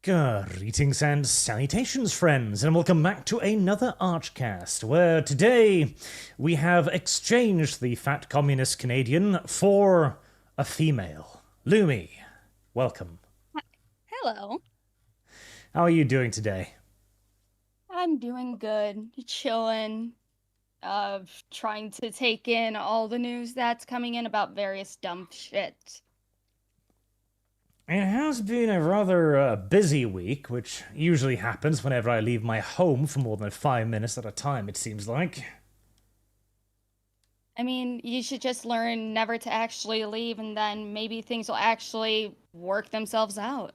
Greetings and salutations, friends, and welcome back to another ArchCast, where today we have exchanged the fat communist Canadian for a female. Lumi, welcome. Hello. How are you doing today? I'm doing good. Chilling. Trying to take in all the news that's coming in about various dumb shit. It has been a rather busy week, which usually happens whenever I leave my home for more than 5 minutes at a time, it seems like. I mean, you should just learn never to actually leave, and then maybe things will actually work themselves out.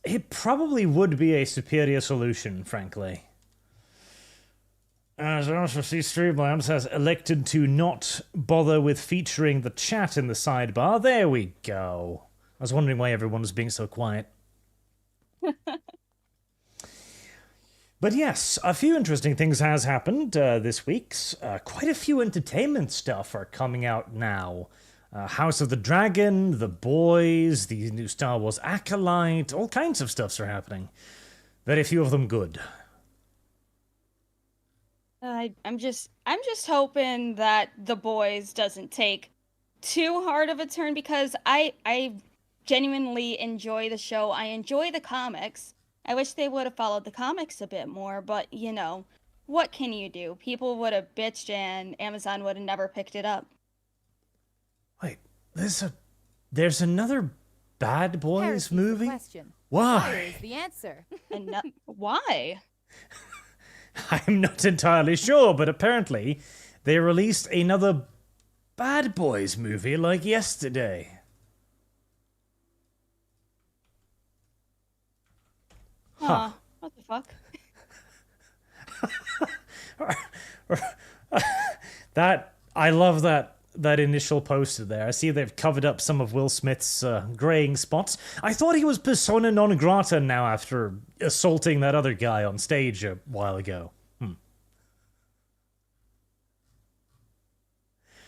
It probably would be a superior solution, frankly. As I also see, Streamlabs has elected to not bother with featuring the chat in the sidebar. There we go. I was wondering why everyone was being so quiet. But yes, a few interesting things has happened this week. Quite a few entertainment stuff are coming out now. House of the Dragon, The Boys, the new Star Wars Acolyte, all kinds of stuffs are happening. Very few of them good. I'm just hoping that The Boys doesn't take too hard of a turn, because I genuinely enjoy the show. I enjoy the comics. I wish they would have followed the comics a bit more, but you know, what can you do? People would have bitched and Amazon would have never picked it up. Wait, there's another Bad Boys movie? Why? Fire is the answer. And why? I'm not entirely sure, but apparently they released another Bad Boys movie like yesterday. Huh. What the fuck? I love that initial poster there. I see they've covered up some of Will Smith's graying spots. I thought he was persona non grata now after assaulting that other guy on stage a while ago.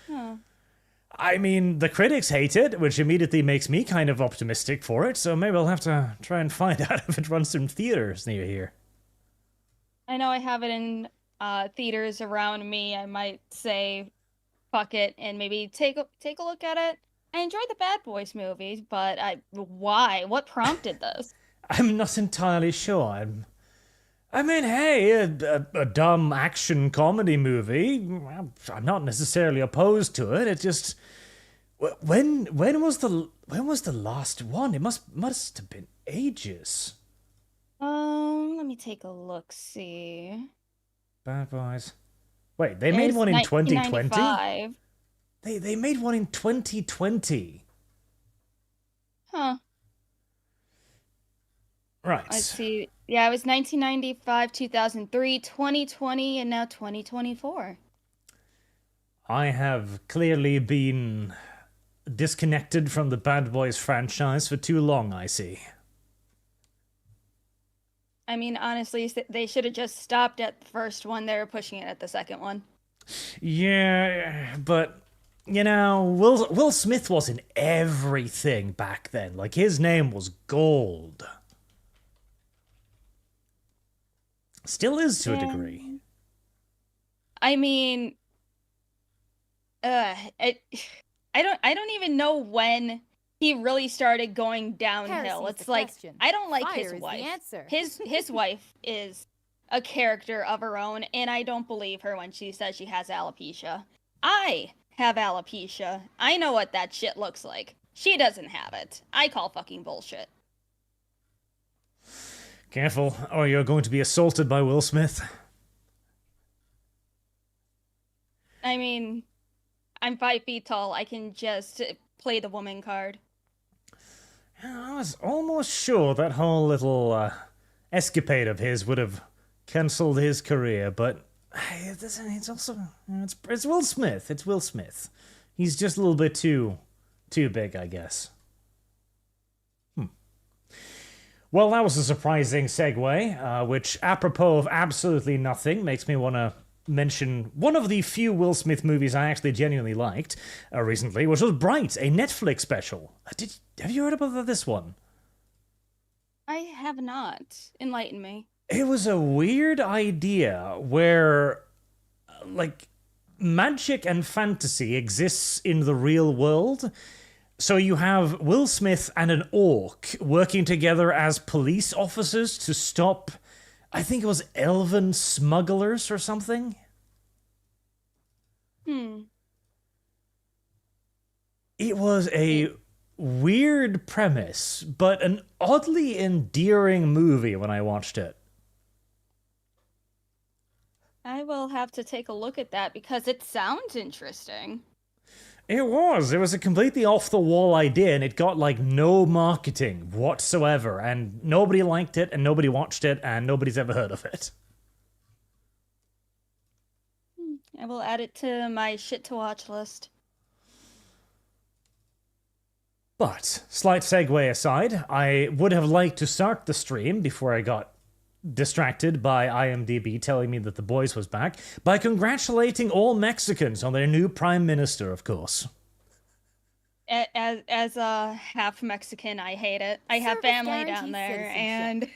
Huh. I mean, the critics hate it, which immediately makes me kind of optimistic for it, so maybe I'll have to try and find out if it runs in theaters near here. I know I have it in theaters around me. I might say fuck it and maybe take a look at it. I enjoyed the Bad Boys movies, but why? What prompted this? I'm not entirely sure. I mean, hey, a dumb action comedy movie. I'm not necessarily opposed to it. It just when was the last one? It must have been ages. Let me take a look. See. Bad Boys. Wait, they made one in 2020? They made one in 2020. Huh. Right. Let's see. Yeah, it was 1995, 2003, 2020, and now 2024. I have clearly been disconnected from the Bad Boys franchise for too long, I see. I mean, honestly, they should have just stopped at the first one. They were pushing it at the second one. Yeah, but, you know, Will Smith was in everything back then. Like, his name was gold. Still is to a degree. I mean, I don't even know when he really started going downhill. It's like, I don't like his wife. His wife is a character of her own, and I don't believe her when she says she has alopecia. I have alopecia. I know what that shit looks like. She doesn't have it. I call fucking bullshit. Careful, or you're going to be assaulted by Will Smith. I mean, I'm 5 feet tall. I can just play the woman card. I was almost sure that whole little escapade of his would have cancelled his career, but it's also it's Will Smith. It's Will Smith. He's just a little bit too big, I guess. Well, that was a surprising segue, which, apropos of absolutely nothing, makes me want to mention one of the few Will Smith movies I actually genuinely liked recently, which was Bright, a Netflix special. Have you heard about this one? I have not. Enlighten me. It was a weird idea where, like, magic and fantasy exists in the real world. So you have Will Smith and an orc working together as police officers to stop, I think it was elven smugglers or something. It was a weird premise, but an oddly endearing movie when I watched it. I will have to take a look at that because it sounds interesting. It was. It was a completely off-the-wall idea, and it got, like, no marketing whatsoever, and nobody liked it, and nobody watched it, and nobody's ever heard of it. I will add it to my shit-to-watch list. But, slight segue aside, I would have liked to start the stream before I got distracted by IMDb telling me that The Boys was back by congratulating all Mexicans on their new prime minister, of course. As a half Mexican, I hate it. I have family down there, and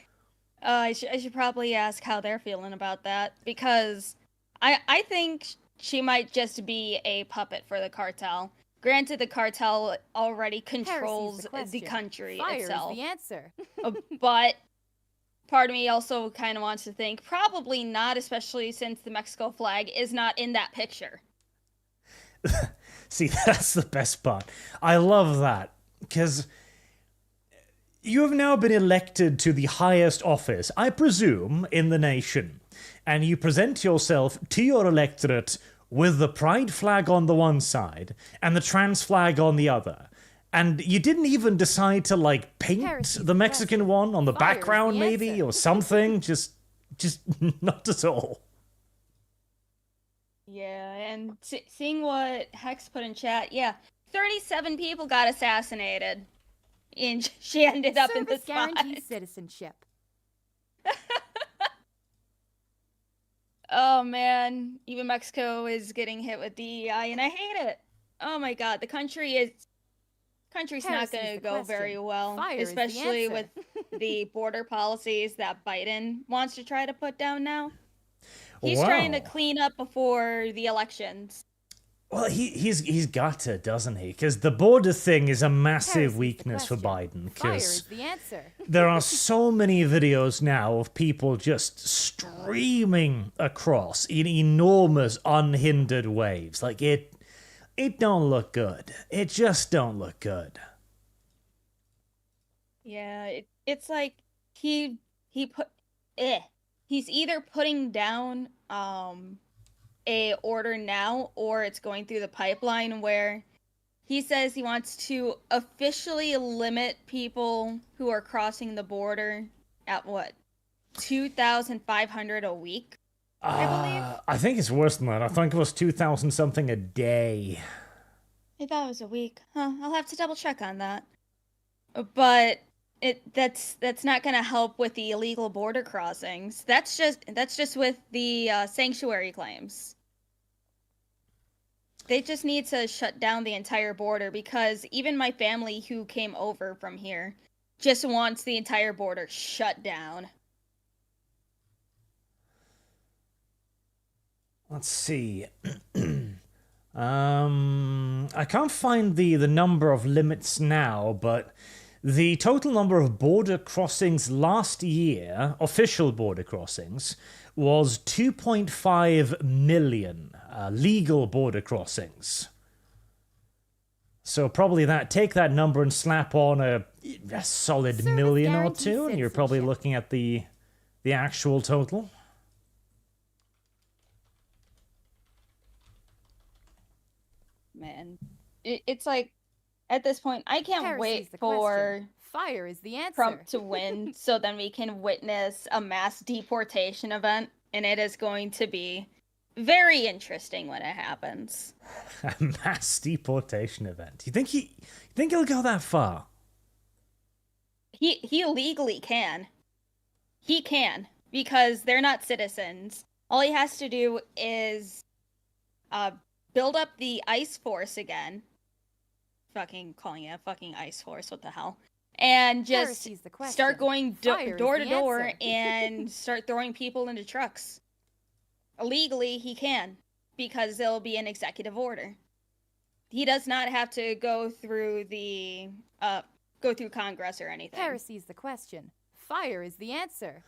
I should probably ask how they're feeling about that, because I think she might just be a puppet for the cartel. Granted, the cartel already controls the country itself. The answer. But part of me also kind of wants to think probably not, especially since the Mexico flag is not in that picture. See, that's the best part. I love that, because you have now been elected to the highest office, I presume, in the nation, and you present yourself to your electorate with the pride flag on the one side and the trans flag on the other. And you didn't even decide to, like, paint the Mexican one on the background, maybe, or something. Just not at all. Yeah, and seeing what Hex put in chat, yeah, 37 people got assassinated, and she ended up in the spot. Guarantees citizenship. Oh man, even Mexico is getting hit with DEI, and I hate it. Oh my god, the country's not going to go very well, especially with the border policies that Biden wants to try to put down now. He's trying to clean up before the elections. Well, he's got to, doesn't he? Because the border thing is a massive weakness for Biden. Because there are so many videos now of people just streaming across in enormous, unhindered waves. Like, it don't look good. It just don't look good. Yeah, it's like he's either putting down a order now, or it's going through the pipeline where he says he wants to officially limit people who are crossing the border at what, 2,500 a week, I believe? I think it's worse than that. I think it was 2,000 something a day. I thought it was a week. Huh, I'll have to double check on that. But that's not going to help with the illegal border crossings. That's just with the sanctuary claims. They just need to shut down the entire border, because even my family who came over from here just wants the entire border shut down. Let's see. I can't find the number of limits now, but the total number of border crossings last year, official border crossings, was 2.5 million legal border crossings. So probably take that number and slap on a solid million or two, and you're probably looking at the actual total. Man, it's like, at this point, I can't wait for fire is the answer. Trump to win, so then we can witness a mass deportation event, and it is going to be very interesting when it happens. A mass deportation event. You think he'll go that far? He legally can. He can, because they're not citizens. All he has to do is build up the ICE force again. Fucking calling it a fucking ICE force, what the hell? and just start going door to door and start throwing people into trucks. Illegally, he can, because there'll be an executive order. He does not have to go through Congress or anything. Heresy's the question. Fire is the answer.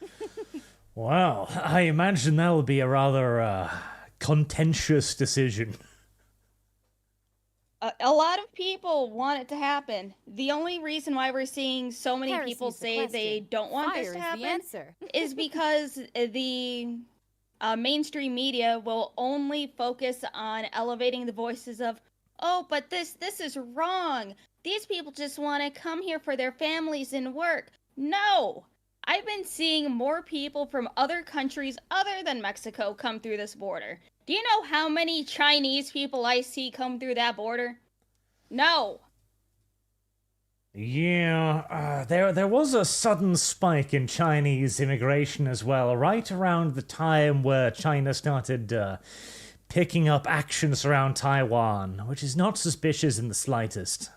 Wow, I imagine that'll be a rather contentious decision. A lot of people want it to happen. The only reason why we're seeing so many people say they don't want this to happen is because the mainstream media will only focus on elevating the voices of, oh, but this is wrong. These people just want to come here for their families and work. No! I've been seeing more people from other countries other than Mexico come through this border. Do you know how many Chinese people I see come through that border? No. Yeah, there was a sudden spike in Chinese immigration as well, right around the time where China started picking up actions around Taiwan, which is not suspicious in the slightest.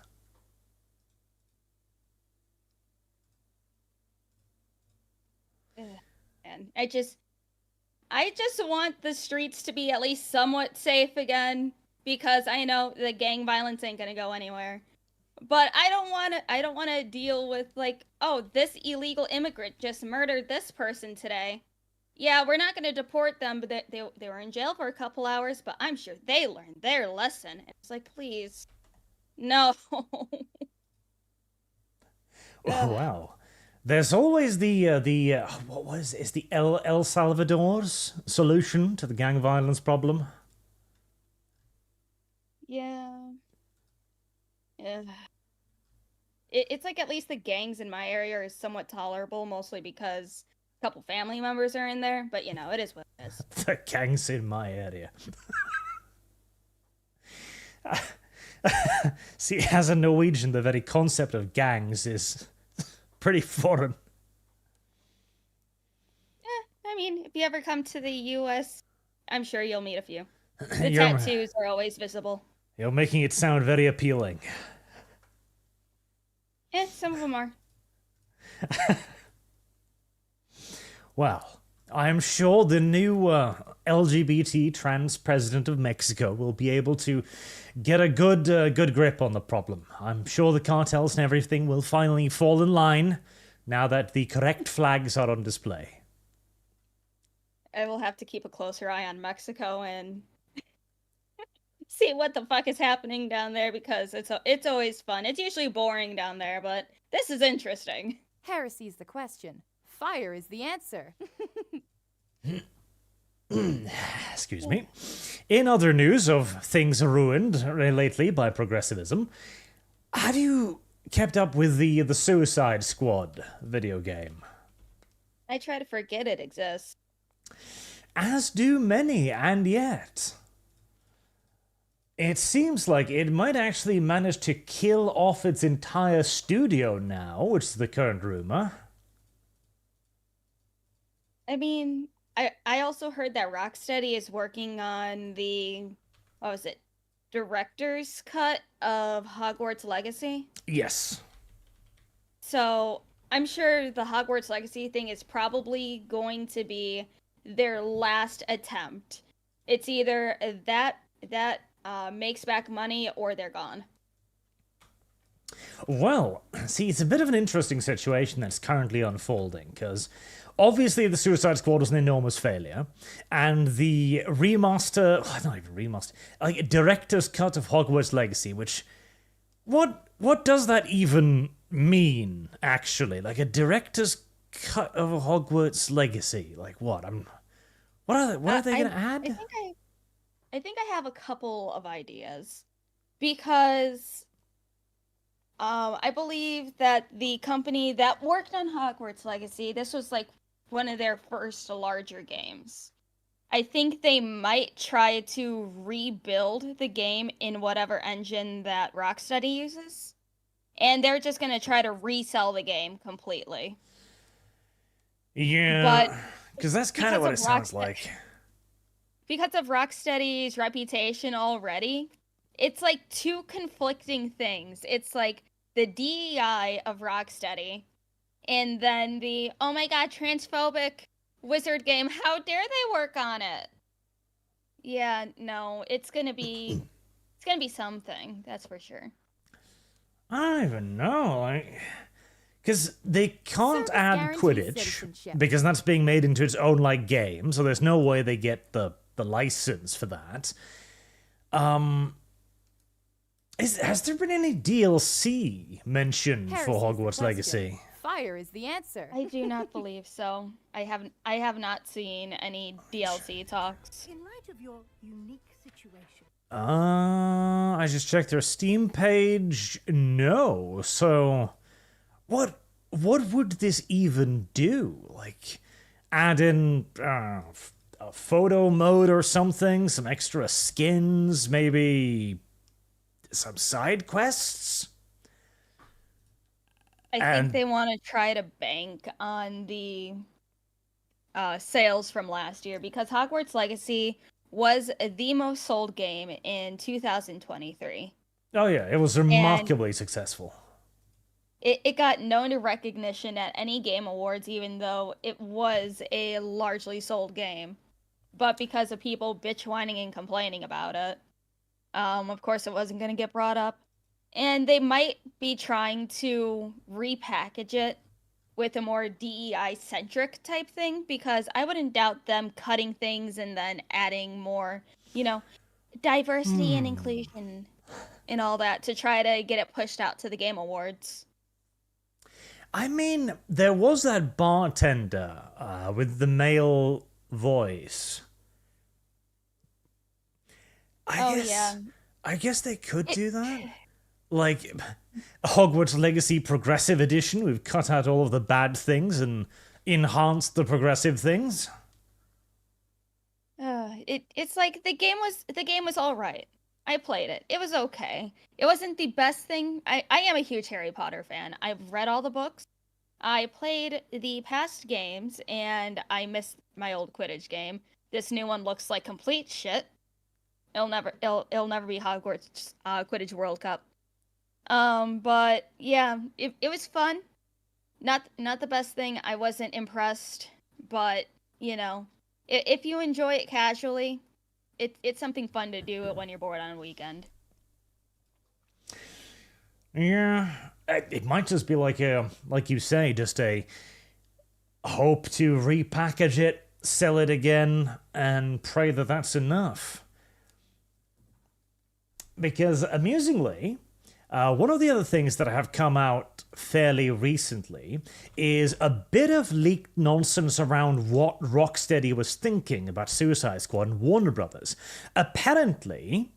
And I just want the streets to be at least somewhat safe again, because I know the gang violence ain't gonna go anywhere. But I don't want to deal with, like, oh, this illegal immigrant just murdered this person today. Yeah, we're not going to deport them, but they were in jail for a couple hours, but I'm sure they learned their lesson. It's like, please. No. Oh, wow. There's always the El Salvador's solution to the gang violence problem? Yeah. It's like at least the gangs in my area are somewhat tolerable, mostly because a couple family members are in there, but it is what it is. The gangs in my area. See, as a Norwegian, the very concept of gangs is pretty foreign. I mean, if you ever come to the U.S., I'm sure you'll meet a few. The tattoos are always visible. You're making it sound very appealing. Yeah, some of them are. Well, I'm sure the new LGBT trans president of Mexico will be able to get a good grip on the problem. I'm sure the cartels and everything will finally fall in line now that the correct flags are on display. I will have to keep a closer eye on Mexico and see what the fuck is happening down there, because it's always fun. It's usually boring down there, but this is interesting. Heresy's the question. Fire is the answer. Excuse me. In other news of things ruined lately by progressivism, have you kept up with the Suicide Squad video game? I try to forget it exists. As do many, and yet it seems like it might actually manage to kill off its entire studio now, which is the current rumor. I mean, I also heard that Rocksteady is working on the, director's cut of Hogwarts Legacy? Yes. So, I'm sure the Hogwarts Legacy thing is probably going to be their last attempt. It's either that makes back money or they're gone. Well, see, it's a bit of an interesting situation that's currently unfolding, because obviously the Suicide Squad was an enormous failure, and the director's cut of Hogwarts Legacy, which, what does that even mean, actually? Like, a director's cut of Hogwarts Legacy? Like, what? What are they going to add? I think I have a couple of ideas, because I believe that the company that worked on Hogwarts Legacy, this was like one of their first larger games. I think they might try to rebuild the game in whatever engine that Rocksteady uses, and they're just going to try to resell the game completely. Yeah, but because that's kind of what it sounds like. Because of Rocksteady's reputation already, it's like two conflicting things. It's like the DEI of Rocksteady, and then the, oh my god, transphobic wizard game, how dare they work on it? Yeah, no, it's gonna be something, that's for sure. I don't even know, because they can't add Quidditch, because that's being made into its own, like, game, so there's no way they get the license for that. Has there been any DLC mentioned for Hogwarts Legacy? Fire is the answer. I do not believe so. I have not seen any DLC talks. In light of your unique situation. I just checked their Steam page. No. So what would this even do? Like add in a photo mode or something, some extra skins, maybe some side quests? I think they want to try to bank on the sales from last year, because Hogwarts Legacy was the most sold game in 2023. Oh yeah, it was remarkably successful. It got no recognition at any game awards, even though it was a largely sold game. But because of people bitch whining and complaining about it, of course it wasn't going to get brought up. And they might be trying to repackage it with a more DEI-centric type thing, because I wouldn't doubt them cutting things and then adding more, diversity and inclusion and all that to try to get it pushed out to the Game Awards. I mean, there was that bartender with the male voice. I guess they could do that. Like Hogwarts Legacy Progressive Edition, we've cut out all of the bad things and enhanced the progressive things. It's like the game was all right. I played it. It was okay. It wasn't the best thing. I am a huge Harry Potter fan. I've read all the books. I played the past games, and I missed my old Quidditch game. This new one looks like complete shit. It'll never be Hogwarts Quidditch World Cup. But yeah, it was fun. Not the best thing. I wasn't impressed, but if you enjoy it casually, it's something fun to do when you're bored on a weekend. Yeah, it might just be like you say, just a hope to repackage it, sell it again, and pray that that's enough. Because amusingly, one of the other things that have come out fairly recently is a bit of leaked nonsense around what Rocksteady was thinking about Suicide Squad and Warner Brothers. Apparently,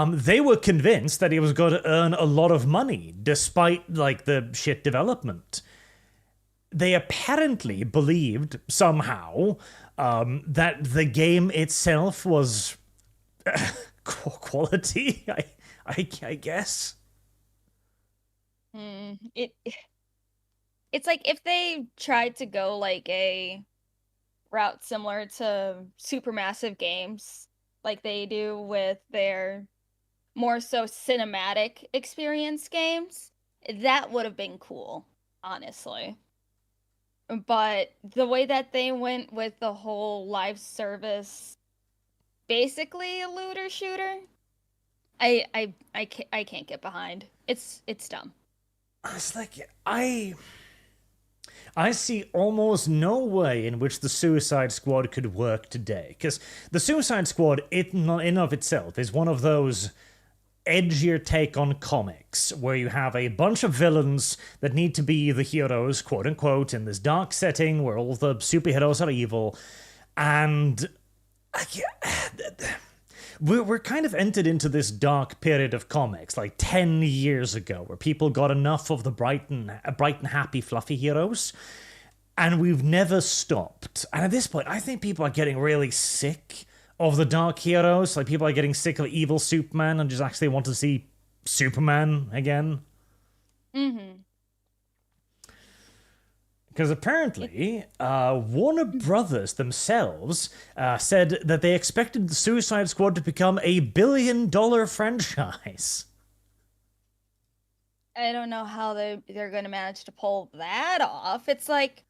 they were convinced that he was going to earn a lot of money, despite, the shit development. They apparently believed, somehow, that the game itself was quality, I guess. It's like if they tried to go like a route similar to Supermassive Games, like they do with their more so cinematic experience games, that would have been cool, honestly. But the way that they went with the whole live service, basically a looter shooter, I can't get behind. It's dumb. It's like, I see almost no way in which the Suicide Squad could work today. Because the Suicide Squad, in and of itself, is one of those edgier take on comics, where you have a bunch of villains that need to be the heroes, quote-unquote, in this dark setting where all the superheroes are evil. And we're kind of entered into this dark period of comics, like 10 years ago, where people got enough of the bright and happy, fluffy heroes, and we've never stopped. And at this point, I think people are getting really sick of the dark heroes. Like, people are getting sick of evil Superman and just actually want to see Superman again. Mm-hmm. Because apparently, Warner Brothers themselves said that they expected the Suicide Squad to become a $1 billion franchise. I don't know how they're going to manage to pull that off. It's like,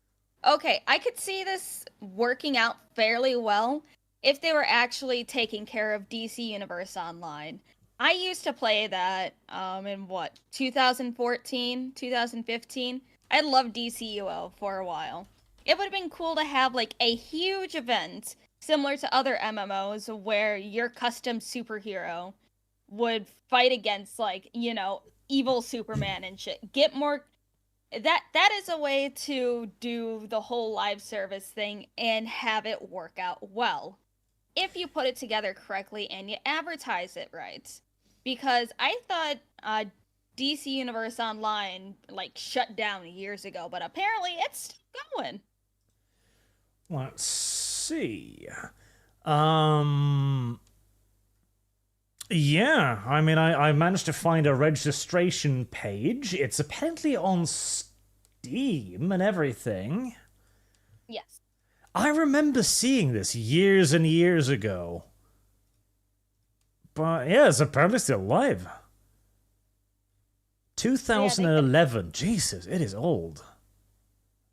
okay, I could see this working out fairly well if they were actually taking care of DC Universe Online. I used to play that in 2014, 2015. I loved DCUO for a while. It would have been cool to have like a huge event similar to other MMOs where your custom superhero would fight against like, evil Superman and shit. Get more that is a way to do the whole live service thing and have it work out well. If you put it together correctly and you advertise it right. Because I thought DC Universe Online like shut down years ago, but apparently it's still going. Let's see. Yeah, I mean, I managed to find a registration page. It's apparently on Steam and everything. Yes. I remember seeing this years and years ago. But yeah, it's apparently still live. 2011. Jesus, it is old.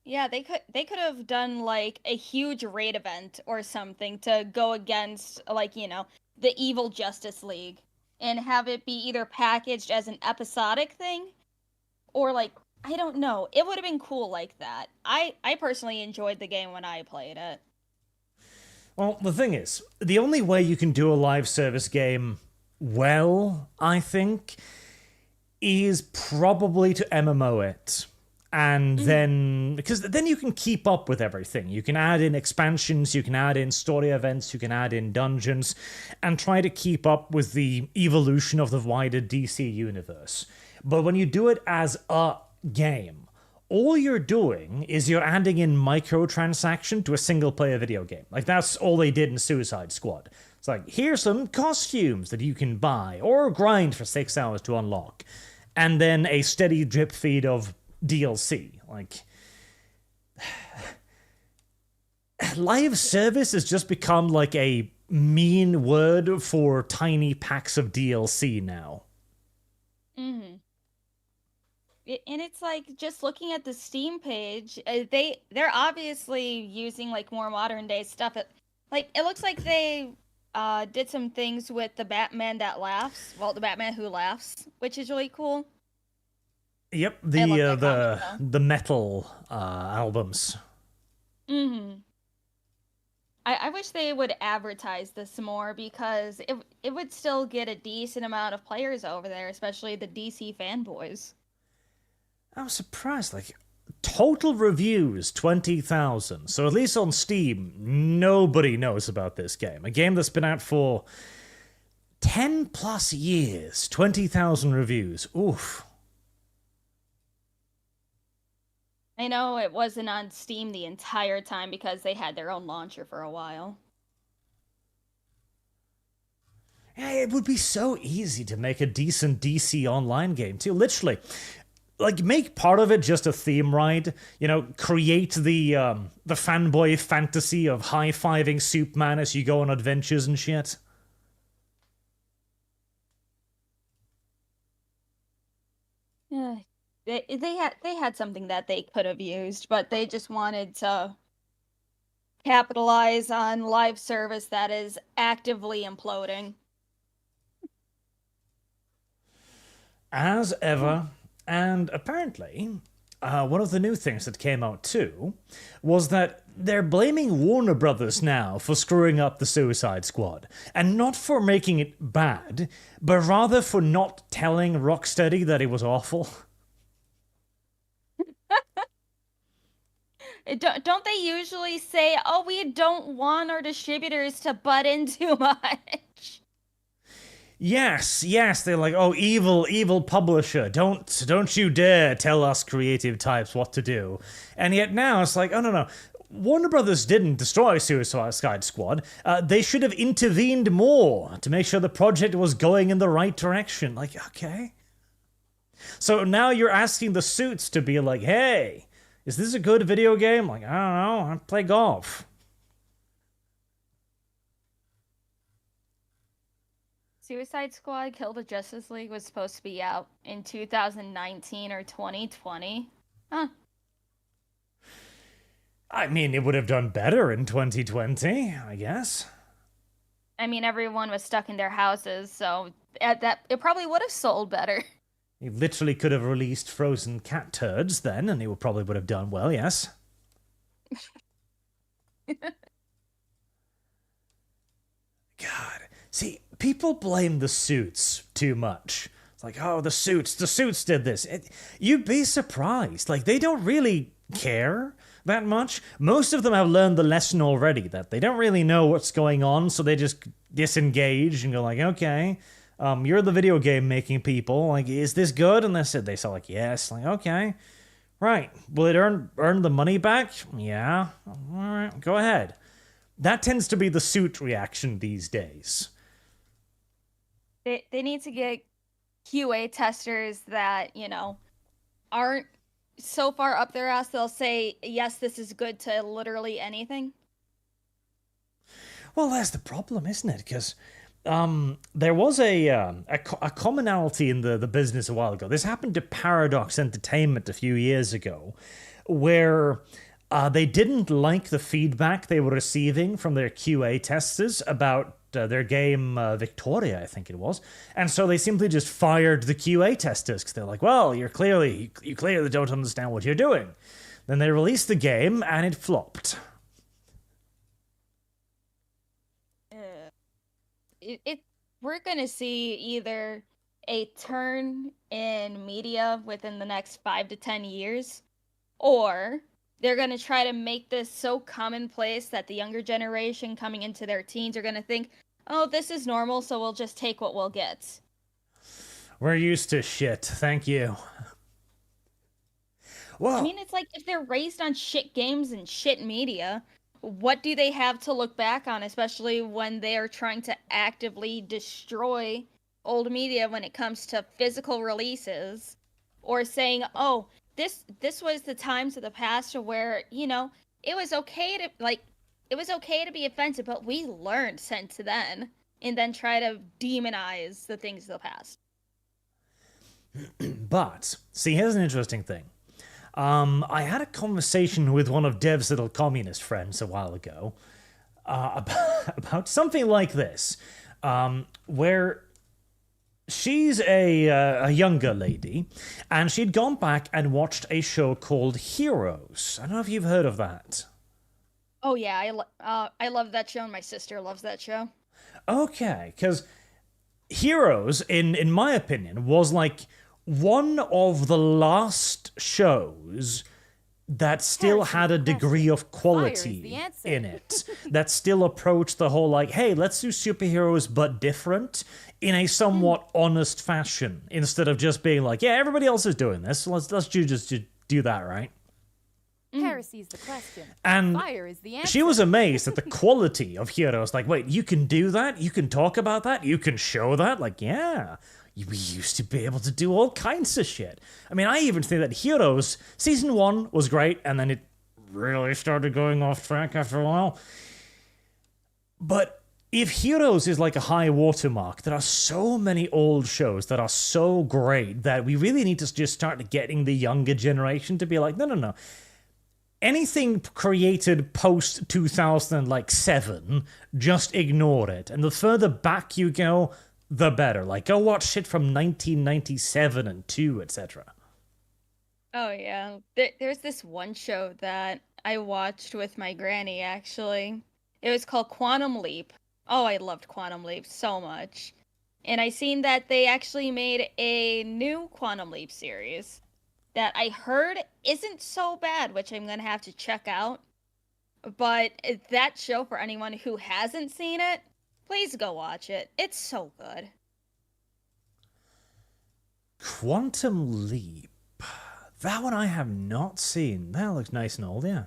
Yeah, they could have done like a huge raid event or something to go against like, the evil Justice League and have it be either packaged as an episodic thing or like, I don't know. It would have been cool like that. I personally enjoyed the game when I played it. Well, the thing is, the only way you can do a live service game well, I think, is probably to MMO it. And then, because then you can keep up with everything. You can add in expansions, you can add in story events, you can add in dungeons, and try to keep up with the evolution of the wider DC universe. But when you do it as a game, all you're doing is you're adding in microtransaction to a single-player video game. Like, that's all they did in Suicide Squad. It's like, here's some costumes that you can buy, or grind for 6 hours to unlock. And then a steady drip feed of DLC. Like, live service has just become like a mean word for tiny packs of DLC now. And it's like, just looking at the Steam page, they're obviously using like more modern day stuff. It looks like they did some things with the Batman That Laughs. Well, the Batman Who Laughs, which is really cool. Yep, the metal albums. I wish they would advertise this more because it would still get a decent amount of players over there, especially the DC fanboys. I'm surprised, like, total reviews, 20,000. So at least on Steam, nobody knows about this game. A game that's been out for 10 plus years, 20,000 reviews. Oof. I know it wasn't on Steam the entire time because they had their own launcher for a while. Yeah, it would be so easy to make a decent DC online game, too. Literally. Like, make part of it just a theme ride. Create the fanboy fantasy of high-fiving Superman as you go on adventures and shit. Yeah. They had something that they could have used, but they just wanted to capitalize on live service that is actively imploding. As ever, and apparently, one of the new things that came out too was that they're blaming Warner Brothers now for screwing up the Suicide Squad, and not for making it bad, but rather for not telling Rocksteady that it was awful. Don't they usually say, "Oh, we don't want our distributors to butt in too much"? Yes, they're like, "Oh, evil publisher, don't you dare tell us creative types what to do." And yet now it's like, oh no. Warner Brothers didn't destroy Suicide Squad. They should have intervened more to make sure the project was going in the right direction. Like, okay. So now you're asking the suits to be like, hey, is this a good video game? Like, I don't know, I play golf. Suicide Squad Kill the Justice League was supposed to be out in 2019 or 2020. Huh. I mean, it would have done better in 2020, I guess. I mean, everyone was stuck in their houses, so it probably would have sold better. He literally could have released frozen cat turds then, and he probably would have done well, yes. God. See, people blame the suits too much. It's like, oh, the suits did this. You'd be surprised. Like, they don't really care that much. Most of them have learned the lesson already, that they don't really know what's going on, so they just disengage and go like, okay, you're the video game making people. Like, is this good? And they say like, yes. Like, okay. Right. Will it earn the money back? Yeah. All right. Go ahead. That tends to be the suit reaction these days. They need to get QA testers that, aren't so far up their ass they'll say, yes, this is good to literally anything. Well, that's the problem, isn't it? Because there was a commonality in the business a while ago. This happened to Paradox Entertainment a few years ago, where they didn't like the feedback they were receiving from their QA testers about their game Victoria, I think it was. And so they simply just fired the QA testers because they're like, well, you clearly don't understand what you're doing. Then they released the game and it flopped. We're going to see either a turn in media within the next 5 to 10 years, or they're going to try to make this so commonplace that the younger generation coming into their teens are going to think, oh, this is normal, so we'll just take what we'll get. We're used to shit. Thank you. Well, I mean, it's like if they're raised on shit games and shit media, what do they have to look back on, especially when they are trying to actively destroy old media when it comes to physical releases, or saying, oh, this was the times of the past where, it was okay to be offensive, but we learned since then, and then try to demonize the things of the past. But, see, here's an interesting thing. I had a conversation with one of Dev's little communist friends a while ago about something like this, where she's a younger lady, and she'd gone back and watched a show called Heroes. I don't know if you've heard of that. Oh yeah, I love that show, and my sister loves that show. Okay, because Heroes, in my opinion, was like one of the last shows that still had a degree of quality in it, that still approached the whole like, hey, let's do superheroes but different in a somewhat honest fashion, instead of just being like, yeah, everybody else is doing this, so let's just do that, right? Heresy's the question. And fire is the answer. She was amazed at the quality of Heroes. Like, wait, you can do that? You can talk about that? You can show that? Like, yeah. We used to be able to do all kinds of shit. I mean, I even think that Heroes, Season 1 was great, and then it really started going off track after a while. But if Heroes is like a high watermark, there are so many old shows that are so great that we really need to just start getting the younger generation to be like, no. Anything created post 2007, just ignore it. And the further back you go, the better. Like, go watch shit from 1997 and 2, etc. Oh, yeah. There's this one show that I watched with my granny, actually. It was called Quantum Leap. Oh, I loved Quantum Leap so much. And I seen that they actually made a new Quantum Leap series that I heard isn't so bad, which I'm going to have to check out. But that show, for anyone who hasn't seen it, please go watch it. It's so good. Quantum Leap. That one I have not seen. That looks nice and old, yeah.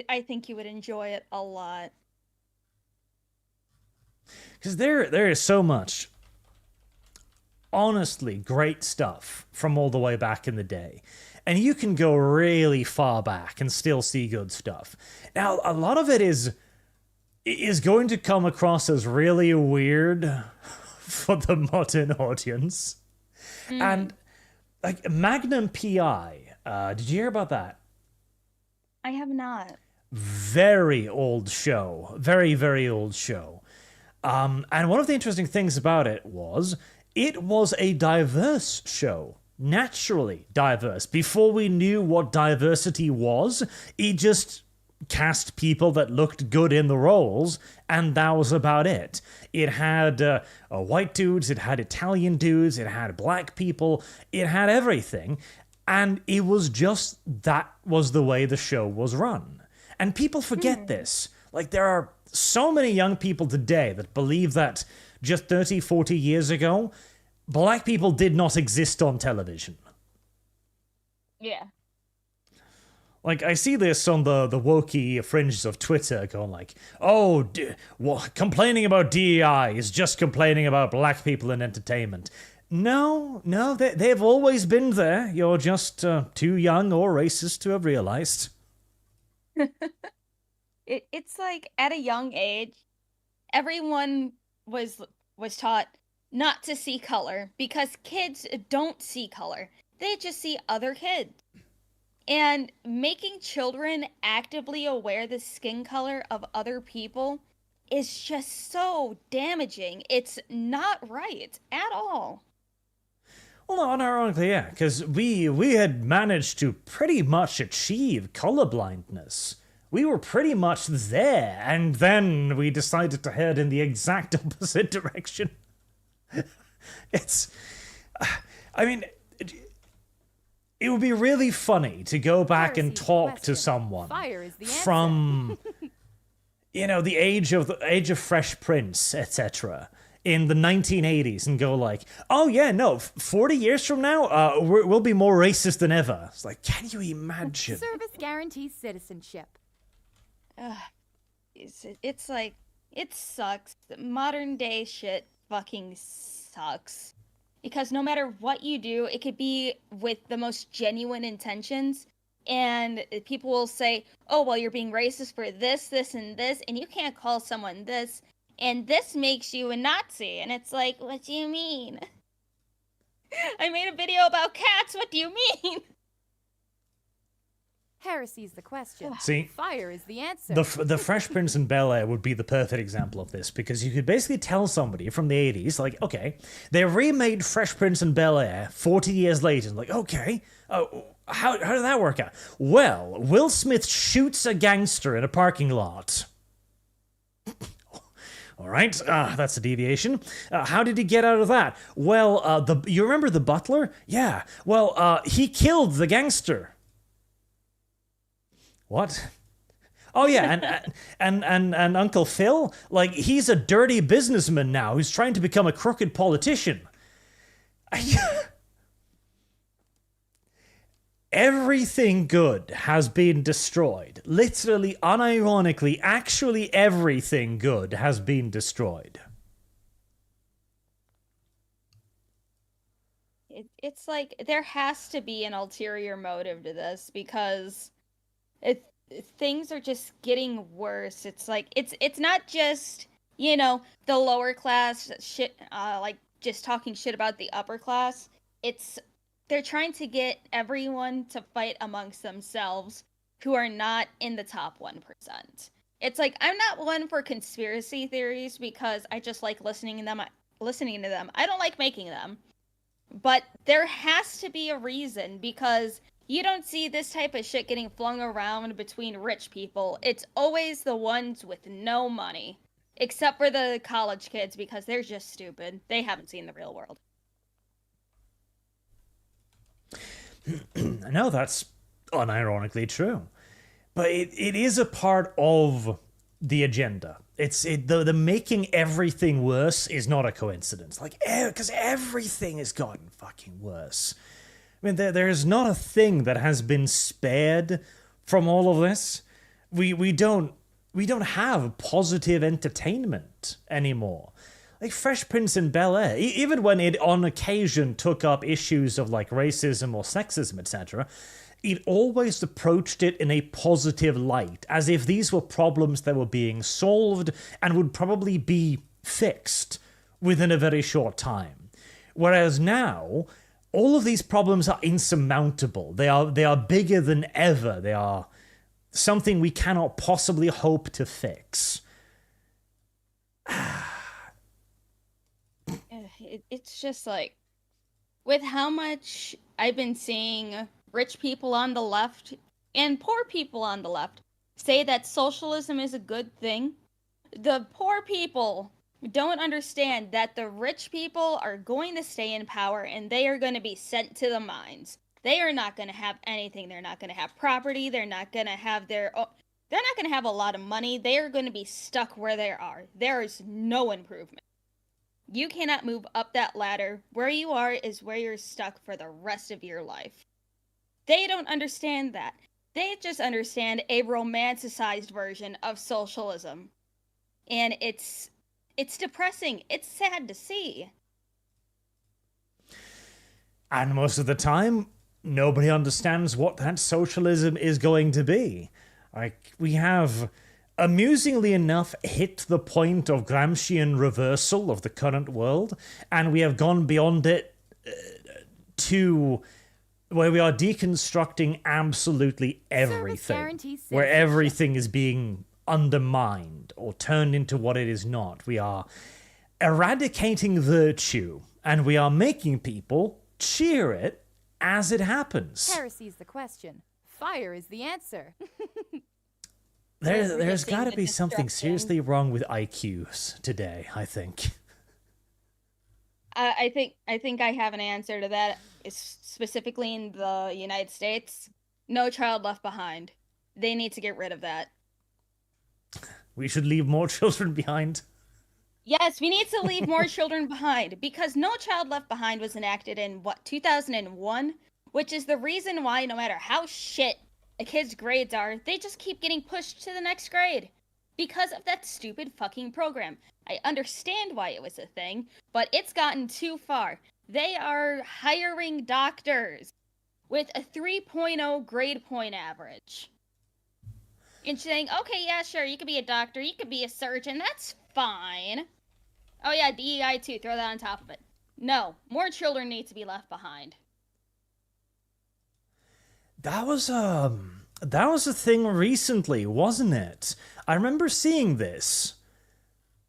I think you would enjoy it a lot. Because there is so much honestly great stuff from all the way back in the day. And you can go really far back and still see good stuff. Now, a lot of it is is going to come across as really weird for the modern audience. And like Magnum PI, did you hear about that? I have not. Very old show. Very, very old show. And one of the interesting things about it was a diverse show. Naturally diverse. Before we knew what diversity was, it just cast people that looked good in the roles, and that was about it. It had white dudes, it had Italian dudes, it had black people, it had everything, and it was just that was the way the show was run. And people forget this. Like, there are so many young people today that believe that just 30, 40 years ago, black people did not exist on television. Yeah. Like, I see this on the wokey fringes of Twitter going like, oh, complaining about DEI is just complaining about black people in entertainment. No, they've always been there. You're just too young or racist to have realized. It's like at a young age, everyone was taught not to see color because kids don't see color. They just see other kids. And making children actively aware the skin color of other people is just so damaging. It's not right at all. Well, no, unironically, yeah, because we had managed to pretty much achieve colorblindness. We were pretty much there, and then we decided to head in the exact opposite direction. I mean, it would be really funny to go back and talk to someone from, the age of Fresh Prince, etc., in the 1980s and go like, oh yeah, no, 40 years from now, we'll be more racist than ever. It's like, can you imagine? Service guarantees citizenship. It's like, it sucks. Modern day shit fucking sucks. Because no matter what you do, it could be with the most genuine intentions, and people will say, oh, well, you're being racist for this, this, and this, and you can't call someone this, and this makes you a Nazi. And it's like, what do you mean? I made a video about cats, what do you mean? Heresy's the question. See, fire is the answer. The Fresh Prince in Bel-Air would be the perfect example of this, because you could basically tell somebody from the 80s, like, okay, they remade Fresh Prince in Bel-Air 40 years later, and like, okay, how did that work out? Well, Will Smith shoots a gangster in a parking lot. All right, that's a deviation. How did he get out of that? Well, you remember the butler? Yeah, well, he killed the gangster. What? Oh yeah, and Uncle Phil, like, he's a dirty businessman now who's trying to become a crooked politician. Everything good has been destroyed. Literally, unironically, actually everything good has been destroyed. It's like, there has to be an ulterior motive to this, because things are just getting worse. It's like, it's not just, the lower class shit, like just talking shit about the upper class. They're trying to get everyone to fight amongst themselves who are not in the top 1%. It's like, I'm not one for conspiracy theories because I just like listening to them. I don't like making them. But there has to be a reason, because you don't see this type of shit getting flung around between rich people. It's always the ones with no money. Except for the college kids, because they're just stupid. They haven't seen the real world. No, that's unironically true. But it is a part of the agenda. The making everything worse is not a coincidence. Like, because everything has gotten fucking worse. I mean, there is not a thing that has been spared from all of this. We don't have positive entertainment anymore. Like Fresh Prince in Bel-Air, even when it on occasion took up issues of like racism or sexism, etc., it always approached it in a positive light, as if these were problems that were being solved and would probably be fixed within a very short time. Whereas now, all of these problems are insurmountable. They are bigger than ever. They are something we cannot possibly hope to fix. It's just like, with how much I've been seeing rich people on the left and poor people on the left say that socialism is a good thing, the poor people don't understand that the rich people are going to stay in power and they are going to be sent to the mines. They are not going to have anything. They're not going to have property. They're not going to have they're not going to have a lot of money. They are going to be stuck where they are. There is no improvement. You cannot move up that ladder. Where you are is where you're stuck for the rest of your life. They don't understand that. They just understand a romanticized version of socialism. And it's depressing. It's sad to see. And most of the time, nobody understands what that socialism is going to be. Like, we have, amusingly enough, hit the point of Gramscian reversal of the current world, and we have gone beyond it to where we are deconstructing absolutely everything, where everything is being undermined or turned into what it is not. We are eradicating virtue, and we are making people cheer it as it happens. Heresy's the question. Fire is the answer. There's got to be something seriously wrong with IQs today, I think. I think I have an answer to that. It's specifically in the United States. No Child Left Behind. They need to get rid of that. We should leave more children behind. Yes, we need to leave more children behind, because No Child Left Behind was enacted in, 2001? Which is the reason why, no matter how shit a kid's grades are, they just keep getting pushed to the next grade. Because of that stupid fucking program. I understand why it was a thing, but it's gotten too far. They are hiring doctors with a 3.0 grade point average. And saying, okay, yeah, sure, you could be a doctor, you could be a surgeon, that's fine. Oh yeah, DEI too, throw that on top of it. No, more children need to be left behind. That was a thing recently, wasn't it? I remember seeing this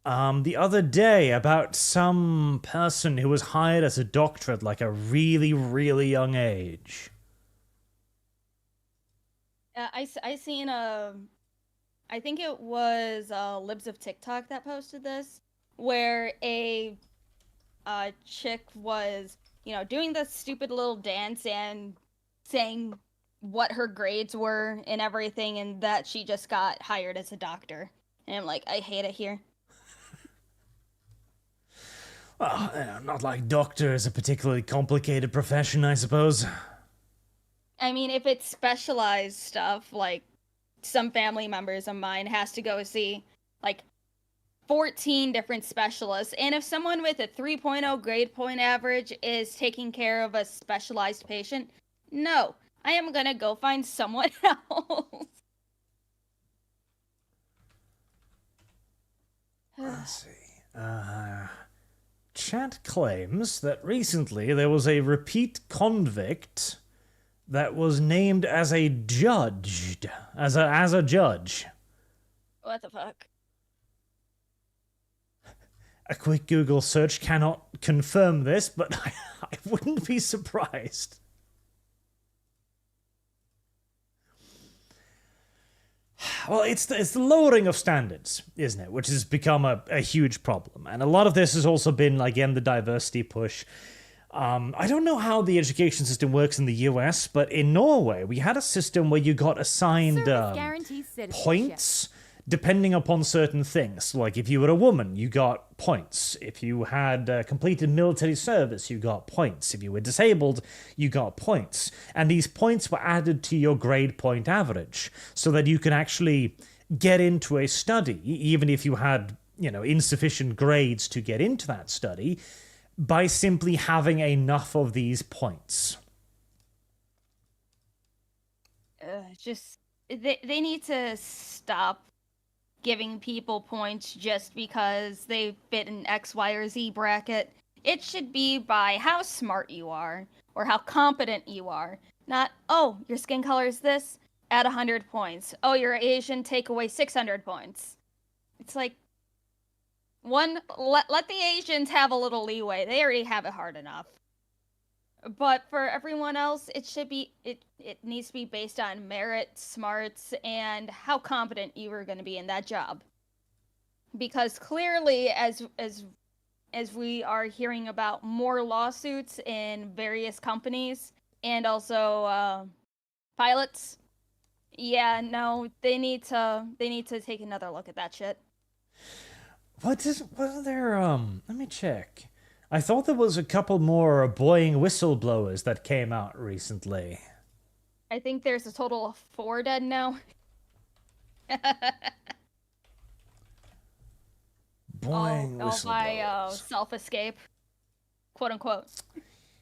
the other day about some person who was hired as a doctor at like a really, really young age. I seen I think it was Libs of TikTok that posted this, where a chick was, doing the stupid little dance and saying what her grades were and everything, and that she just got hired as a doctor. And I'm like, I hate it here. Well, not like doctor is a particularly complicated profession, I suppose. I mean, if it's specialized stuff, like some family members of mine has to go see like 14 different specialists, and if someone with a 3.0 grade point average is taking care of a specialized patient, no, I am gonna go find someone else. Let's see. Chat claims that recently there was a repeat convict that was named as a judge. As a judge. What the fuck? A quick Google search cannot confirm this, but I wouldn't be surprised. Well, it's the lowering of standards, isn't it? Which has become a huge problem. And a lot of this has also been, again, the diversity push. I don't know how the education system works in the US, but in Norway, we had a system where you got assigned points depending upon certain things. Like, if you were a woman, you got points. If you had completed military service, you got points. If you were disabled, you got points. And these points were added to your grade point average, so that you can actually get into a study, even if you had, insufficient grades to get into that study, by simply having enough of these points. just they need to stop giving people points just because they fit an X, Y, or Z bracket. It should be by how smart you are or how competent you are. Not, oh, your skin color is this, add 100 points. Oh, you're Asian, take away 600 points. It's like, let the Asians have a little leeway. They already have it hard enough. But for everyone else, it needs to be based on merit, smarts, and how competent you are going to be in that job. Because clearly, as we are hearing about more lawsuits in various companies and also pilots, yeah, no, they need to take another look at that shit. What are there, let me check. I thought there was a couple more Boeing whistleblowers that came out recently. I think there's a total of 4 dead now. Boeing whistleblowers. All by self-escape, quote unquote.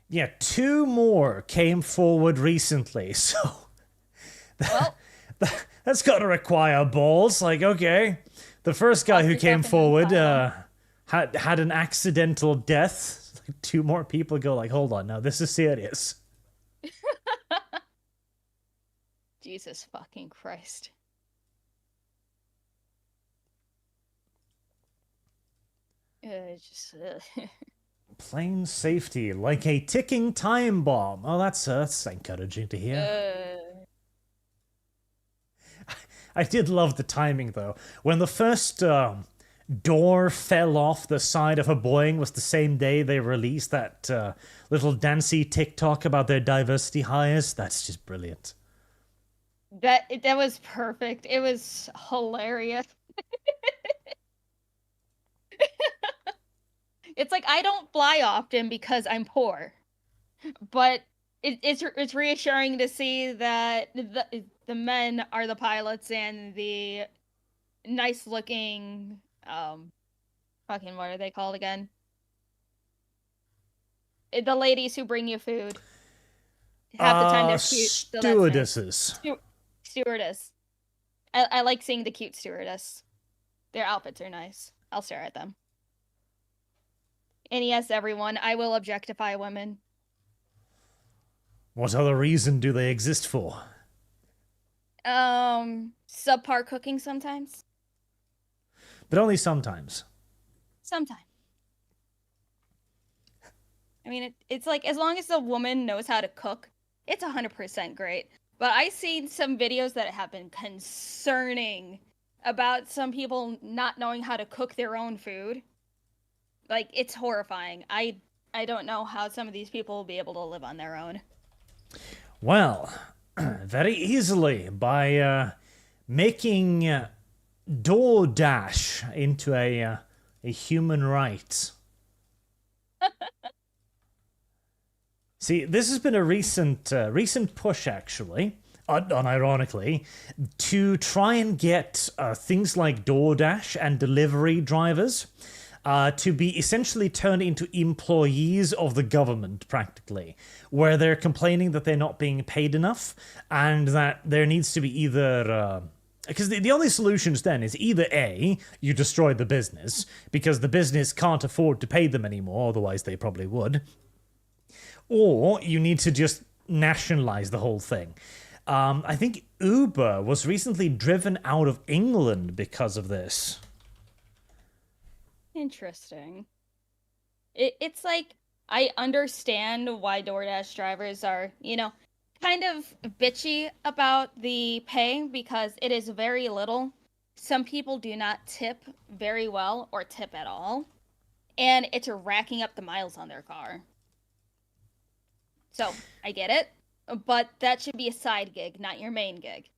Yeah, 2 more came forward recently, so... Well... that's gotta require balls, like, okay. The first guy who came forward, had an accidental death. Like 2 more people go like, hold on, now this is serious. Jesus fucking Christ. Plane safety, like a ticking time bomb. Oh, that's encouraging to hear. I did love the timing, though. When the first door fell off the side of a Boeing was the same day they released that little dancey TikTok about their diversity hires. That's just brilliant. That was perfect. It was hilarious. It's like, I don't fly often because I'm poor. But it's reassuring to see that the men are the pilots and the nice looking fucking what are they called again? The ladies who bring you food. Half the time they're cute. Stewardesses. Stewardess. I like seeing the cute stewardess. Their outfits are nice. I'll stare at them. And yes, everyone, I will objectify women. What other reason do they exist for? Subpar cooking sometimes. But only sometimes. Sometimes. I mean, it's like, as long as the woman knows how to cook, it's 100% great. But I've seen some videos that have been concerning about some people not knowing how to cook their own food. Like, it's horrifying. I don't know how some of these people will be able to live on their own. Well, very easily by making DoorDash into a human right. See, this has been a recent push, actually, unironically, to try and get things like DoorDash and delivery drivers to be essentially turned into employees of the government, practically, where they're complaining that they're not being paid enough, and that there needs to be either... Because the only solutions then is either A, you destroy the business, because the business can't afford to pay them anymore, otherwise they probably would, or you need to just nationalize the whole thing. I think Uber was recently driven out of England because of this. Interesting. It's like, I understand why DoorDash drivers are, kind of bitchy about the pay because it is very little. Some people do not tip very well or tip at all. And it's racking up the miles on their car. So, I get it. But that should be a side gig, not your main gig.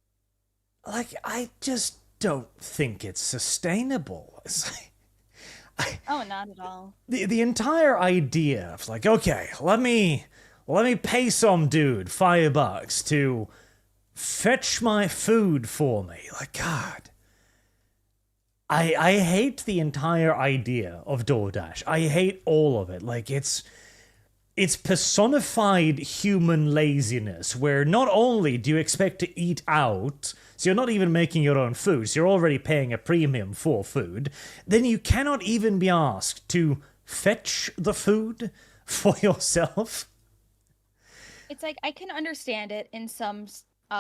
Like, I just don't think it's sustainable. It's like... Oh, not at all. The entire idea of like, okay, let me pay some dude $5 to fetch my food for me. Like, God. I hate the entire idea of DoorDash. I hate all of it. Like, it's it's personified human laziness, where not only do you expect to eat out, so you're not even making your own food, so you're already paying a premium for food, then you cannot even be asked to fetch the food for yourself. It's like, I can understand it in some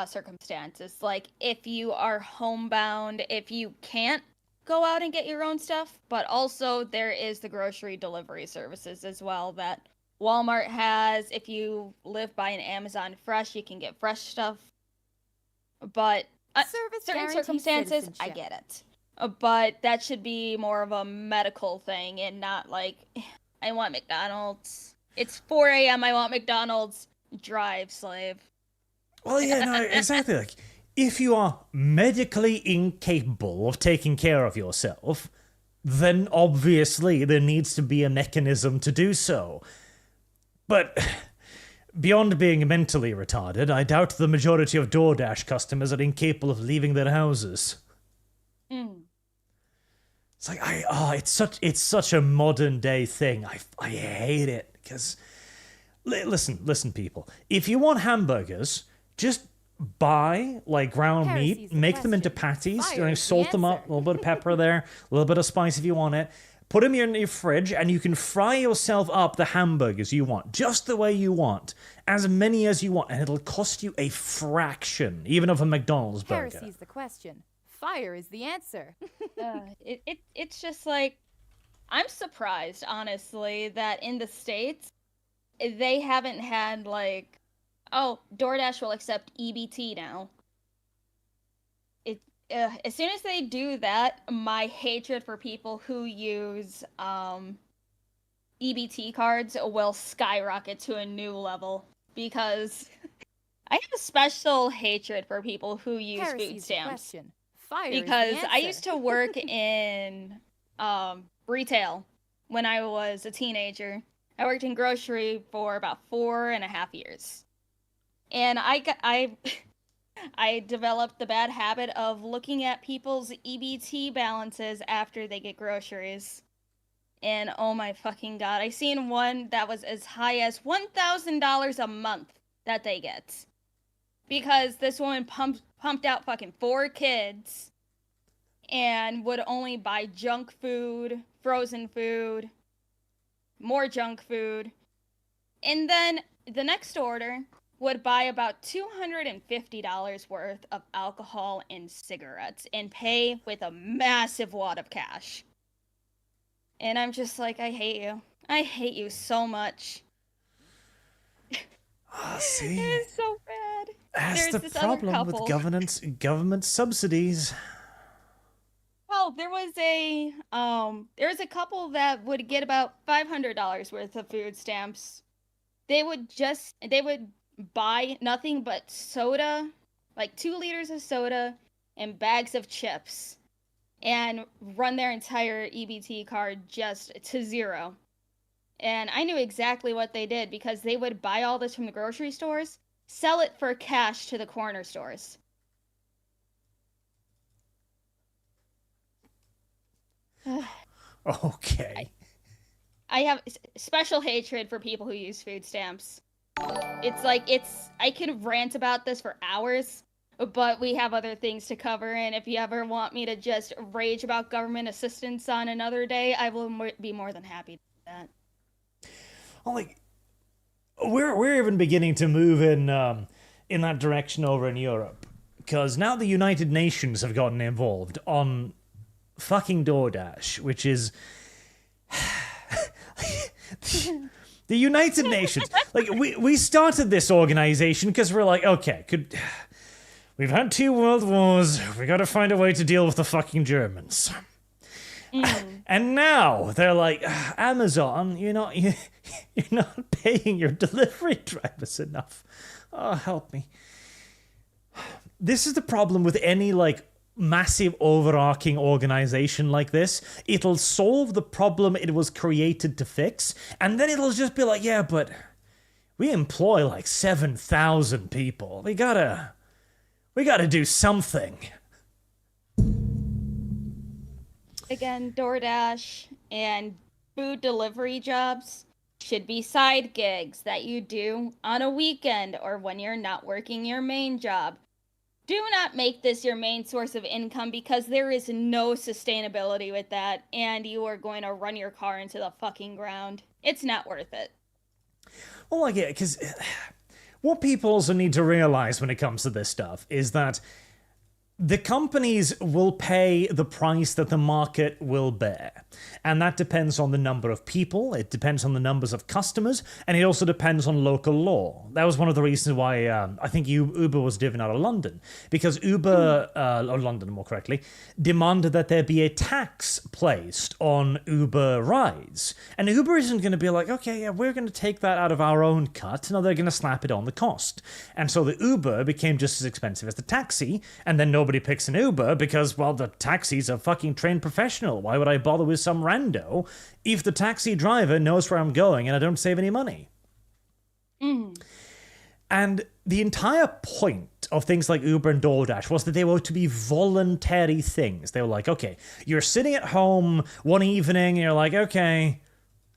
circumstances. Like, if you are homebound, if you can't go out and get your own stuff, but also there is the grocery delivery services as well that Walmart has. If you live by an Amazon Fresh, you can get fresh stuff. But certain circumstances, I get it. But that should be more of a medical thing and not like, I want McDonald's. It's 4 a.m. I want McDonald's. Drive, slave. Well, yeah, no, exactly. Like, if you are medically incapable of taking care of yourself, then obviously there needs to be a mechanism to do so. But beyond being mentally retarded, I doubt the majority of DoorDash customers are incapable of leaving their houses. It's like, it's such a modern day thing. I hate it, because listen, people. If you want hamburgers, just buy like ground meat, make them into patties, salt them up, a little bit of pepper there, a little bit of spice if you want it. Put them in your fridge, and you can fry yourself up the hamburgers you want, just the way you want, as many as you want, and it'll cost you a fraction, even of a McDonald's burger. Heresy's the question. Fire is the answer. It's just like, I'm surprised, honestly, that in the States, they haven't had, like, oh, DoorDash will accept EBT now. As soon as they do that, my hatred for people who use EBT cards will skyrocket to a new level, because I have a special hatred for people who use food stamps. Because I used to work in retail when I was a teenager. I worked in grocery for about 4.5 years. And I developed the bad habit of looking at people's EBT balances after they get groceries. And oh my fucking god, I seen one that was as high as $1,000 a month that they get. Because this woman pumped out fucking 4 kids and would only buy junk food, frozen food, more junk food. And then the next order would buy about $250 worth of alcohol and cigarettes and pay with a massive wad of cash. And I'm just like, I hate you. I hate you so much. See? It's so bad. That's the problem with government subsidies. Well, there was a couple that would get about $500 worth of food stamps. They would buy nothing but soda, like 2 liters of soda and bags of chips, and run their entire EBT card just to zero. And I knew exactly what they did, because they would buy all this from the grocery stores, sell it for cash to the corner stores. Okay. I have special hatred for people who use food stamps. It's like, I can rant about this for hours, but we have other things to cover, and if you ever want me to just rage about government assistance on another day, I will be more than happy to do that. Well, like, we're even beginning to move in that direction over in Europe, because now the United Nations have gotten involved on fucking DoorDash, which is the United Nations. Like, we started this organization because we're like, okay, we've had 2 world wars, we gotta find a way to deal with the fucking Germans. And now they're like, Amazon, you're not paying your delivery drivers enough. Oh, help me. This is the problem with any, like, massive overarching organization like this. It'll solve the problem it was created to fix, and then it'll just be like, yeah, but we employ like 7,000 people. We gotta do something. Again, DoorDash and food delivery jobs should be side gigs that you do on a weekend or when you're not working your main job. Do not make this your main source of income because there is no sustainability with that, and you are going to run your car into the fucking ground. It's not worth it. Well, I get it, because what people also need to realize when it comes to this stuff is that the companies will pay the price that the market will bear. And that depends on the number of people, it depends on the numbers of customers, and it also depends on local law. That was one of the reasons why I think Uber was driven out of London. Because Uber, or London more correctly, demanded that there be a tax placed on Uber rides. And Uber isn't going to be like, okay, yeah, we're going to take that out of our own cut. No, they're going to slap it on the cost. And so the Uber became just as expensive as the taxi, and then nobody picks an Uber because, well, the taxi's a fucking trained professional. Why would I bother with some rando if the taxi driver knows where I'm going and I don't save any money? And the entire point of things like Uber and DoorDash was that they were to be voluntary things. They were like, okay, you're sitting at home one evening and you're like, okay,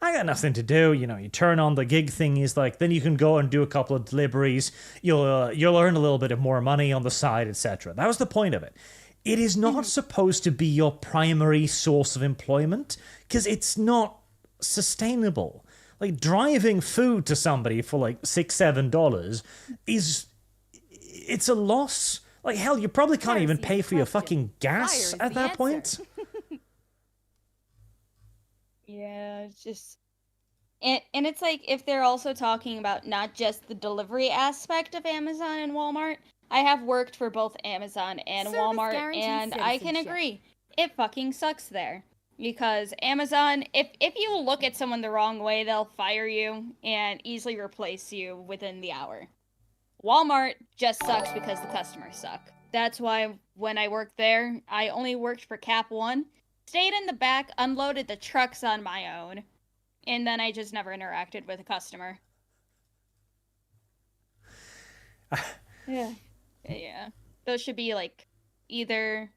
I got nothing to do. You know, you turn on the gig thingies, like, then you can go and do a couple of deliveries. You'll earn a little bit of more money on the side, etc. That was the point of it. It is not supposed to be your primary source of employment because it's not sustainable. Like, driving food to somebody for like $6-7 it's a loss. Like, hell, you probably can't even pay for your fucking gas at that point. Yeah, it's just... And it's like, if they're also talking about not just the delivery aspect of Amazon and Walmart, I have worked for both Amazon and Walmart, and I can agree, it fucking sucks there. Because Amazon, if you look at someone the wrong way, they'll fire you and easily replace you within the hour. Walmart just sucks because the customers suck. That's why when I worked there, I only worked for Cap 1, stayed in the back, unloaded the trucks on my own, and then I just never interacted with a customer. Yeah. Those should be like either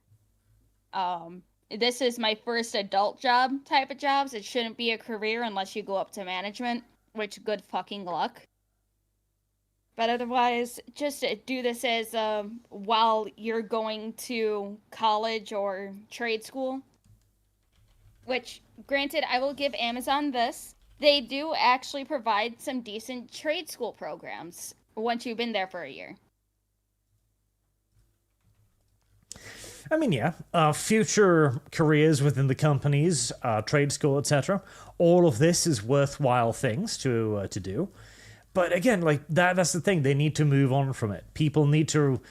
this is my first adult job type of jobs. It shouldn't be a career unless you go up to management, which good fucking luck. But otherwise, just do this as while you're going to college or trade school. Which, granted, I will give Amazon this. They do actually provide some decent trade school programs once you've been there for a year. I mean, yeah, future careers within the companies, trade school, etc. All of this is worthwhile things to do. But again, like that's the thing. They need to move on from it. People need to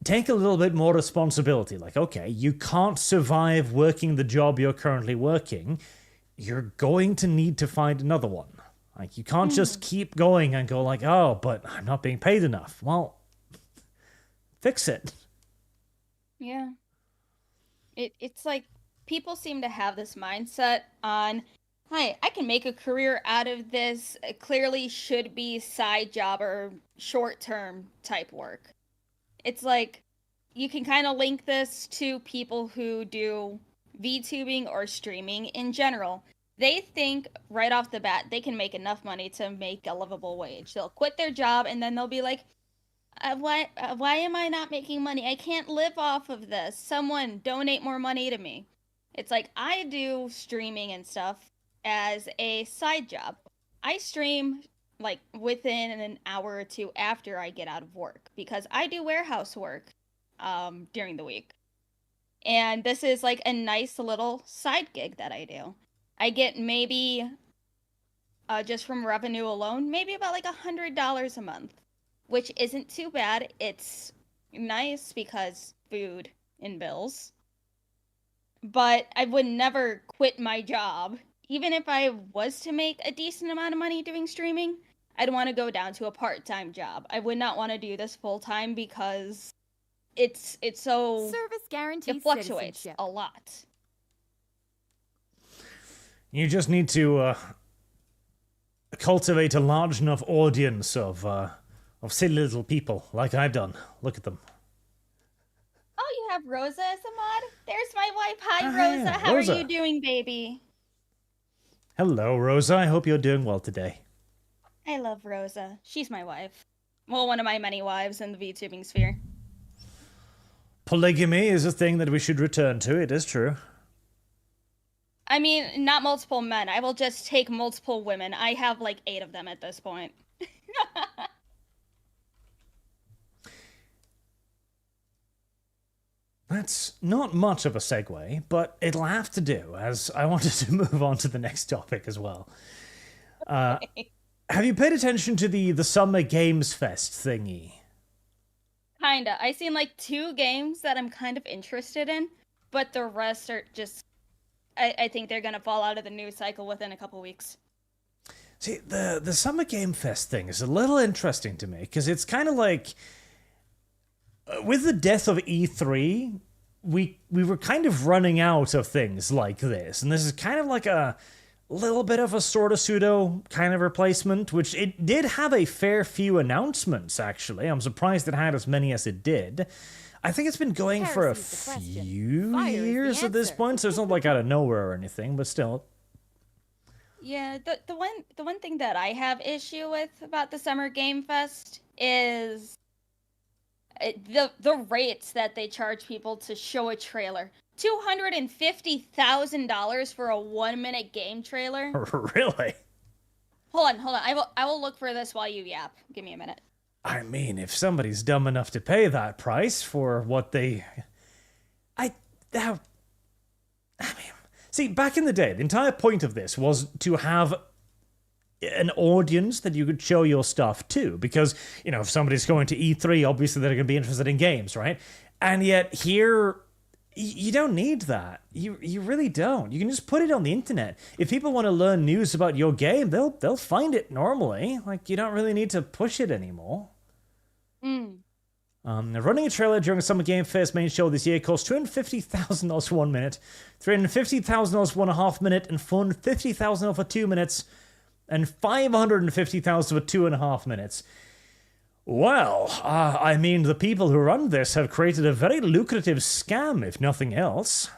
take a little bit more responsibility. Like, okay, you can't survive working the job you're currently working. You're going to need to find another one. Like, you can't just keep going and go like, oh, but I'm not being paid enough. Well, fix it. Yeah. It's like people seem to have this mindset on, hi, I can make a career out of this. It clearly should be side job or short-term type work. It's like you can kind of link this to people who do VTubing or streaming in general. They think right off the bat they can make enough money to make a livable wage. They'll quit their job and then they'll be like, why am I not making money? I can't live off of this. Someone donate more money to me. It's like, I do streaming and stuff as a side job. I stream like within an hour or two after I get out of work because I do warehouse work during the week. And this is like a nice little side gig that I do. I get maybe just from revenue alone, maybe about like $100 a month. Which isn't too bad. It's nice because food and bills. But I would never quit my job. Even if I was to make a decent amount of money doing streaming, I'd want to go down to a part-time job. I would not want to do this full-time because it's so... Service guaranteed. It fluctuates a lot. You just need to cultivate a large enough audience of silly little people, like I've done. Look at them. Oh, you have Rosa as a mod? There's my wife. Hi, Rosa. How Rosa. are you doing, baby? Hello, Rosa. I hope you're doing well today. I love Rosa. She's my wife. Well, one of my many wives in the VTubing sphere. Polygamy is a thing that we should return to. It is true. I mean, not multiple men. I will just take multiple women. I have like 8 of them at this point. That's not much of a segue, but it'll have to do, as I wanted to move on to the next topic as well. Have you paid attention to the Summer Games Fest thingy? Kinda. I seen like 2 games that I'm kind of interested in, but the rest are just... I think they're gonna fall out of the news cycle within a couple weeks. See, the Summer Game Fest thing is a little interesting to me, because it's kind of like... with the death of E3, we were kind of running out of things like this, and this is kind of like a little bit of a sort of pseudo kind of replacement, which it did have a fair few announcements, actually. I'm surprised it had as many as it did. I think it's been going for a few years at this point, so it's not like out of nowhere or anything, but still. Yeah, the one thing that I have issue with about the Summer Game Fest is the rates that they charge people to show a trailer. $250,000 for a 1-minute game trailer. Really? Hold on. I will look for this while you yap. Give me a minute. I mean, if somebody's dumb enough to pay that price for what they... See, back in the day, the entire point of this was to have an audience that you could show your stuff to, because, you know, if somebody's going to E3, obviously they're going to be interested in games, right? And yet here, you don't need that. You really don't. You can just put it on the internet. If people want to learn news about your game, they'll find it normally. Like, you don't really need to push it anymore. Running a trailer during a Summer Game Fest main show this year cost $250,000 for 1 minute, $350,000 for 1.5 minutes, and $450,000 for 2 minutes, and $550,000 for 2.5 minutes. Well, I mean, the people who run this have created a very lucrative scam, if nothing else.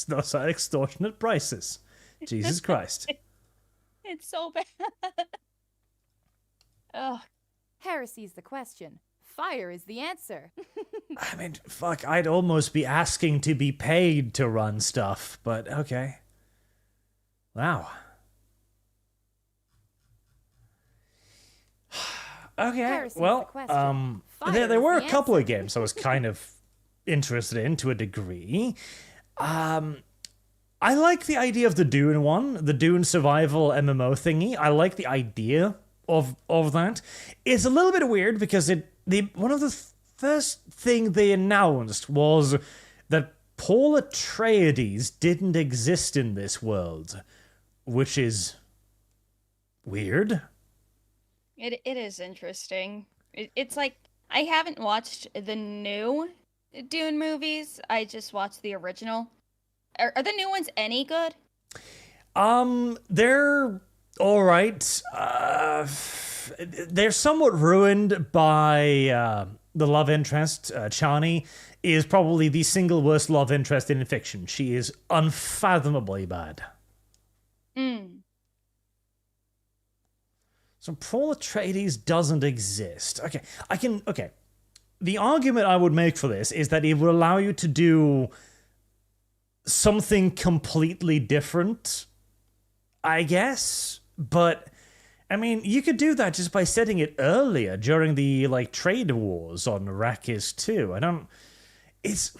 Those are extortionate prices. Jesus Christ. It's so bad. Ugh. Heresy's the question. Fire is the answer. I mean, fuck, I'd almost be asking to be paid to run stuff, but okay. Wow. Okay, well, there were a couple of games I was kind of interested in to a degree. I like the idea of the Dune one, the Dune survival MMO thingy. I like the idea of that. It's a little bit weird because one of the first thing they announced was that Paul Atreides didn't exist in this world, which is weird. It is interesting. It's like, I haven't watched the new Dune movies. I just watched the original. Are the new ones any good? They're all right. They're somewhat ruined by the love interest. Chani is probably the single worst love interest in fiction. She is unfathomably bad. So Paul Atreides doesn't exist. Okay. The argument I would make for this is that it would allow you to do something completely different, I guess. But, I mean, you could do that just by setting it earlier during the, trade wars on Arrakis too. It's...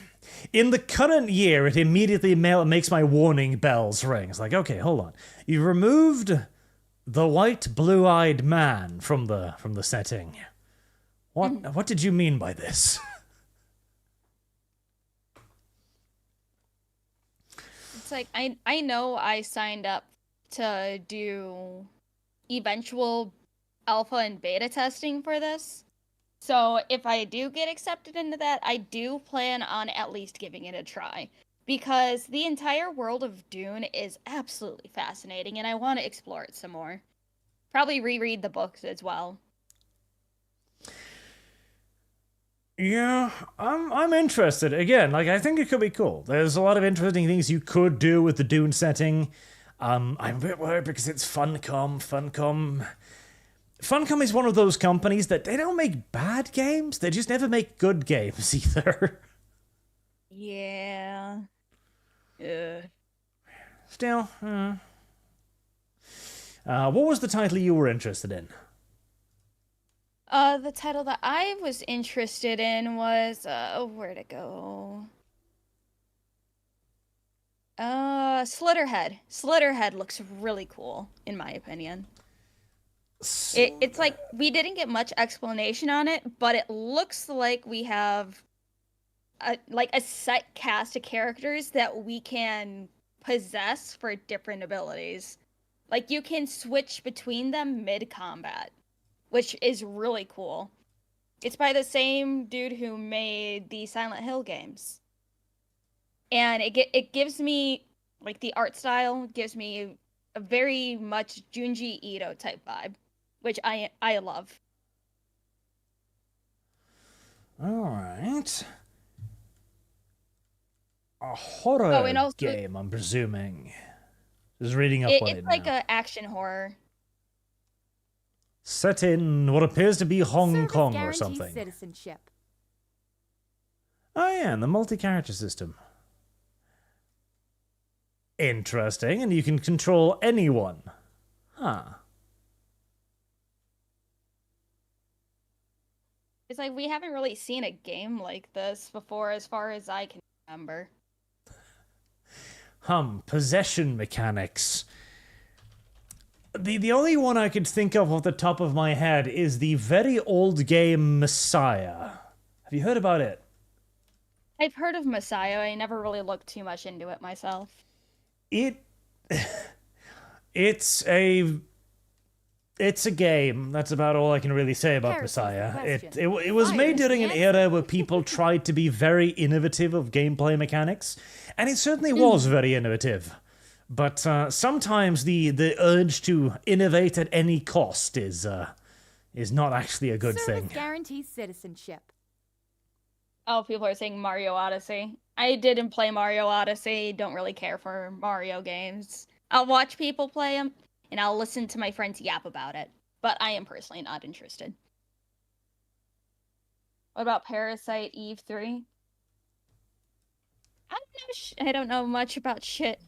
In the current year, it immediately makes my warning bells ring. It's like, okay, hold on. You removed the white blue-eyed man from the setting. What did you mean by this? It's like, I know I signed up to do eventual alpha and beta testing for this. So if I do get accepted into that, I do plan on at least giving it a try. Because the entire world of Dune is absolutely fascinating, and I want to explore it some more. Probably reread the books as well. Yeah, I'm interested. Again, like, I think it could be cool. There's a lot of interesting things you could do with the Dune setting. I'm a bit worried because it's Funcom. Funcom is one of those companies that they don't make bad games, they just never make good games either. Yeah. Still, what was the title you were interested in? The title that I was interested in was, where'd it go? Slitterhead. Slitterhead looks really cool, in my opinion. It's like, we didn't get much explanation on it, but it looks like we have a set cast of characters that we can possess for different abilities. Like, you can switch between them mid-combat, which is really cool. It's by the same dude who made the Silent Hill games. And it gives me, like, the art style gives me a very much Junji Ito type vibe, which I love. Alright. A horror game, I'm presuming. Just reading up on it It's like now. an action horror. Set in what appears to be Hong Kong or guarantees something. Citizenship. Oh yeah, and the multi-character system. Interesting, and you can control anyone. Huh. It's like, we haven't really seen a game like this before, as far as I can remember. Possession mechanics. The only one I could think of off the top of my head is the very old game Messiah. Have you heard about it? I've heard of Messiah. I never really looked too much into it myself. It's a game. That's about all I can really say about Messiah. It was made during an era where people tried to be very innovative of gameplay mechanics, and it certainly was very innovative. But sometimes the urge to innovate at any cost is not actually a good thing. Guarantees citizenship. Oh, people are saying Mario Odyssey. I didn't play Mario Odyssey. Don't really care for Mario games. I'll watch people play them, and I'll listen to my friends yap about it. But I am personally not interested. What about Parasite Eve 3? I don't know much about shit.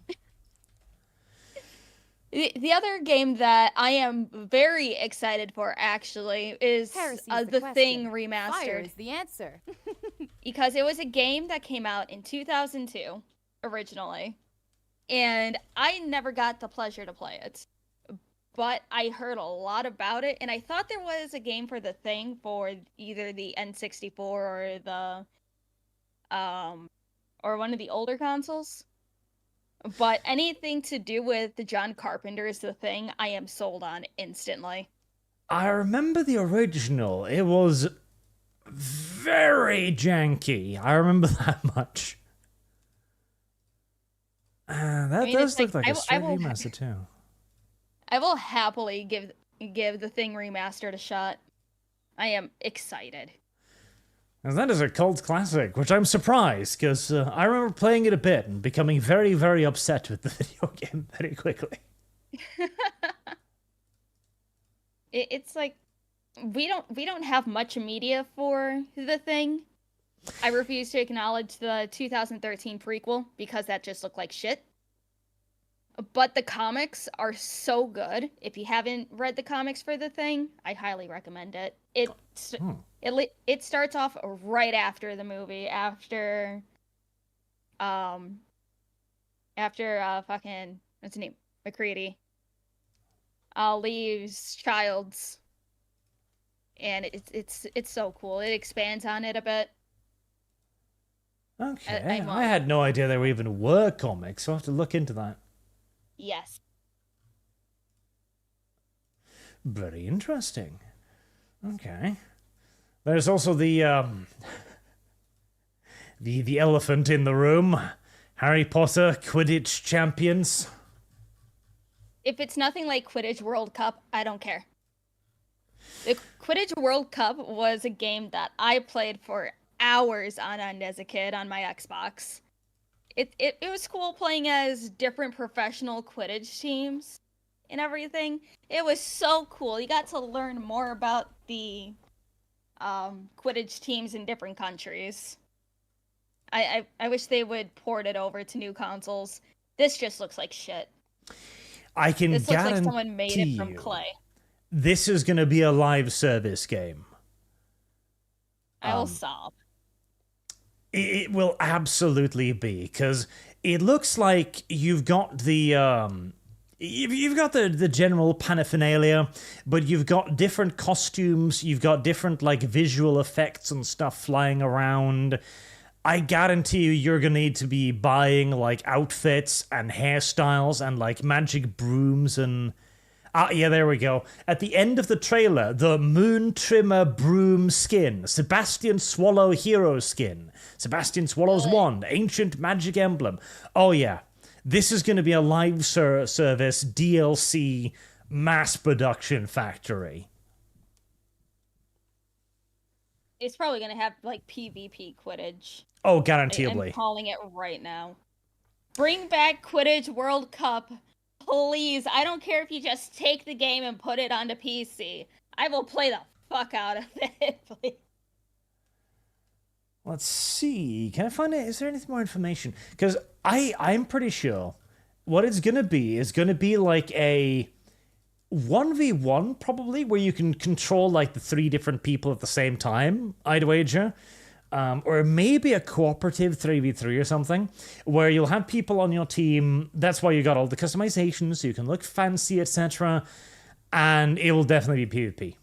The other game that I am very excited for, actually, is The Thing Remastered. Fire is the answer. Because it was a game that came out in 2002, originally. And I never got the pleasure to play it. But I heard a lot about it, and I thought there was a game for The Thing for either the N64 or the, or one of the older consoles. But anything to do with the John Carpenter's The Thing, I am sold on instantly. I remember the original. It was very janky. I remember that much. That does look like a straight remaster too. I will happily give The Thing Remastered a shot. I am excited. And that is a cult classic, which I'm surprised, because I remember playing it a bit and becoming very, very upset with the video game very quickly. It's like, we don't have much media for The Thing. I refuse to acknowledge the 2013 prequel because that just looked like shit. But the comics are so good. If you haven't read the comics for The Thing, I highly recommend it. It starts off right after the movie, after fucking, what's his name? McCready leaves Childs, and it's so cool. It expands on it a bit. Okay, I had no idea there even were comics, so I'll have to look into that. Yes. Very interesting. Okay. There's also the elephant in the room. Harry Potter Quidditch Champions. If it's nothing like Quidditch World Cup, I don't care. The Quidditch World Cup was a game that I played for hours on end as a kid on my Xbox. It was cool playing as different professional Quidditch teams and everything. It was so cool. You got to learn more about the Quidditch teams in different countries. I wish they would port it over to new consoles. This just looks like shit. I can this guarantee looks like someone made it from clay. This is going to be a live service game. I will sob. It will absolutely be, because it looks like you've got the general paraphernalia, but you've got different costumes, you've got different like visual effects and stuff flying around. I guarantee you're gonna need to be buying like outfits and hairstyles and like magic brooms and... yeah, there we go. At the end of the trailer, the Moon Trimmer Broom skin, Sebastian Swallow hero skin, Sebastian Swallow's wand, ancient magic emblem. Oh yeah, this is going to be a live service DLC mass production factory. It's probably going to have like PvP Quidditch. Oh, guaranteedly. I'm calling it right now. Bring back Quidditch World Cup. Please, I don't care if you just take the game and put it onto PC. I will play the fuck out of it, please. Let's see. Can I find it? Is there anything more information? Because I'm pretty sure what it's going to be is going to be like a 1v1, probably, where you can control like the 3 different people at the same time, I'd wager. Or maybe a cooperative 3v3 or something, where you'll have people on your team. That's why you got all the customizations, so you can look fancy, etc. And it will definitely be PvP.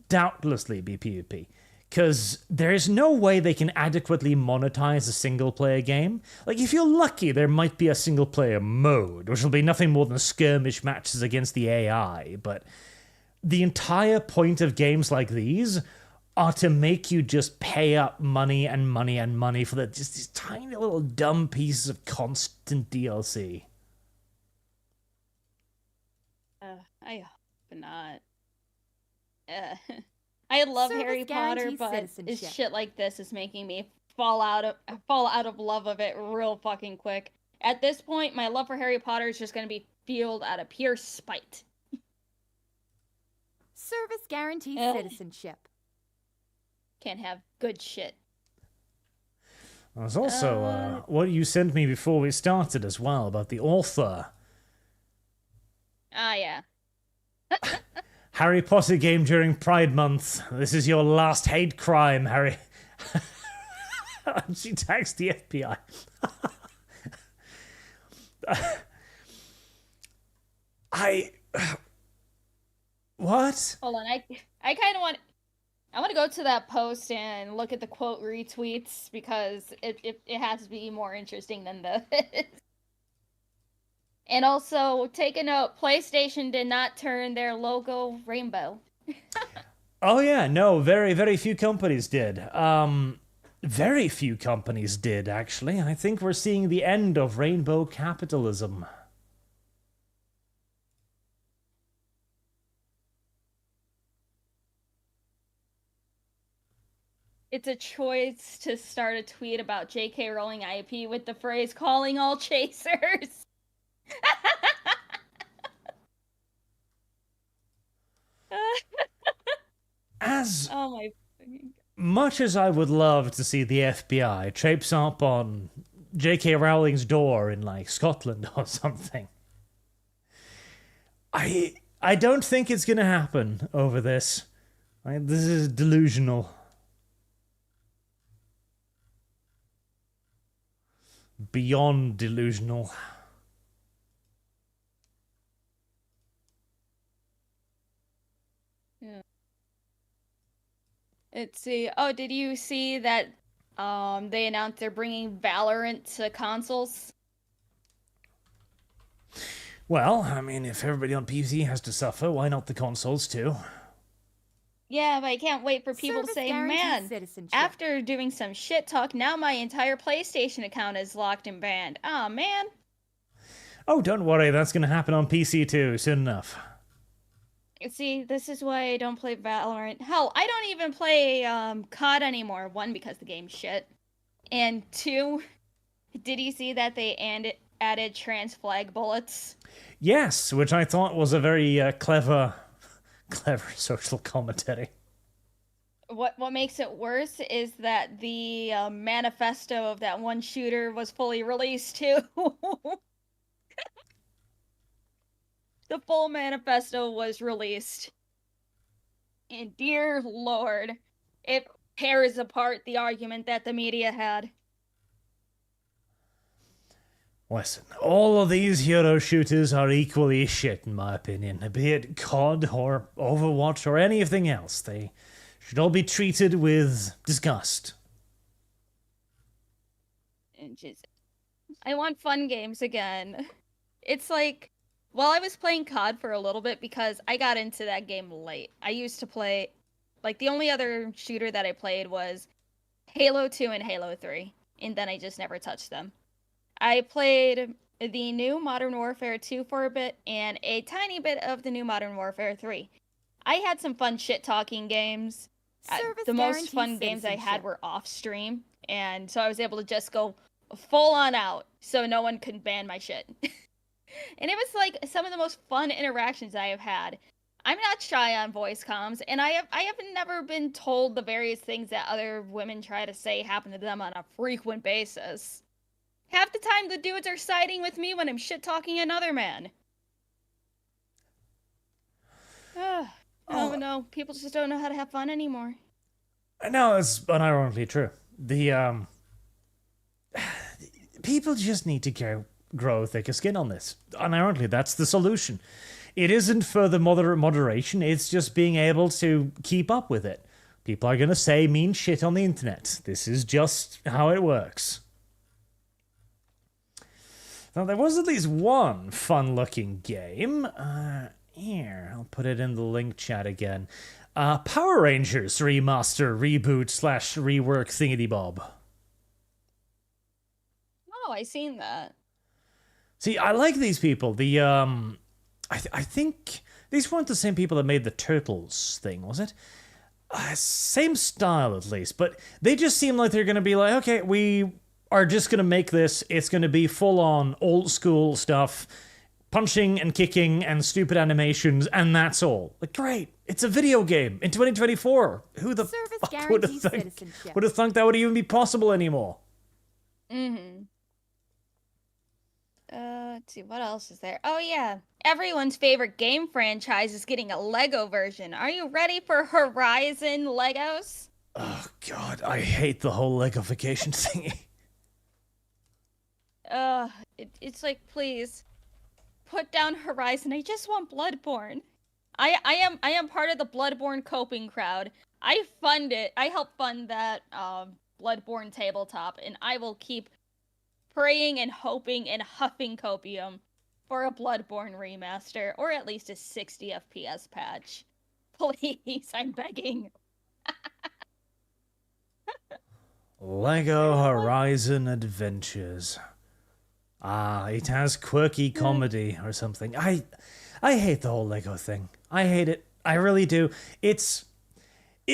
Doubtlessly be PvP. Because there's no way they can adequately monetize a single-player game. Like, if you're lucky, there might be a single-player mode, which will be nothing more than skirmish matches against the AI, but the entire point of games like these are to make you just pay up money and money and money for just these tiny little dumb pieces of constant DLC. I hope not. I love Harry Potter, but shit like this is making me fall out of love of it real fucking quick. At this point, my love for Harry Potter is just going to be fueled out of pure spite. Service guarantees citizenship. Can't have good shit. There's also what you sent me before we started as well about the author. Ah, yeah. Harry Potter game during Pride Month. This is your last hate crime, Harry. She tags the FBI. What? Hold on, I kind of want... I want to go to that post and look at the quote retweets because it has to be more interesting than this. And also, take a note, PlayStation did not turn their logo rainbow. Oh yeah, no, very, very few companies did. Very few companies did, actually. I think we're seeing the end of rainbow capitalism. It's a choice to start a tweet about J.K. Rowling IP with the phrase, calling all chasers. As oh my much as I would love to see the FBI traipse up on J.K. Rowling's door in, like, Scotland or something, I don't think it's gonna happen over this. This is delusional. Beyond delusional. Yeah. Let's see. Oh, did you see that they announced they're bringing Valorant to consoles? Well, I mean, if everybody on PC has to suffer, why not the consoles too? Yeah, but I can't wait for people to say, man, after doing some shit talk, now my entire PlayStation account is locked and banned. Oh, man. Oh, don't worry, that's going to happen on PC too, soon enough. See, this is why I don't play Valorant. Hell, I don't even play COD anymore. One, because the game's shit. And two, did you see that they added trans flag bullets? Yes, which I thought was a very clever social commentary. What makes it worse is that the manifesto of that one shooter was fully released too. The full manifesto was released. And dear Lord, it tears apart the argument that the media had. Listen, all of these hero shooters are equally shit in my opinion, be it COD or Overwatch or anything else. They should all be treated with disgust. I want fun games again. It's like, well, I was playing COD for a little bit because I got into that game late. I used to play, like, the only other shooter that I played was Halo 2 and Halo 3, and then I just never touched them. I played the new Modern Warfare 2 for a bit, and a tiny bit of the new Modern Warfare 3. I had some fun shit-talking games. The most fun games I had were off-stream, and so I was able to just go full-on out, so no one could ban my shit. And it was like some of the most fun interactions I have had. I'm not shy on voice comms, and I have never been told the various things that other women try to say happen to them on a frequent basis. Half the time, the dudes are siding with me when I'm shit-talking another man. I don't know. People just don't know how to have fun anymore. No, it's unironically true. The, people just need to grow thicker skin on this. Unironically, that's the solution. It isn't further moderation, it's just being able to keep up with it. People are gonna say mean shit on the internet. This is just how it works. Now, there was at least one fun-looking game. Here, I'll put it in the link chat again. Power Rangers remaster, reboot, / rework thingity-bob. Oh, I seen that. See, I like these people. The, I think these weren't the same people that made the Turtles thing, was it? Same style, at least, but they just seem like they're gonna be like, okay, we are just gonna make this, it's gonna be full-on old-school stuff, punching and kicking and stupid animations, and that's all. Like, great, it's a video game in 2024. Who the fuck would have thunk that would even be possible anymore? Mm-hmm. Let's see, what else is there? Oh yeah, everyone's favorite game franchise is getting a Lego version. Are you ready for Horizon Legos? Oh god, I hate the whole Legofication thingy. It's like, please, put down Horizon. I just want Bloodborne. I am part of the Bloodborne coping crowd. I fund it. I help fund that Bloodborne tabletop, and I will keep praying and hoping and huffing copium for a Bloodborne remaster, or at least a 60 FPS patch. Please, I'm begging. Lego Horizon Adventures. It has quirky comedy or something. I hate the whole Lego thing. I hate it. I really do.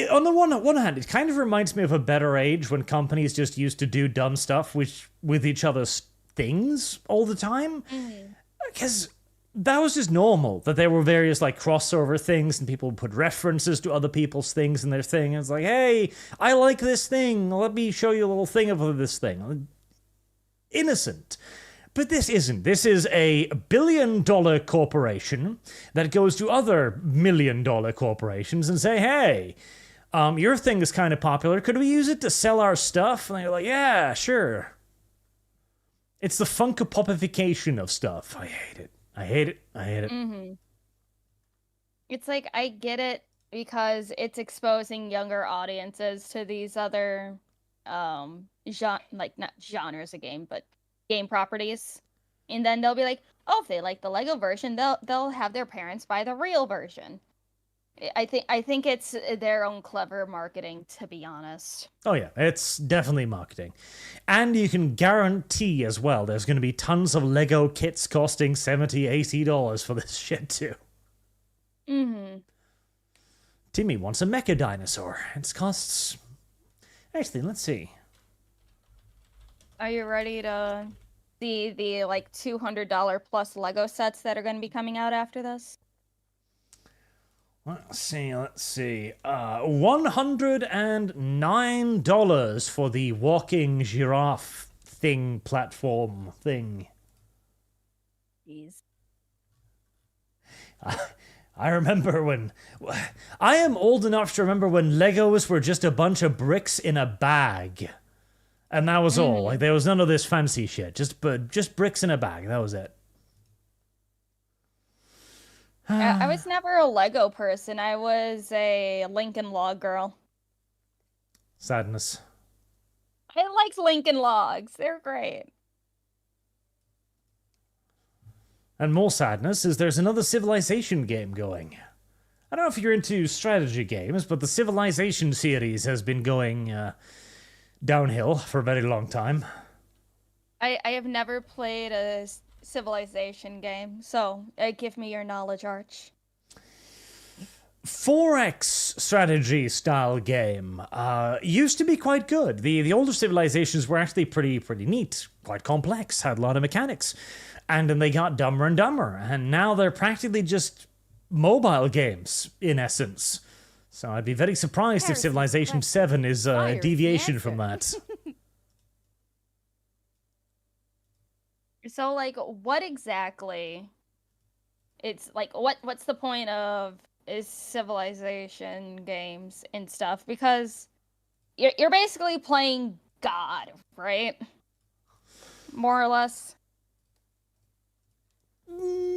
On the one hand, it kind of reminds me of a better age when companies just used to do dumb stuff with each other's things all the time. Because that was just normal, that there were various like crossover things and people would put references to other people's things in their thing. And it's like, hey, I like this thing. Let me show you a little thing of this thing. Innocent. But this isn't. This is a billion-dollar corporation that goes to other million-dollar corporations and say, hey, your thing is kind of popular. Could we use it to sell our stuff? And they're like, yeah, sure. It's the Funko-Popification of stuff. I hate it. I hate it. I hate it. Mm-hmm. It's like, I get it because it's exposing younger audiences to these other, not genres of game, but game properties. And then they'll be like, oh, if they like the Lego version, they'll have their parents buy the real version. I think it's their own clever marketing, to be honest. Oh yeah, it's definitely marketing. And you can guarantee as well there's going to be tons of Lego kits costing $70, $80 for this shit too. Mm-hmm. Timmy wants a mecha dinosaur. It costs... Actually, let's see. Are you ready to see the like $200 plus Lego sets that are going to be coming out after this? Let's see. $109 for the walking giraffe platform thing. Jeez. I remember when... I am old enough to remember when Legos were just a bunch of bricks in a bag. And that was all. Like, there was none of this fancy shit. Just bricks in a bag. That was it. I was never a Lego person. I was a Lincoln Log girl. Sadness. I liked Lincoln Logs. They're great. And more sadness is there's another Civilization game going. I don't know if you're into strategy games, but the Civilization series has been going downhill for a very long time. I have never played a Civilization game, so give me your knowledge, Arch. 4X strategy style game used to be quite good. The older civilizations were actually pretty neat, quite complex, had a lot of mechanics. And then they got dumber and dumber, and now they're practically just mobile games, in essence. So I'd be very surprised if Civilization 7 is a deviation from that. So, like, what exactly... It's, like, what's the point of is Civilization games and stuff? Because you're basically playing God, right? More or less.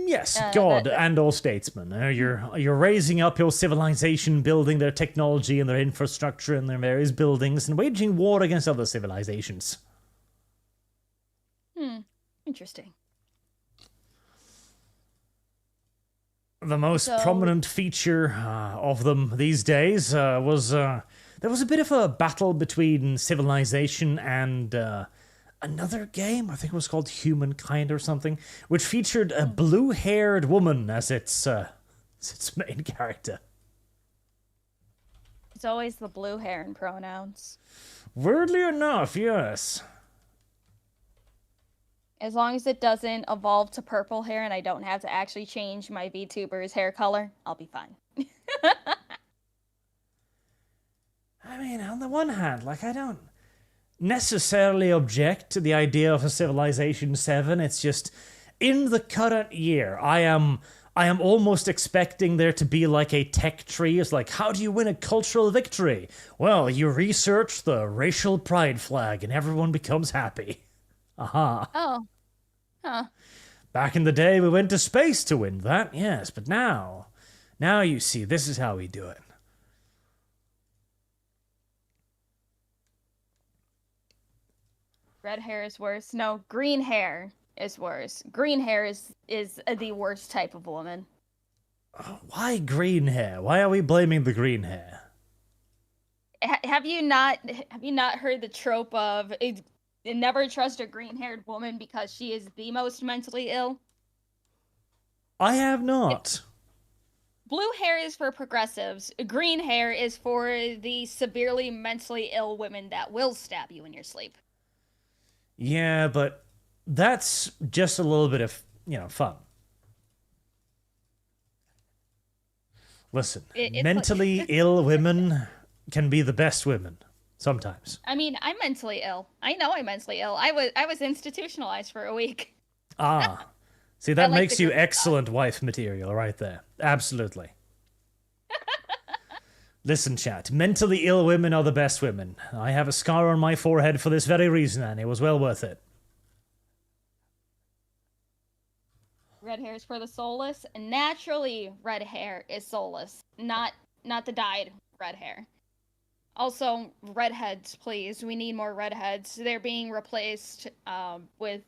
Yes, God and all statesmen. You're raising up your civilization, building their technology and their infrastructure and their various buildings, and waging war against other civilizations. Interesting. The most prominent feature of them these days was there was a bit of a battle between Civilization and another game, I think it was called Humankind or something, which featured a blue-haired woman as its main character. It's always the blue hair and pronouns. Weirdly enough, yes. As long as it doesn't evolve to purple hair and I don't have to actually change my VTuber's hair color, I'll be fine. I mean, on the one hand, like, I don't necessarily object to the idea of a Civilization 7. It's just, in the current year, I am almost expecting there to be like a tech tree. It's like, how do you win a cultural victory? Well, you research the racial pride flag and everyone becomes happy. Aha. Oh. Huh. Back in the day, we went to space to win that, yes, but now you see, this is how we do it. Red hair is worse. No, green hair is worse. Green hair is the worst type of woman. Why green hair? Why are we blaming the green hair? Have you not heard the trope of never trust a green-haired woman because she is the most mentally ill? I have not. Blue hair is for progressives. Green hair is for the severely mentally ill women that will stab you in your sleep. Yeah, but that's just a little bit of, fun. Listen, mentally ill women can be the best women. Sometimes. I mean, I'm mentally ill. I know I'm mentally ill. I was institutionalized for a week. Ah. See, that makes you excellent wife material right there. Absolutely. Listen, chat. Mentally ill women are the best women. I have a scar on my forehead for this very reason, and it was well worth it. Red hair is for the soulless. Naturally, red hair is soulless. Not the dyed red hair. Also, redheads, please. We need more redheads. They're being replaced with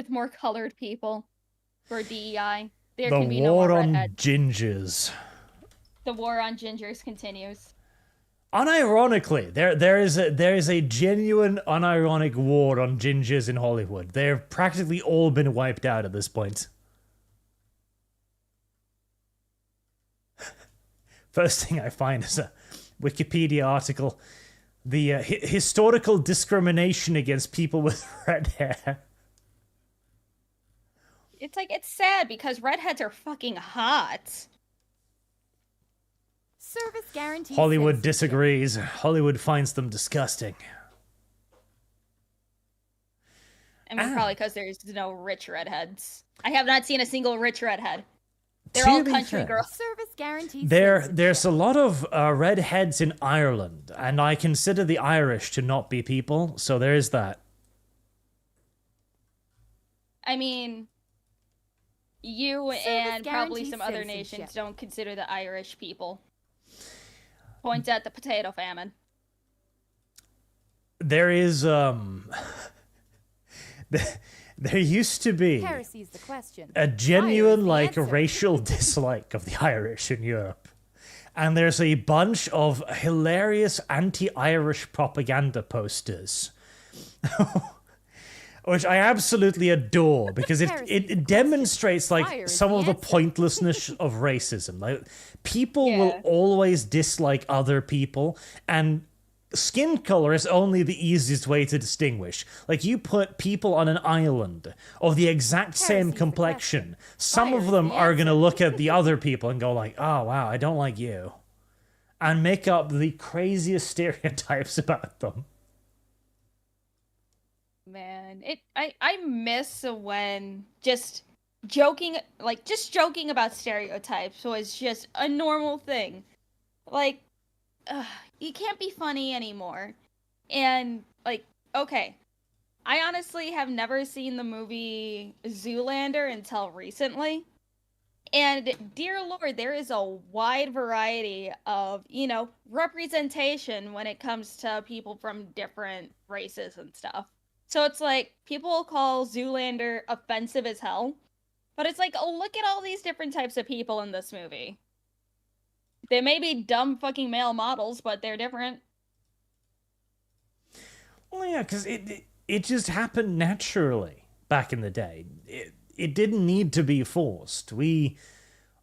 more colored people for DEI. There can be no more redheads. The war on gingers. The war on gingers continues. Unironically, there is a genuine unironic war on gingers in Hollywood. They've practically all been wiped out at this point. First thing I find is a Wikipedia article. The historical discrimination against people with red hair. It's like, it's sad because redheads are fucking hot. Service guarantee. Hollywood disagrees. Hollywood finds them disgusting. I mean, probably because there's no rich redheads. I have not seen a single rich redhead. They're all country girls. Service guarantee. There's a lot of redheads in Ireland, and I consider the Irish to not be people, so there is that. I mean, you and probably some other nations don't consider the Irish people. Points at the potato famine. There is, there used to be Heresy's the question. a genuine, racial dislike of the Irish in Europe. And there's a bunch of hilarious anti-Irish propaganda posters. Which I absolutely adore, because it demonstrates, some of the pointlessness of racism. Like, people will always dislike other people, and skin color is only the easiest way to distinguish. Like, you put people on an island of the exact same complexion, some of them are going to look at the other people and go like, oh, wow, I don't like you. And make up the craziest stereotypes about them. Man, I miss when just joking about stereotypes was just a normal thing. Like, you can't be funny anymore. And, okay, I honestly have never seen the movie Zoolander until recently. And, dear Lord, there is a wide variety of, representation when it comes to people from different races and stuff. So it's like, people call Zoolander offensive as hell. But it's like, oh, look at all these different types of people in this movie. They may be dumb fucking male models, but they're different. Well, yeah, because it just happened naturally back in the day. It didn't need to be forced. We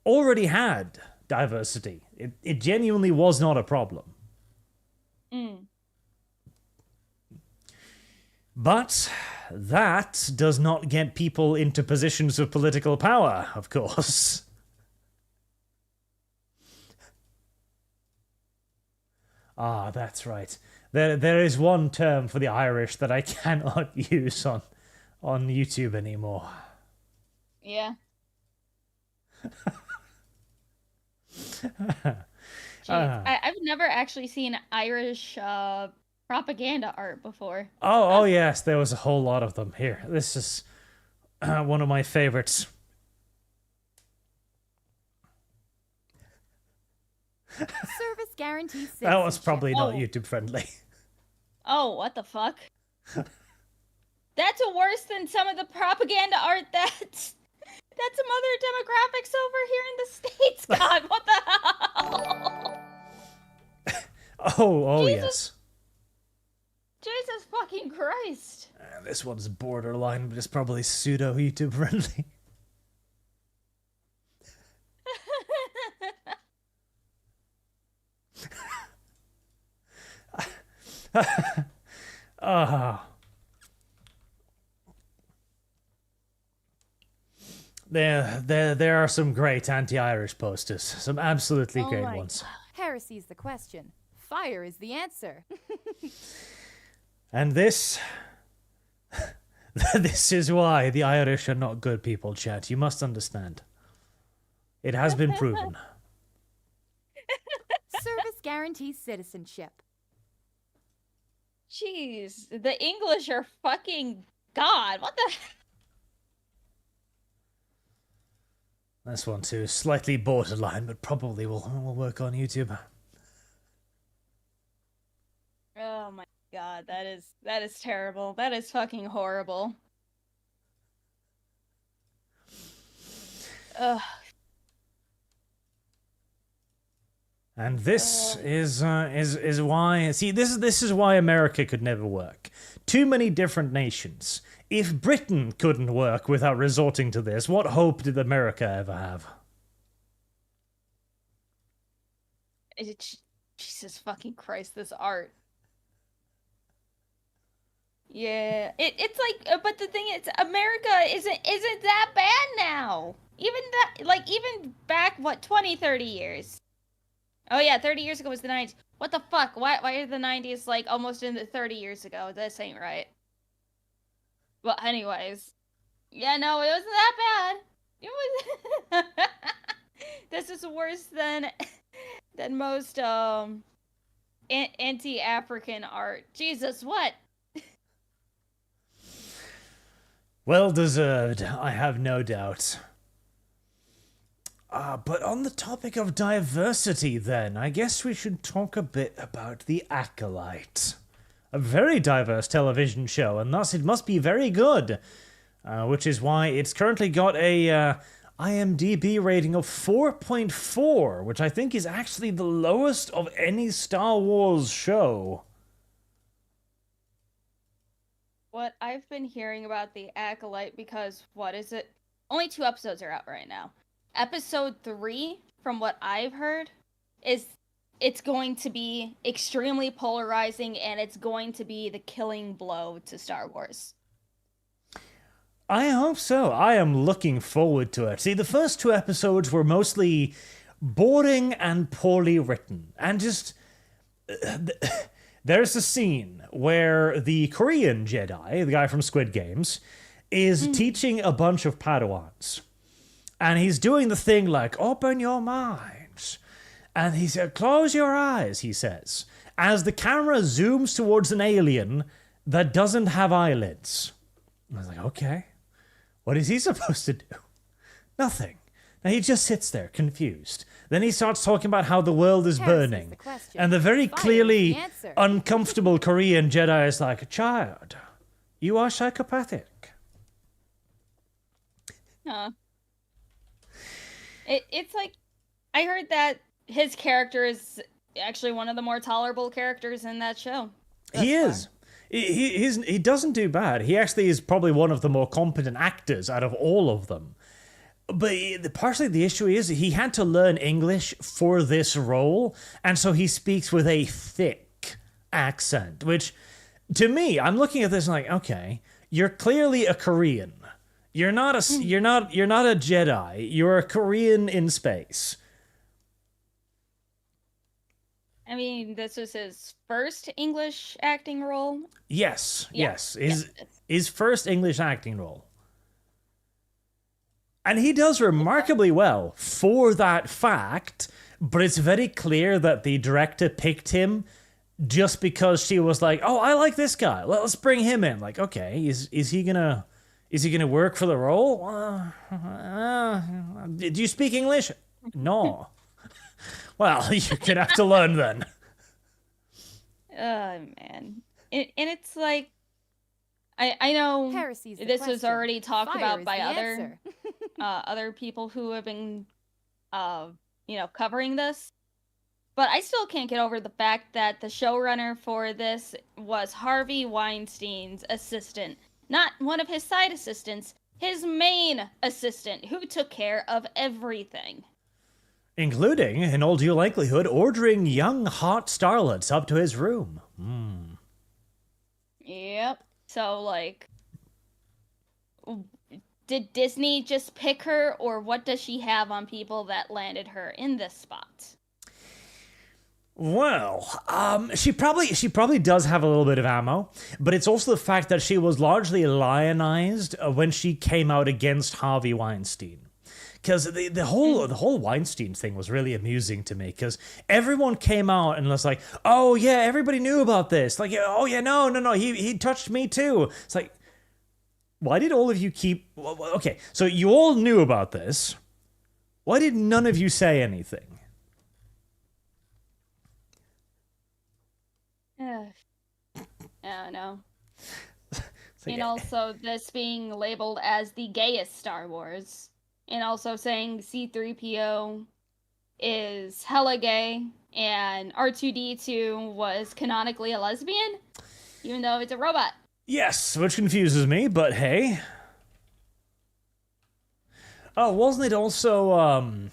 already had diversity. It genuinely was not a problem. But that does not get people into positions of political power, of course. Ah, that's right. There is one term for the Irish that I cannot use on YouTube anymore. Yeah. I've never actually seen Irish propaganda art before. Oh yes, there was a whole lot of them. Here, this is one of my favorites. Service guarantee. That was probably not YouTube friendly. Oh, what the fuck? That's worse than some of the propaganda art that's some other demographics over here in the States. God, what the hell? Oh yes. Jesus fucking Christ. This one's borderline, but it's probably pseudo YouTube friendly. There are some great anti-Irish posters. Some absolutely great ones. Heresy's the question. Fire is the answer. And this is why the Irish are not good people, chat. You must understand. It has been proven. Service guarantees citizenship. Jeez, the English are fucking God. What the? This one too, slightly borderline, but probably will work on YouTube. Oh my God, that is terrible. That is fucking horrible. Ugh. And this is why. See, this is why America could never work. Too many different nations. If Britain couldn't work without resorting to this, what hope did America ever have? Jesus fucking Christ, this art. Yeah, it's like, but the thing is, America isn't that bad now. Even back, 20, 30 years. Oh yeah, 30 years ago was the 90s. What the fuck? Why are the 90s like almost in the 30 years ago? This ain't right. Well, anyways. Yeah, no, it wasn't that bad. It was... This is worse than most, anti-African art. Jesus, what? Well deserved, I have no doubt. But on the topic of diversity then, I guess we should talk a bit about The Acolyte. A very diverse television show, and thus it must be very good. Which is why it's currently got a IMDb rating of 4.4, which I think is actually the lowest of any Star Wars show. What I've been hearing about The Acolyte, because, what is it? Only 2 episodes are out right now. Episode 3, from what I've heard, is it's going to be extremely polarizing, and it's going to be the killing blow to Star Wars. I hope so. I am looking forward to it. See, the first 2 episodes were mostly boring and poorly written. And just... There's a scene where the Korean Jedi, the guy from Squid Games, is teaching a bunch of Padawans. And he's doing the thing like, open your minds. And he said, close your eyes, he says, as the camera zooms towards an alien that doesn't have eyelids. I was like, okay. What is he supposed to do? Nothing. Now he just sits there, confused. Then he starts talking about how the world is burning. And the very clearly uncomfortable Korean Jedi is like, child, you are psychopathic. Huh. It's like, I heard that his character is actually one of the more tolerable characters in that show. He is. He doesn't do bad. He actually is probably one of the more competent actors out of all of them. But partially the issue is he had to learn English for this role, and so he speaks with a thick accent, which, to me, I'm looking at this and like, okay, you're clearly a Korean. You're not a Jedi. You're a Korean in space. I mean, this was his first English acting role. Yes. His first English acting role. And he does remarkably well for that fact, but it's very clear that the director picked him just because she was like, oh, I like this guy. Let's bring him in. Like, okay, is he gonna work for the role? Do you speak English? No. Well, you're gonna have to learn then. Oh, man. And it's like, I know this was already talked about by other people who have been, covering this. But I still can't get over the fact that the showrunner for this was Harvey Weinstein's assistant. Not one of his side assistants, his main assistant, who took care of everything. Including, in all due likelihood, ordering young, hot starlets up to his room. Yep. So, like, did Disney just pick her, or what does she have on people that landed her in this spot? Well, she probably does have a little bit of ammo, but it's also the fact that she was largely lionized when she came out against Harvey Weinstein. Because the whole Weinstein thing was really amusing to me, because everyone came out and was like, oh yeah, everybody knew about this. Like, oh yeah, no, he touched me too. It's like, why did all of you keep... Okay, so you all knew about this. Why did none of you say anything? I don't know. And also this being labeled as the gayest Star Wars. And also saying C-3PO is hella gay, and R2-D2 was canonically a lesbian, even though it's a robot. Yes, which confuses me, but hey. Oh, wasn't it also,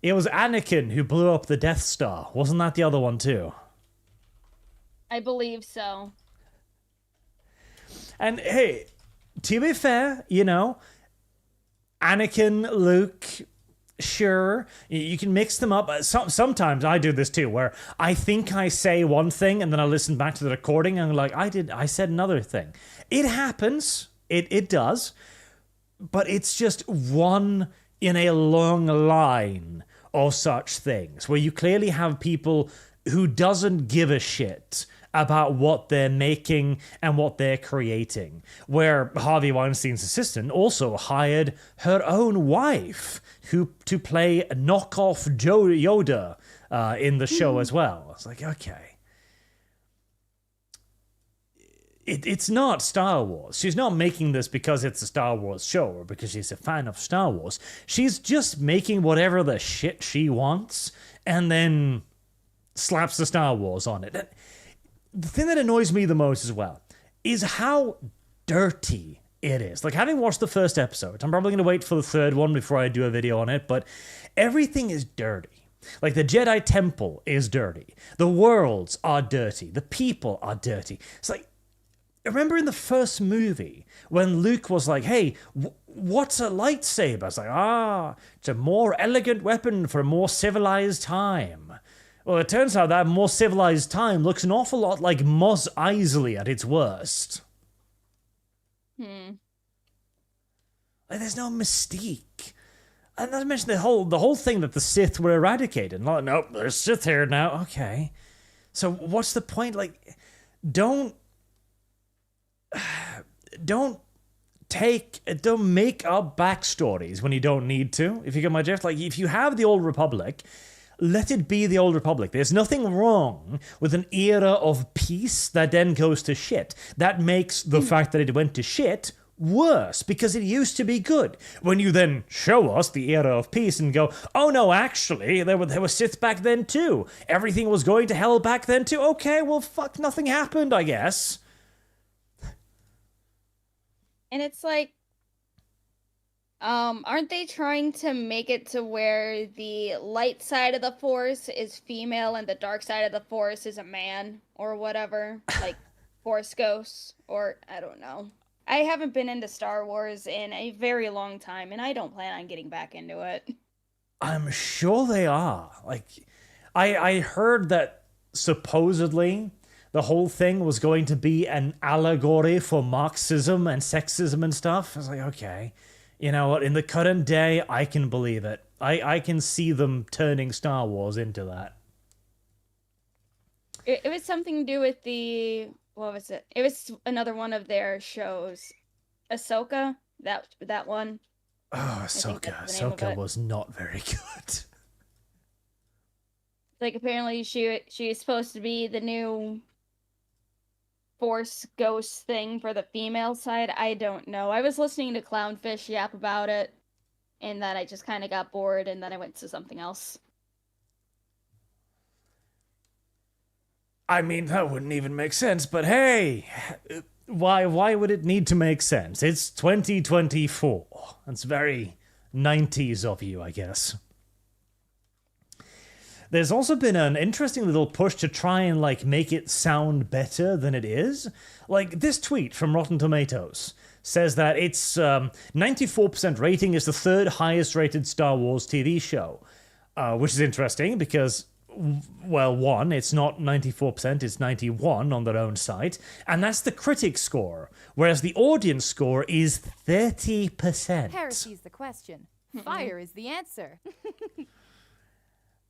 It was Anakin who blew up the Death Star. Wasn't that the other one too? I believe so. And hey, to be fair, you know, Anakin, Luke, sure, you can mix them up. Sometimes I do this too, where I think I say one thing and then I listen back to the recording and I'm like, I said another thing. It happens. It does. But it's just one in a long line of such things, where you clearly have people who doesn't give a shit about what they're making and what they're creating. Where Harvey Weinstein's assistant also hired her own wife to play knockoff Yoda in the show as well. It's like, okay. It's not Star Wars. She's not making this because it's a Star Wars show or because she's a fan of Star Wars. She's just making whatever the shit she wants and then slaps the Star Wars on it. The thing that annoys me the most as well is how dirty it is. Like, having watched the first episode, I'm probably going to wait for the third one before I do a video on it, but everything is dirty. Like, the Jedi Temple is dirty. The worlds are dirty. The people are dirty. It's like, remember in the first movie when Luke was like, hey, what's a lightsaber? It's like, it's a more elegant weapon for a more civilized time. Well, it turns out that more civilized time looks an awful lot like Mos Eisley at its worst. Like, there's no mystique. And not to mention the whole thing that the Sith were eradicated. Like, nope, there's Sith here now. Okay. So what's the point? Like, don't make up backstories when you don't need to, if you get my drift. Like, if you have the Old Republic, let it be the Old Republic. There's nothing wrong with an era of peace that then goes to shit. That makes the fact that it went to shit worse, because it used to be good. When you then show us the era of peace and go, oh no, actually, there were Sith back then too. Everything was going to hell back then too. Okay, well, fuck, nothing happened, I guess. And it's like, aren't they trying to make it to where the light side of the Force is female and the dark side of the Force is a man or whatever? Like Force ghosts, or I don't know. I haven't been into Star Wars in a very long time, and I don't plan on getting back into it. I'm sure they are. Like, I heard that supposedly the whole thing was going to be an allegory for Marxism and sexism and stuff. I was like, okay. You know what? In the current day, I can believe it. I can see them turning Star Wars into that. It was something to do with the... What was it? It was another one of their shows. Ahsoka? That one. Oh, Ahsoka. Ahsoka was not very good. Like, apparently she's supposed to be the new Force ghost thing for the female side. I don't know. I was listening to Clownfish yap about it, and then I just kind of got bored, and then I went to something else. I mean, that wouldn't even make sense, but hey, why would it need to make sense? It's 2024. That's very 90s of you, I guess. There's also been an interesting little push to try and, like, make it sound better than it is. Like, this tweet from Rotten Tomatoes says that it's 94% rating is the third highest rated Star Wars TV show, which is interesting because, well, one, it's not 94%, it's 91 on their own site, and that's the critic score, whereas the audience score is 30%. Heresy's the question. Fire is the answer.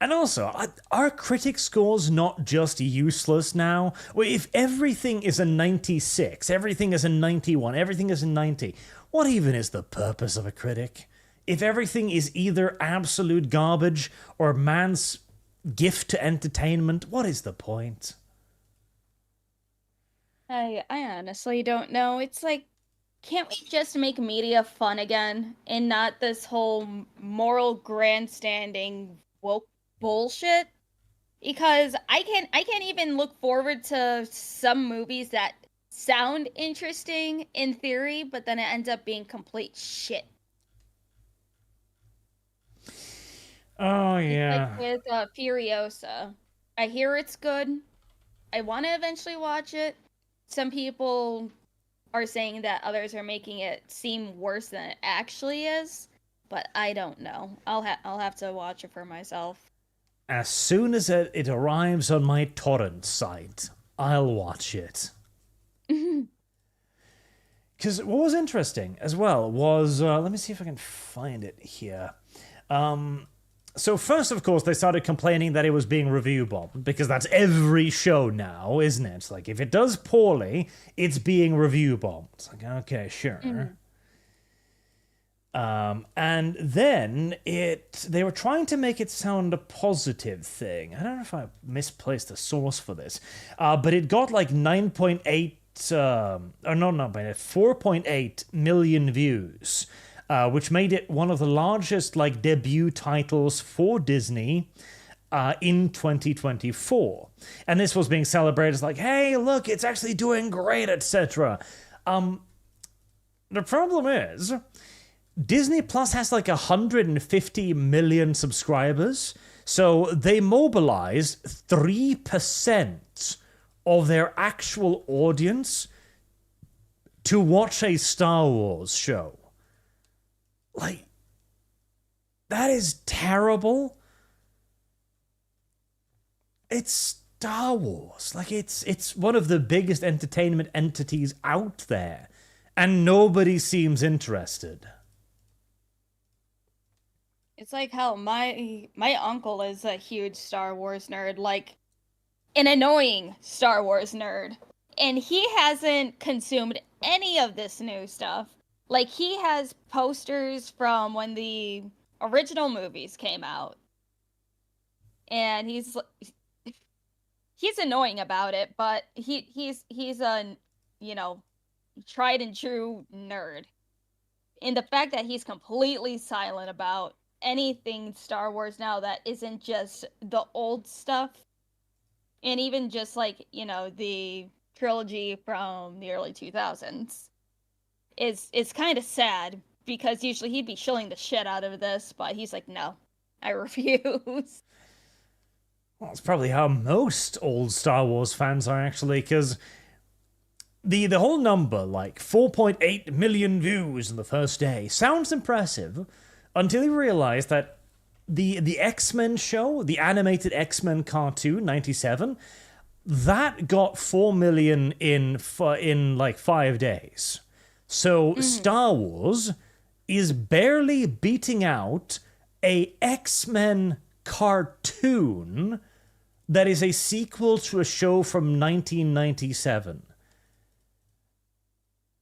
And also, are critic scores not just useless now? Well, if everything is a 96, everything is a 91, everything is a 90, what even is the purpose of a critic? If everything is either absolute garbage or man's gift to entertainment, what is the point? I honestly don't know. It's like, can't we just make media fun again and not this whole moral grandstanding woke bullshit? Because I can't even look forward to some movies that sound interesting in theory, but then it ends up being complete shit. Oh, yeah. Like with Furiosa. I hear it's good. I want to eventually watch it. Some people are saying that others are making it seem worse than it actually is, but I don't know. I'll have to watch it for myself. As soon as it arrives on my torrent site, I'll watch it. Because what was interesting as well was, let me see if I can find it here. So first, of course, they started complaining that it was being review bombed, because that's every show now, isn't it? It's like, if it does poorly, it's being review bombed. It's like, okay, sure. And then they were trying to make it sound a positive thing. I don't know if I misplaced the source for this, but it got like 4.8 million views, which made it one of the largest like debut titles for Disney in 2024. And this was being celebrated as like, hey, look, it's actually doing great, etc. The problem is, Disney Plus has like 150 million subscribers, so they mobilize 3% of their actual audience to watch a Star Wars show. Like, that is terrible. It's Star Wars. Like, it's one of the biggest entertainment entities out there, and nobody seems interested. It's like how my uncle is a huge Star Wars nerd, like an annoying Star Wars nerd. And he hasn't consumed any of this new stuff. Like, he has posters from when the original movies came out. And he's annoying about it, but he's a, tried and true nerd. And the fact that he's completely silent about anything Star Wars now that isn't just the old stuff, and even just like, the trilogy from the early 2000s is kind of sad, because usually he'd be shilling the shit out of this, but he's like, no, I refuse. Well, it's probably how most old Star Wars fans are, actually, because the whole number, like 4.8 million views in the first day, sounds impressive, until you realize that the X-Men show, the animated X-Men cartoon, 97, that got 4 million in like 5 days. So Star Wars is barely beating out a X-Men cartoon that is a sequel to a show from 1997.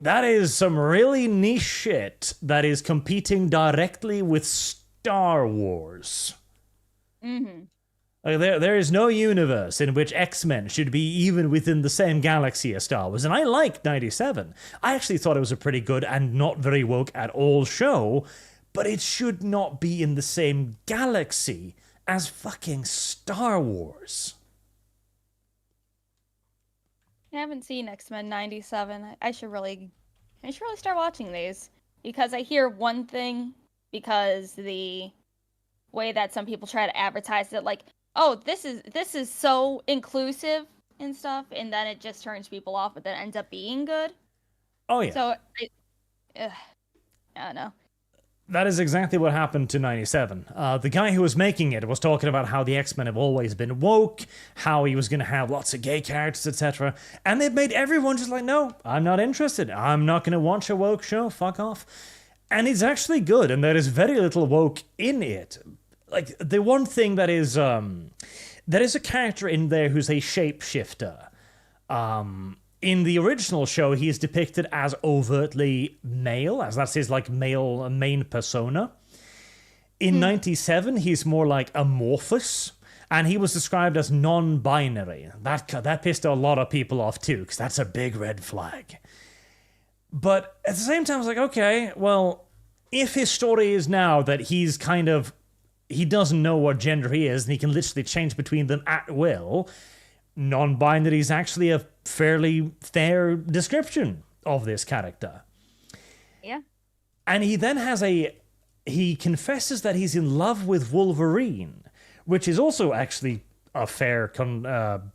That is some really niche shit that is competing directly with Star Wars. Like, there is no universe in which X-Men should be even within the same galaxy as Star Wars. And I liked 97. I actually thought it was a pretty good and not very woke at all show, but it should not be in the same galaxy as fucking Star Wars. I haven't seen X-Men 97. I should really start watching these, because I hear one thing, because the way that some people try to advertise it, like, oh, this is so inclusive and stuff, and then it just turns people off, but then ends up being good. Oh yeah. So I don't know. That is exactly what happened to 97. The guy who was making it was talking about how the X-Men have always been woke, how he was going to have lots of gay characters, etc. And they've made everyone just like, no, I'm not interested. I'm not going to watch a woke show. Fuck off. And it's actually good, and there is very little woke in it. Like, the one thing that is, there is a character in there who's a shapeshifter. In the original show, he is depicted as overtly male, as that's his, like, male main persona. In 97, he's more like amorphous, and he was described as non-binary. That pissed a lot of people off, too, because that's a big red flag. But at the same time, I was like, okay, well, if his story is now that he's kind of, he doesn't know what gender he is, and he can literally change between them at will, non-binary is actually a fairly fair description of this character. Yeah. And he then has a he confesses that he's in love with Wolverine, which is also actually a fair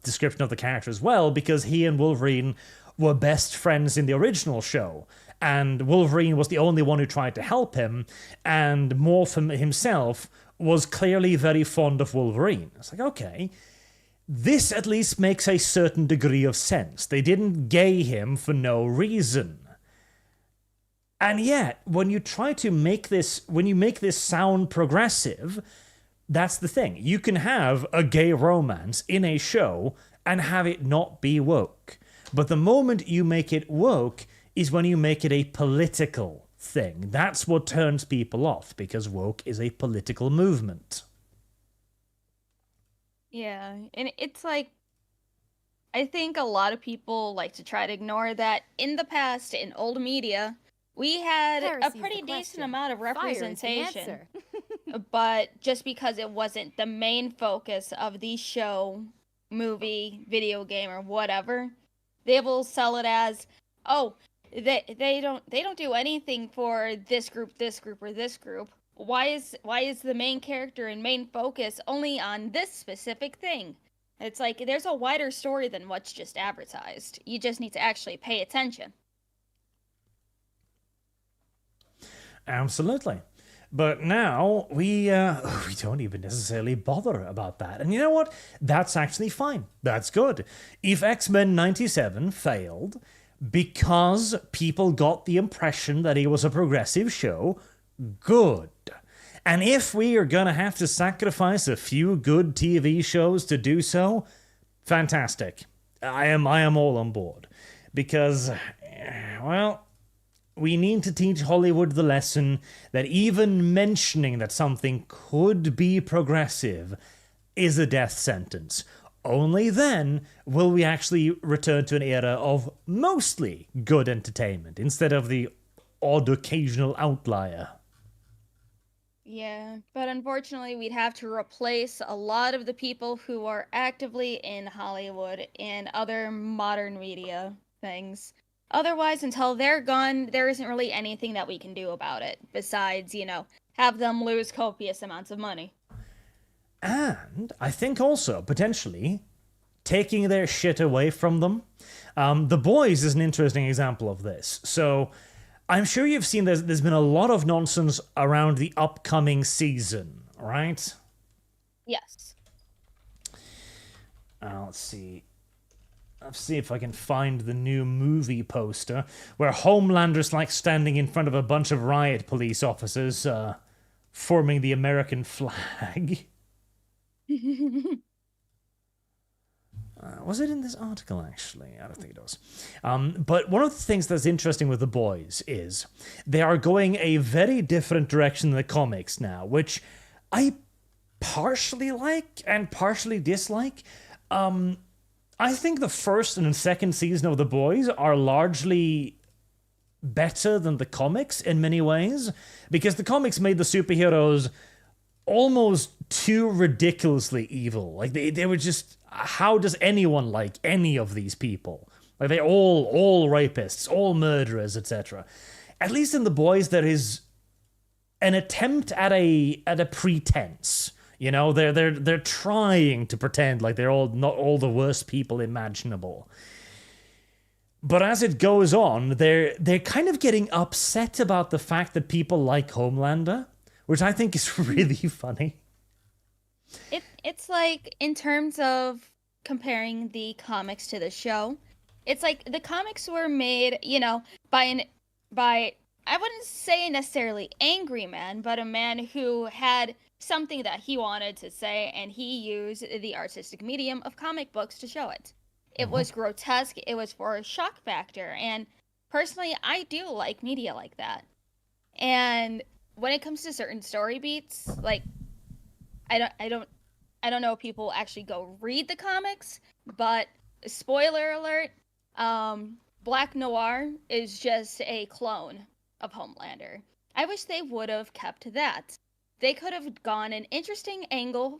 description of the character as well, because he and Wolverine were best friends in the original show, and Wolverine was the only one who tried to help him, and Morph himself was clearly very fond of Wolverine. It's like, okay, this at least makes a certain degree of sense. They didn't gay him for no reason. And yet, when you try to make this, when you make this sound progressive, that's the thing. You can have a gay romance in a show and have it not be woke. But the moment you make it woke is when you make it a political thing. That's what turns people off, because woke is a political movement. Yeah, and it's like, I think a lot of people like to try to ignore that in the past, in old media, we had a pretty decent amount of representation. But just because it wasn't the main focus of the show, movie, video game, or whatever, they will sell it as, oh, they don't do anything for this group, or this group. Why is the main character and main focus only on this specific thing? It's like, there's a wider story than what's just advertised. You just need to actually pay attention. Absolutely. But now we don't even necessarily bother about that. And you know what? That's actually fine. That's good. If X-Men 97 failed because people got the impression that it was a progressive show, good. And if we are going to have to sacrifice a few good TV shows to do so, fantastic. I am all on board. Because, well, we need to teach Hollywood the lesson that even mentioning that something could be progressive is a death sentence. Only then will we actually return to an era of mostly good entertainment instead of the odd occasional outlier. Yeah, but unfortunately we'd have to replace a lot of the people who are actively in Hollywood and other modern media things. Otherwise, until they're gone, there isn't really anything that we can do about it, besides, have them lose copious amounts of money. And I think also, potentially, taking their shit away from them. The Boys is an interesting example of this. So, I'm sure you've seen there's been a lot of nonsense around the upcoming season, right? Yes. Let's see. Let's see if I can find the new movie poster where Homelander's like standing in front of a bunch of riot police officers forming the American flag. Was it in this article, actually? I don't think it was. But one of the things that's interesting with The Boys is they are going a very different direction than the comics now, which I partially like and partially dislike. I think the first and second season of The Boys are largely better than the comics in many ways, because the comics made the superheroes almost too ridiculously evil. Like, they were just, how does anyone like any of these people? Like, they're all rapists, all murderers, etc. At least in The Boys, there is an attempt at a pretense. They're trying to pretend like they're not all the worst people imaginable. But as it goes on, they're kind of getting upset about the fact that people like Homelander, which I think is really funny. It's like, in terms of comparing the comics to the show, it's like the comics were made, by I wouldn't say necessarily angry man, but a man who had something that he wanted to say, and he used the artistic medium of comic books to show it. It was grotesque, it was for a shock factor, and personally, I do like media like that. And when it comes to certain story beats, like, I don't know if people actually go read the comics, but spoiler alert, Black Noir is just a clone of Homelander. I wish they would have kept that. They could have gone an interesting angle,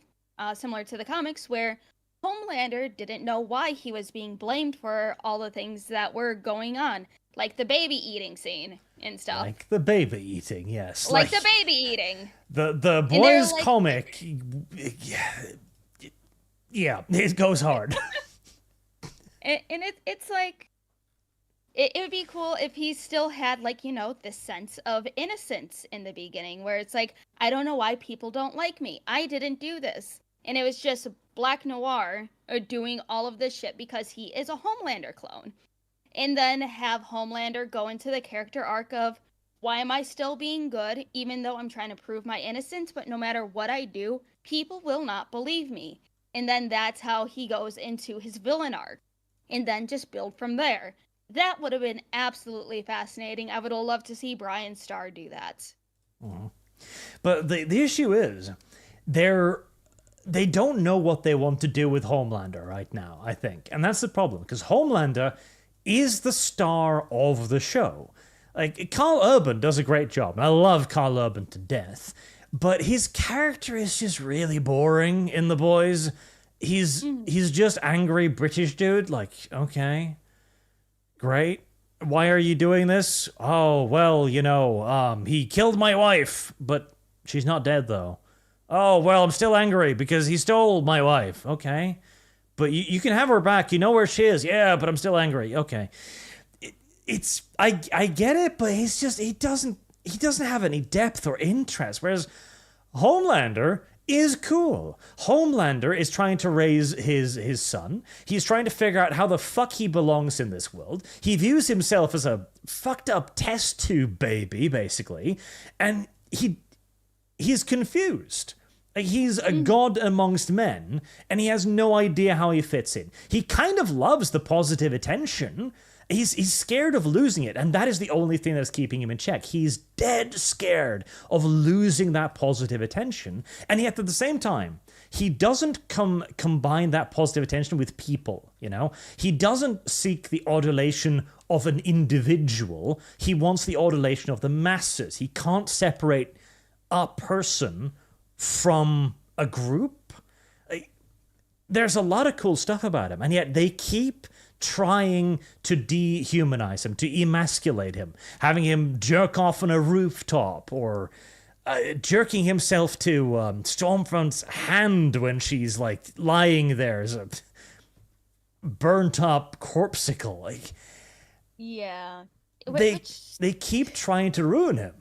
similar to the comics, where Homelander didn't know why he was being blamed for all the things that were going on, like the baby eating scene and stuff. Like the baby eating, yes. Like the baby eating. The boys comic, yeah, it goes hard. and it's like, it would be cool if he still had, like, you know, this sense of innocence in the beginning, where it's like, I don't know why people don't like me. I didn't do this. And it was just Black Noir doing all of this shit because he is a Homelander clone. And then have Homelander go into the character arc of, why am I still being good, even though I'm trying to prove my innocence, but no matter what I do, people will not believe me. And then that's how he goes into his villain arc. And then just build from there. That would have been absolutely fascinating. I would have loved to see Brian Starr do that. Mm-hmm. But the issue is, they don't know what they want to do with Homelander right now, I think. And that's the problem, because Homelander is the star of the show. Like, Karl Urban does a great job, and I love Karl Urban to death, but his character is just really boring in The Boys. He's just angry British dude, like, okay, great. Why are you doing this? Oh, well, you know, he killed my wife, but she's not dead, though. Oh, well, I'm still angry because he stole my wife. Okay. But you can have her back. You know where she is. Yeah, but I'm still angry. Okay. I get it, but he's just, he doesn't have any depth or interest. Whereas Homelander is cool. Homelander is trying to raise his son. He's trying to figure out how the fuck he belongs in this world. He views himself as a fucked up test tube baby, basically. And he's confused. Like, he's a god amongst men, and he has no idea how he fits in. He kind of loves the positive attention. He's scared of losing it, and that is the only thing that's keeping him in check. He's dead scared of losing that positive attention, and yet at the same time, he doesn't combine that positive attention with people, you know? He doesn't seek the adulation of an individual. He wants the adulation of the masses. He can't separate a person from a group. There's a lot of cool stuff about him, and yet they keep trying to dehumanize him, to emasculate him, having him jerk off on a rooftop, or jerking himself to Stormfront's hand when she's, like, lying there as a burnt-up corpsicle. Like, yeah. They keep trying to ruin him.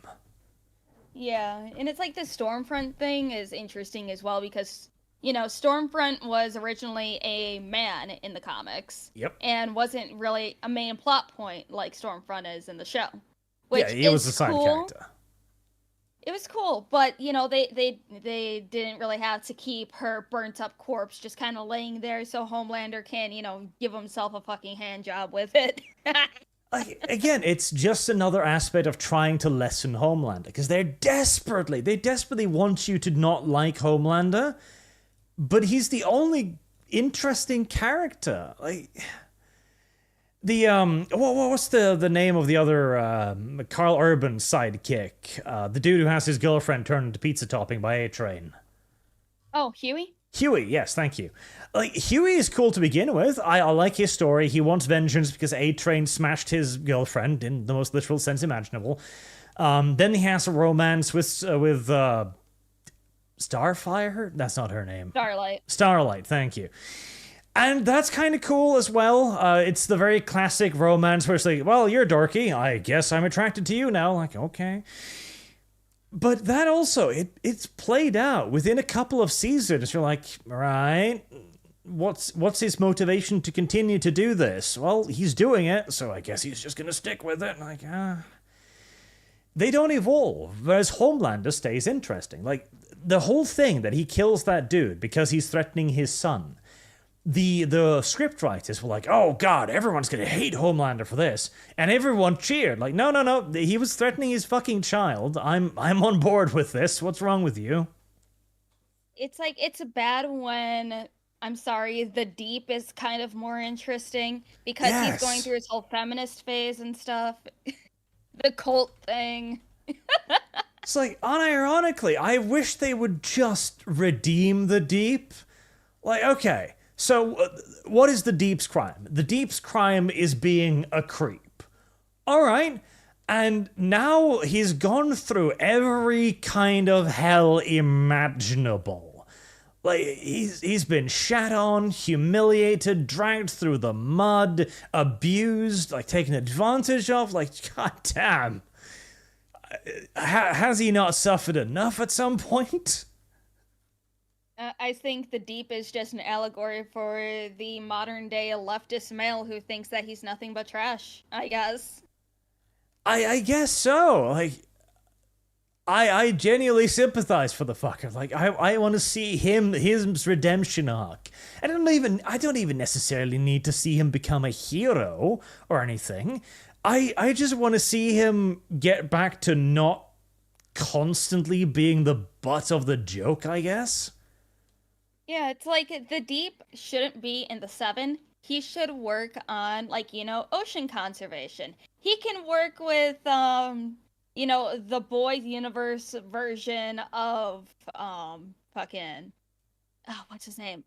Yeah, and it's like the Stormfront thing is interesting as well because, you know, Stormfront was originally a man in the comics. Yep. And wasn't really a main plot point like Stormfront is in the show. Yeah, he was a side character. It was cool, but, you know, they didn't really have to keep her burnt up corpse just kind of laying there so Homelander can, you know, give himself a fucking hand job with it. Again, it's just another aspect of trying to lessen Homelander, because they desperately want you to not like Homelander, but he's the only interesting character. Like, what's the name of the other Karl Urban sidekick? The dude who has his girlfriend turned into pizza topping by A-Train. Oh, Huey? Huey, yes, thank you. Like, Huey is cool to begin with. I like his story. He wants vengeance because A-Train smashed his girlfriend in the most literal sense imaginable. Then he has a romance with Starfire? That's not her name. Starlight, thank you. And that's kind of cool as well. It's the very classic romance where it's like, well, you're dorky. I guess I'm attracted to you now. Like, okay. But that also, it's played out within a couple of seasons. You're like, right, what's his motivation to continue to do this? Well, he's doing it, so I guess he's just going to stick with it. Like, They don't evolve, whereas Homelander stays interesting. Like, the whole thing that he kills that dude because he's threatening his son. The scriptwriters were like, oh god, everyone's gonna hate Homelander for this, and everyone cheered. Like, no, he was threatening his fucking child. I'm on board with this. What's wrong with you? It's like, it's bad when, I'm sorry, the Deep is kind of more interesting because he's going through his whole feminist phase and stuff. The cult thing. It's like, unironically, I wish they would just redeem the Deep. Like, okay, So, what is the Deep's crime? The Deep's crime is being a creep. Alright, and now he's gone through every kind of hell imaginable. Like, he's been shat on, humiliated, dragged through the mud, abused, like, taken advantage of, like, goddamn. Has he not suffered enough at some point? I think the Deep is just an allegory for the modern day leftist male who thinks that he's nothing but trash, I guess. I guess so. Like, I genuinely sympathize for the fucker. Like, I want to see his redemption arc. I don't even necessarily need to see him become a hero or anything. I just want to see him get back to not constantly being the butt of the joke, I guess. Yeah, it's like the Deep shouldn't be in the 7. He should work on, like, ocean conservation. He can work with, the Boys Universe version of, what's his name?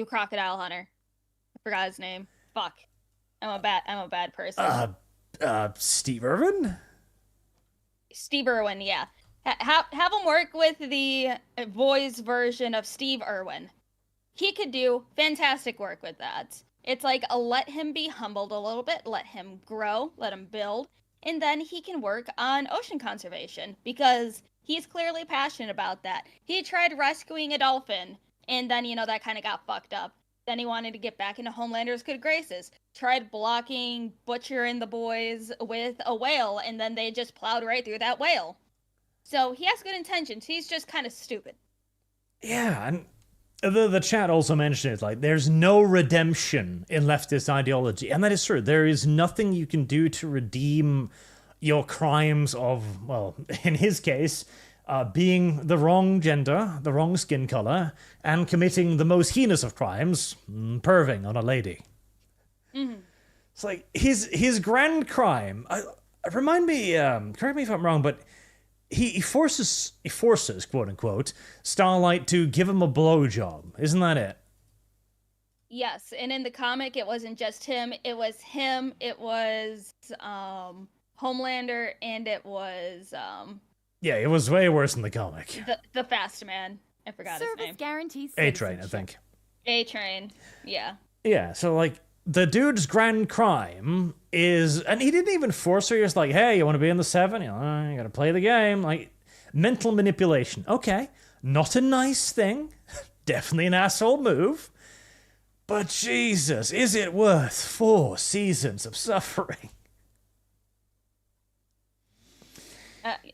Crocodile Hunter. I forgot his name. Fuck. I'm a bad person. Steve Irwin? Steve Irwin, yeah. Have him work with the boys version of Steve Irwin. He could do fantastic work with that. It's like, let him be humbled a little bit, let him grow, let him build, and then he can work on ocean conservation, because he's clearly passionate about that. He tried rescuing a dolphin, and then, that kind of got fucked up. Then he wanted to get back into Homelander's good graces. Tried blocking Butcher and the boys with a whale, and then they just plowed right through that whale. So he has good intentions. He's just kind of stupid. Yeah, and the chat also mentioned it, like, there's no redemption in leftist ideology. And that is true. There is nothing you can do to redeem your crimes of, well, in his case, being the wrong gender, the wrong skin color, and committing the most heinous of crimes, perving on a lady. Mm-hmm. It's like, his grand crime, correct me if I'm wrong, but he forces, quote unquote, Starlight to give him a blowjob. Isn't that it? Yes, and in the comic, it wasn't just him. It was Homelander, and it was Yeah, it was way worse in the comic. The fast man. I forgot his name. Service guarantees A-Train, I think. A-Train. Yeah. Yeah, so like, the dude's grand crime is, and he didn't even force her. He was like, hey, you want to be in the 7? You gotta play the game. Like, mental manipulation. Okay, not a nice thing. Definitely an asshole move. But Jesus, is it worth 4 seasons of suffering?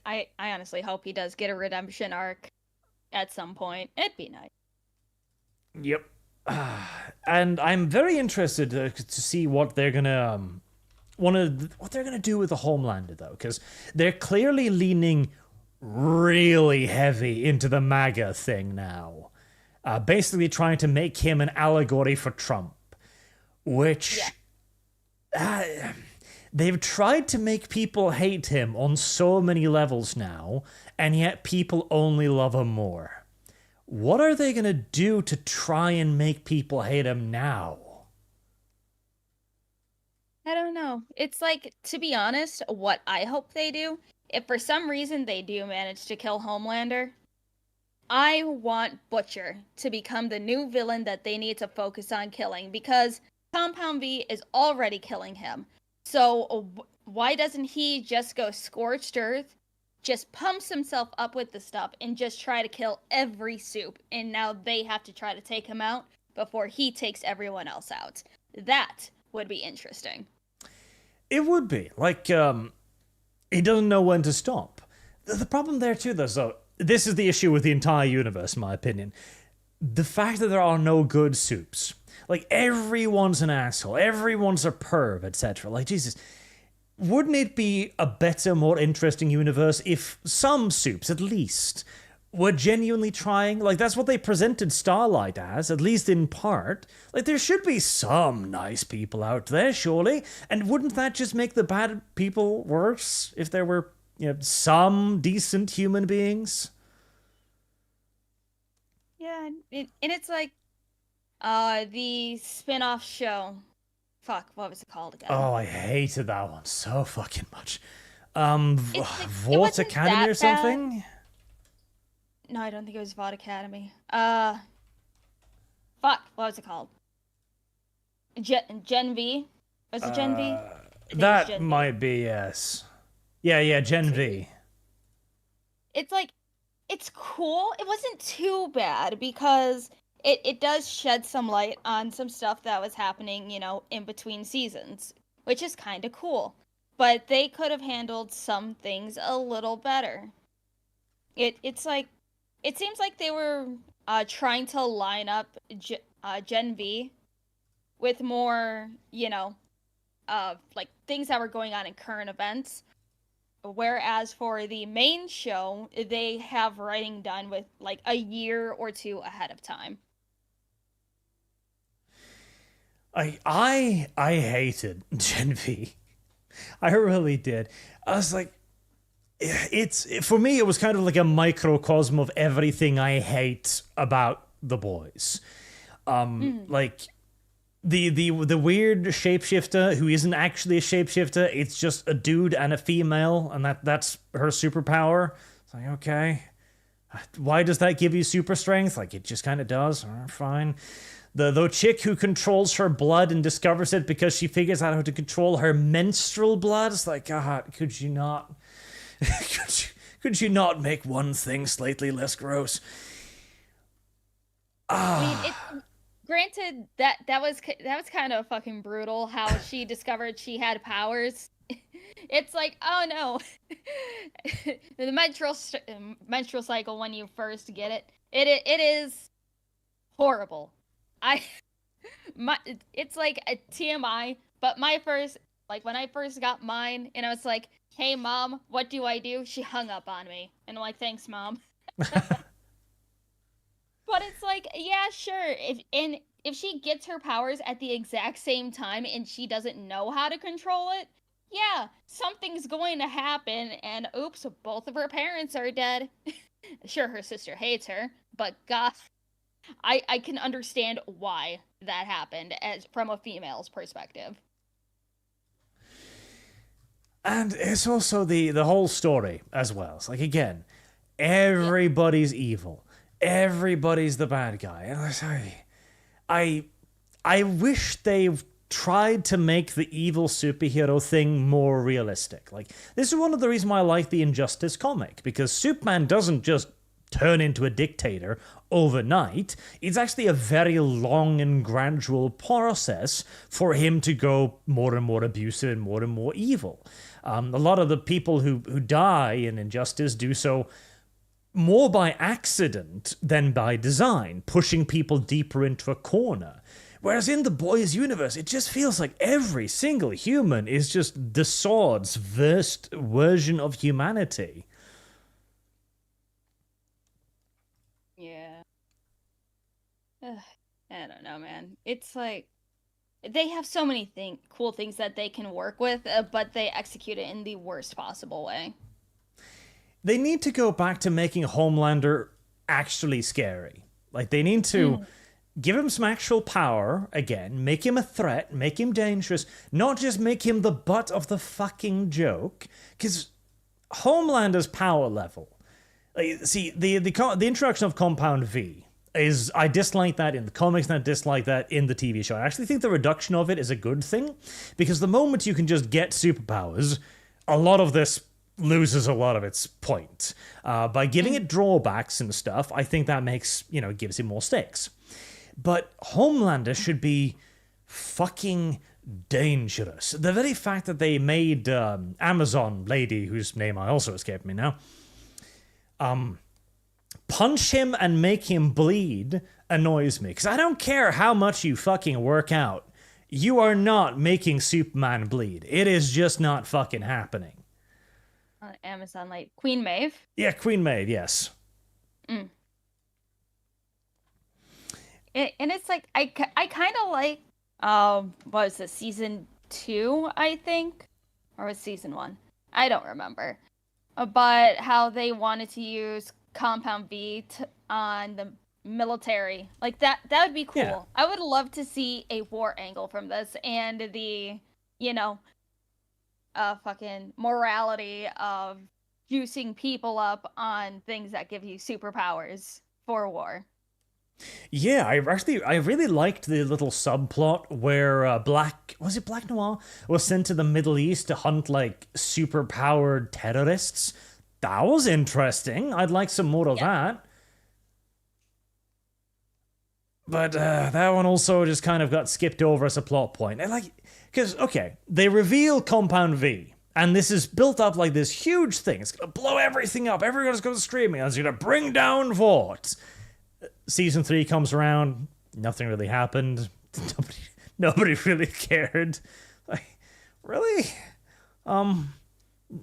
I honestly hope he does get a redemption arc at some point. It'd be nice. Yep. And I'm very interested to see what they're gonna what they're gonna do with the Homelander, though, because they're clearly leaning really heavy into the MAGA thing now, basically trying to make him an allegory for Trump, which they've tried to make people hate him on so many levels now, and yet people only love him more. What are they going to do to try and make people hate him now? I don't know. It's like, to be honest, what I hope they do, if for some reason they do manage to kill Homelander, I want Butcher to become the new villain that they need to focus on killing, because Compound V is already killing him. So why doesn't he just go scorched earth, just pumps himself up with the stuff, and just try to kill every soup, and now they have to try to take him out before he takes everyone else out? That would be interesting. It would be. Like, he doesn't know when to stop. The problem there, too, though, so this is the issue with the entire universe, in my opinion. The fact that there are no good soups. Like, everyone's an asshole, everyone's a perv, etc. Like, Jesus, wouldn't it be a better, more interesting universe if some soups, at least, were genuinely trying? Like, that's what they presented Starlight as, at least in part. Like, there should be some nice people out there, surely. And wouldn't that just make the bad people worse if there were, some decent human beings? Yeah, and it's like, the spin-off show. Fuck, what was it called again? Oh, I hated that one so fucking much. Vought Academy or something? Bad. No, I don't think it was Vought Academy. Fuck, what was it called? Gen V? Was it Gen V? That Gen might V. be, yes. Yeah, Gen V. It's like, it's cool. It wasn't too bad because it does shed some light on some stuff that was happening, in between seasons, which is kind of cool. But they could have handled some things a little better. It's like, it seems like they were trying to line up Gen V with more, like things that were going on in current events. Whereas for the main show, they have writing done with like a year or two ahead of time. I hated Gen V. I really did. I was like, for me, it was kind of like a microcosm of everything I hate about the boys. Like the weird shapeshifter who isn't actually a shapeshifter. It's just a dude and a female, and that's her superpower. It's like, okay, why does that give you super strength? Like, it just kind of does. Fine. The chick who controls her blood and discovers it because she figures out how to control her menstrual blood. It's like, could you not? could you not make one thing slightly less gross? I mean, granted, that was kind of fucking brutal how she discovered she had powers. It's like, oh no, the menstrual cycle when you first get it, it is horrible. It's like a TMI, but when I first got mine, and I was like, hey mom, what do I do? She hung up on me, and I'm like, thanks mom. But it's like, yeah, sure. If she gets her powers at the exact same time and she doesn't know how to control it, yeah, something's going to happen, and oops, both of her parents are dead. Sure, her sister hates her, but God, I can understand why that happened as from a female's perspective. And it's also the whole story as well. It's like, again, everybody's evil. Everybody's the bad guy. And I wish they tried to make the evil superhero thing more realistic. Like, this is one of the reasons why I like the Injustice comic, because Superman doesn't just turn into a dictator overnight. It's actually a very long and gradual process for him to go more and more abusive and more evil. A lot of the people who die in Injustice do so more by accident than by design, pushing people deeper into a corner. Whereas in the boys' universe, it just feels like every single human is just the Sword's worst version of humanity. Yeah. I don't know, man. It's like, they have so many cool things that they can work with, but they execute it in the worst possible way. They need to go back to making Homelander actually scary. Like, they need to give him some actual power again, make him a threat, make him dangerous, not just make him the butt of the fucking joke. Because Homelander's power level, like, see, the introduction of Compound V is, I dislike that in the comics and I dislike that in the TV show. I actually think the reduction of it is a good thing, because the moment you can just get superpowers, a lot of this loses a lot of its point. By giving it drawbacks and stuff, I think that makes, gives it more stakes. But Homelander should be fucking dangerous. The very fact that they made Amazon lady, whose name I also escaped me now, punch him and make him bleed annoys me. Because I don't care how much you fucking work out. You are not making Superman bleed. It is just not fucking happening. Amazon, like Queen Maeve? Yeah, Queen Maeve, yes. And it's like, I kind of like, what was it, season 2, I think? Or was season 1? I don't remember. But how they wanted to use Compound V on military. Like that would be cool. Yeah. I would love to see a war angle from this and the, fucking morality of juicing people up on things that give you superpowers for war. Yeah, I really liked the little subplot where Black Noir was sent to the Middle East to hunt like superpowered terrorists. That was interesting. I'd like some more of that. But that one also just kind of got skipped over as a plot point. Because, okay, they reveal Compound V, and this is built up like this huge thing. It's going to blow everything up. Everyone's going to streaming. It's going to bring down Vought. Season 3 comes around. Nothing really happened. Nobody really cared. Like, really?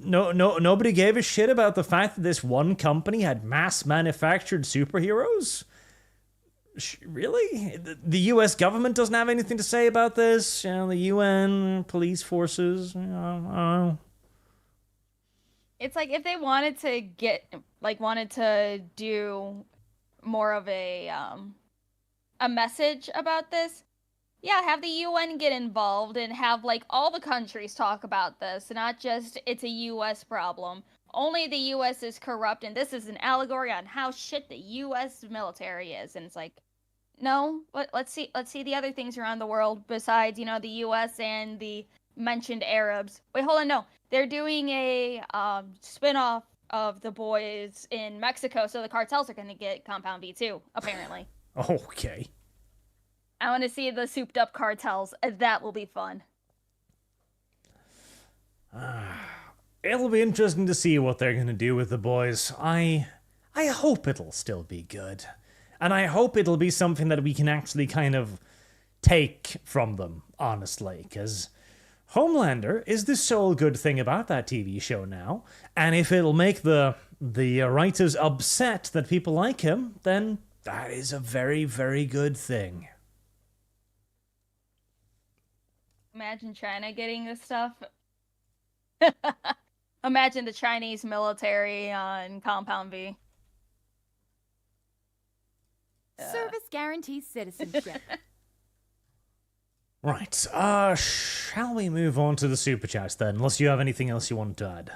Nobody gave a shit about the fact that this one company had mass manufactured superheroes? Really? The U.S. government doesn't have anything to say about this? The UN, police forces, I don't know. It's like if they wanted to do more of a message about this, yeah, have the UN get involved and have like all the countries talk about this, not just it's a US problem. Only the US is corrupt and this is an allegory on how shit the US military is. And it's like, no, let's see the other things around the world besides, the US and the mentioned Arabs. Wait, hold on, no. They're doing a spin-off of The Boys in Mexico, so the cartels are going to get Compound V too, apparently. Okay. I want to see the souped up cartels. That will be fun. It'll be interesting to see what they're going to do with The Boys. I hope it'll still be good. And I hope it'll be something that we can actually kind of take from them, honestly, because Homelander is the sole good thing about that TV show now, and if it'll make the writers upset that people like him, then that is a very, very good thing. Imagine China getting this stuff. Imagine the Chinese military on Compound V. Service guarantees citizenship. Right, shall we move on to the Superchats then, unless you have anything else you want to add?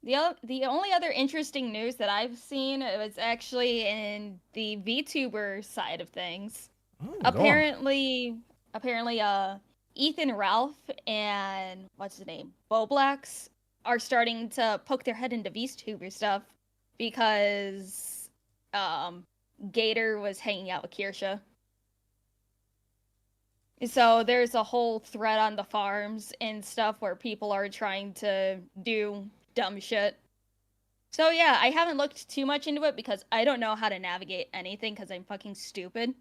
The only other interesting news that I've seen was actually in the VTuber side of things. Apparently, Ethan Ralph and what's his name, Boblax, are starting to poke their head into VTuber stuff because Gator was hanging out with Kirsha. So there's a whole thread on the forums and stuff where people are trying to do dumb shit. So yeah, I haven't looked too much into it because I don't know how to navigate anything because I'm fucking stupid.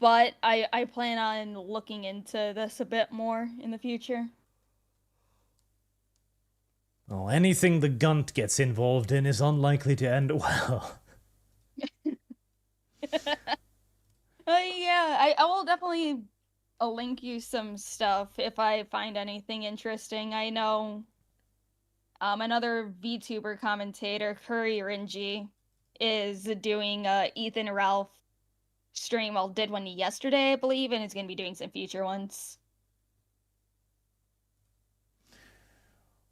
But I plan on looking into this a bit more in the future. Well, anything the Gunt gets involved in is unlikely to end well. Yeah, I will definitely link you some stuff if I find anything interesting. I know another VTuber commentator, Curry Rinji, is doing Ethan Ralph stream. Well, did one yesterday, I believe, and is going to be doing some future ones.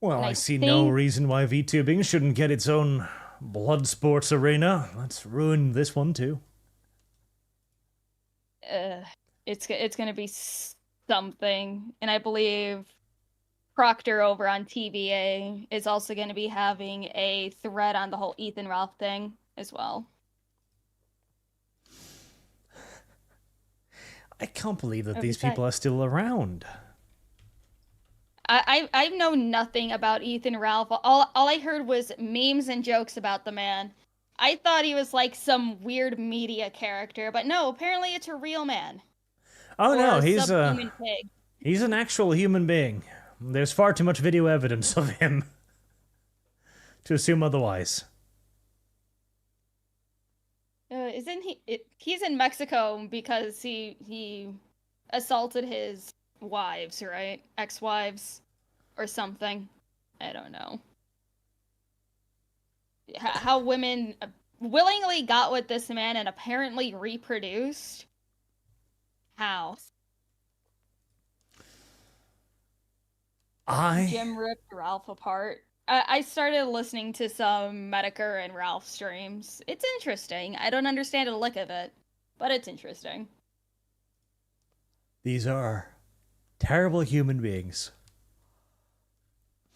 Well, I see no reason why VTubing shouldn't get its own blood sports arena. Let's ruin this one too. It's going to be something, and I believe Proctor over on TVA is also going to be having a thread on the whole Ethan Ralph thing as well. I can't believe that these people are still around. I know nothing about Ethan Ralph. All I heard was memes and jokes about the man. I thought he was like some weird media character, but no, apparently it's a real man. Oh no, he's pig. He's an actual human being. There's far too much video evidence of him to assume otherwise. Isn't he? He's in Mexico because he assaulted his wives, right? Ex-wives or something. I don't know. how women willingly got with this man and apparently reproduced. How? Jim ripped Ralph apart. I started listening to some Medicare and Ralph streams. It's interesting. I don't understand a lick of it, but it's interesting. These are terrible human beings.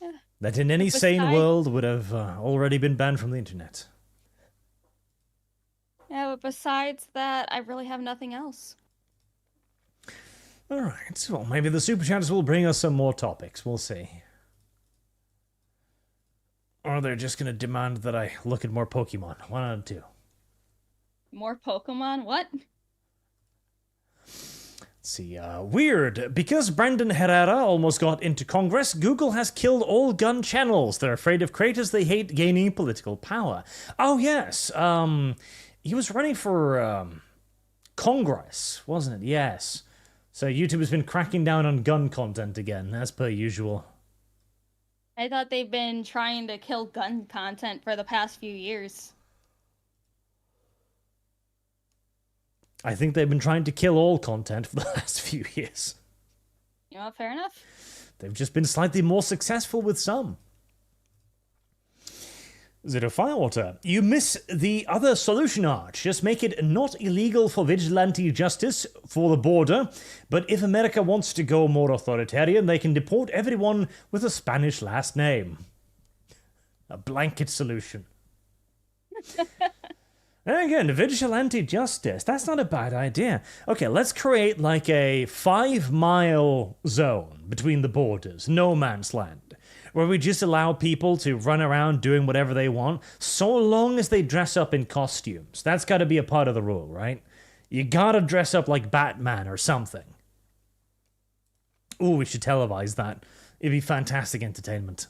Yeah. That in any sane world would have already been banned from the internet. Yeah, but besides that, I really have nothing else. Alright, well, maybe the Superchats will bring us some more topics. We'll see. Or they're just going to demand that I look at more Pokemon. One out of two. More Pokemon? What? Let's see, weird. Because Brandon Herrera almost got into Congress, Google has killed all gun channels. They're afraid of creators they hate gaining political power. Oh, yes. He was running for Congress, wasn't it? Yes. So YouTube has been cracking down on gun content again, as per usual. I thought they've been trying to kill gun content for the past few years. I think they've been trying to kill all content for the last few years. You know what, fair enough. They've just been slightly more successful with some. Zero Firewater, you miss the other solution, Arch. Just make it not illegal for vigilante justice for the border, but if America wants to go more authoritarian, they can deport everyone with a Spanish last name. A blanket solution. And again, vigilante justice, that's not a bad idea. Okay, let's create like a 5-mile zone between the borders, no man's land, where we just allow people to run around doing whatever they want, so long as they dress up in costumes. That's got to be a part of the rule, right? You gotta dress up like Batman or something. Ooh, we should televise that. It'd be fantastic entertainment.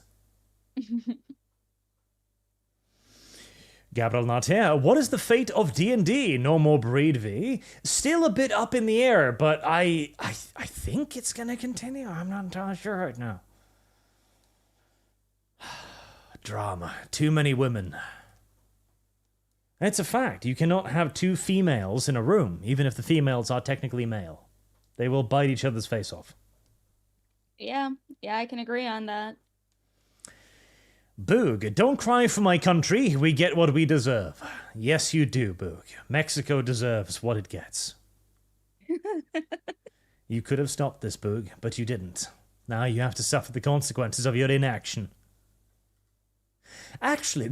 Gabriel not here. What is the fate of D&D? No more Breed V. Still a bit up in the air, but I think it's gonna continue. I'm not entirely sure right now. Drama. Too many women. It's a fact. You cannot have two females in a room, even if the females are technically male. They will bite each other's face off. Yeah, I can agree on that. Boog, don't cry for my country. We get what we deserve. Yes, you do, Boog. Mexico deserves what it gets. You could have stopped this, Boog, but you didn't. Now you have to suffer the consequences of your inaction. Actually,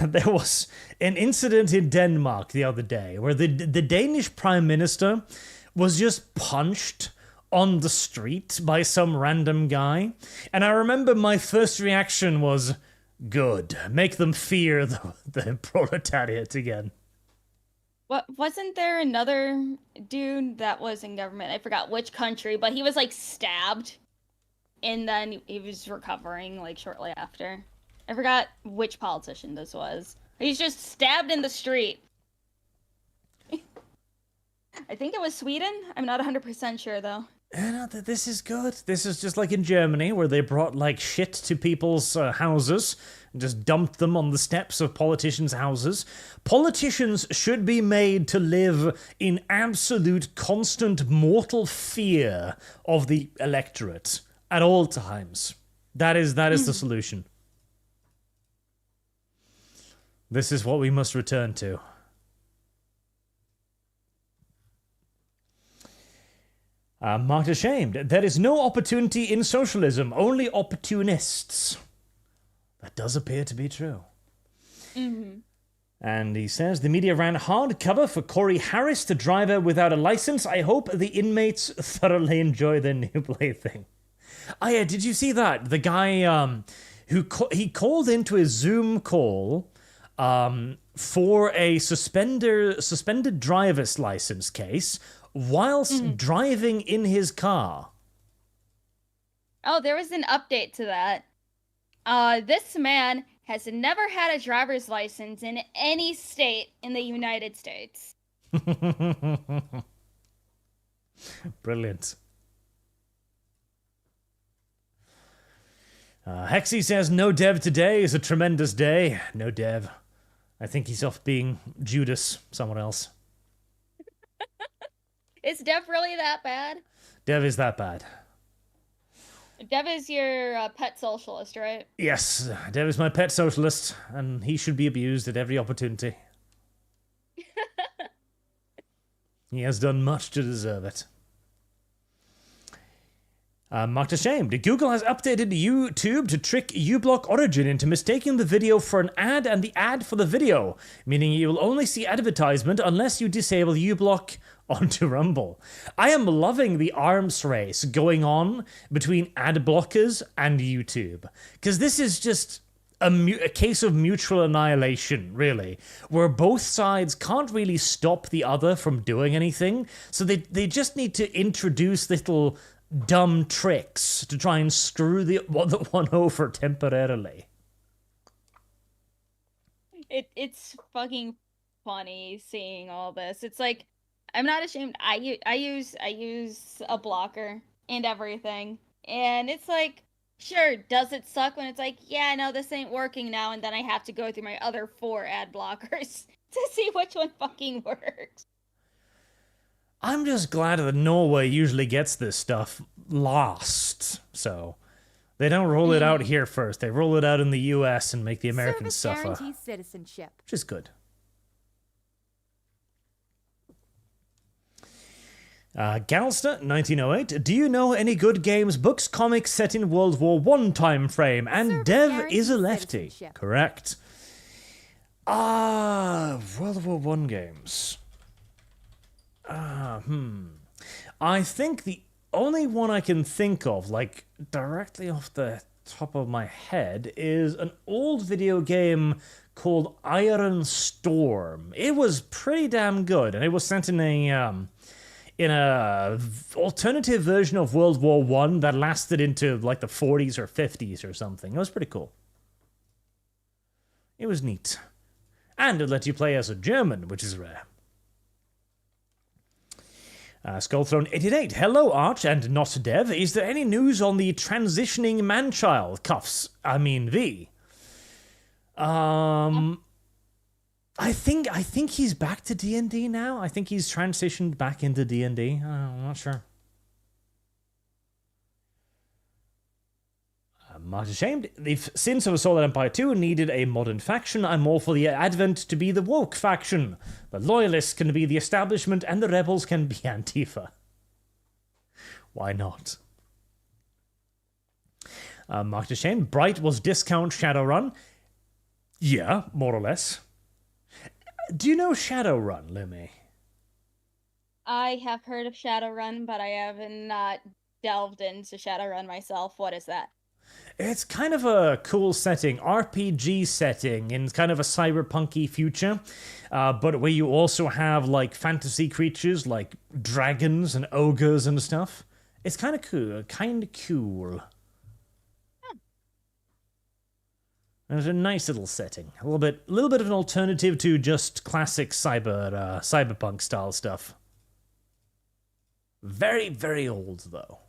there was an incident in Denmark the other day where the Danish Prime Minister was just punched on the street by some random guy. And I remember my first reaction was, good. Make them fear the proletariat again. What, wasn't there another dude that was in government? I forgot which country, but he was like stabbed. And then he was recovering like shortly after. I forgot which politician this was. He's just stabbed in the street. I think it was Sweden. I'm not 100% sure though. No, this is good. This is just like in Germany, where they brought like shit to people's houses and just dumped them on the steps of politicians' houses. Politicians should be made to live in absolute, constant, mortal fear of the electorate at all times. That is the solution. This is what we must return to. I'm not ashamed. There is no opportunity in socialism, only opportunists. That does appear to be true. Mm-hmm. And he says, the media ran hardcover for Corey Harris, the driver without a license. I hope the inmates thoroughly enjoy their new plaything. Oh yeah, did you see that? The guy he called into a Zoom call for a suspended driver's license case whilst driving in his car. Oh, there was an update to that. This man has never had a driver's license in any state in the United States. Brilliant. Hexy says, no Dev today is a tremendous day. No Dev. I think he's off being Judas, someone else. Is Dev really that bad? Dev is that bad. Dev is your pet socialist, right? Yes, Dev is my pet socialist, and he should be abused at every opportunity. He has done much to deserve it. Marked ashamed. Google has updated YouTube to trick uBlock Origin into mistaking the video for an ad and the ad for the video, meaning you will only see advertisement unless you disable uBlock onto Rumble. I am loving the arms race going on between ad blockers and YouTube, because this is just a case of mutual annihilation, really, where both sides can't really stop the other from doing anything, so they just need to introduce little dumb tricks to try and screw the one over temporarily. It's fucking funny seeing all this. It's like, I'm not ashamed. I use a blocker and everything, and it's like, sure, does it suck when it's like, yeah, no, this ain't working now, and then I have to go through my other 4 ad blockers to see which one fucking works. I'm just glad that Norway usually gets this stuff last, so they don't roll it out here first. They roll it out in the US and make the Americans suffer. Citizenship. Which is good. Galster, 1908. Do you know any good games, books, comics set in World War I time frame? And Dev is a lefty. Correct. World War I games. I think the only one I can think of, like, directly off the top of my head, is an old video game called Iron Storm. It was pretty damn good, and it was set in a alternative version of World War I that lasted into, like, the 40s or 50s or something. It was pretty cool. It was neat. And it let you play as a German, which is rare. Skullthrone88. Hello, Arch and not Dev. Is there any news on the transitioning man-child cuffs? I mean, V. I think he's back to D&D now. I think he's transitioned back into D&D. I'm not sure. I'm not ashamed. If Sins of Assault Empire 2 needed a modern faction, I'm all for the Advent to be the woke faction. The Loyalists can be the establishment, and the Rebels can be Antifa. Why not? Marked ashamed. Bright was discount Shadowrun. Yeah, more or less. Do you know Shadowrun, Lumi? I have heard of Shadowrun, but I have not delved into Shadowrun myself. What is that? It's kind of a cool setting, RPG setting in kind of a cyberpunky future, but where you also have like fantasy creatures like dragons and ogres and stuff. It's kind of cool. And it's a nice little setting, a little bit of an alternative to just classic cyberpunk style stuff. Very, very old though.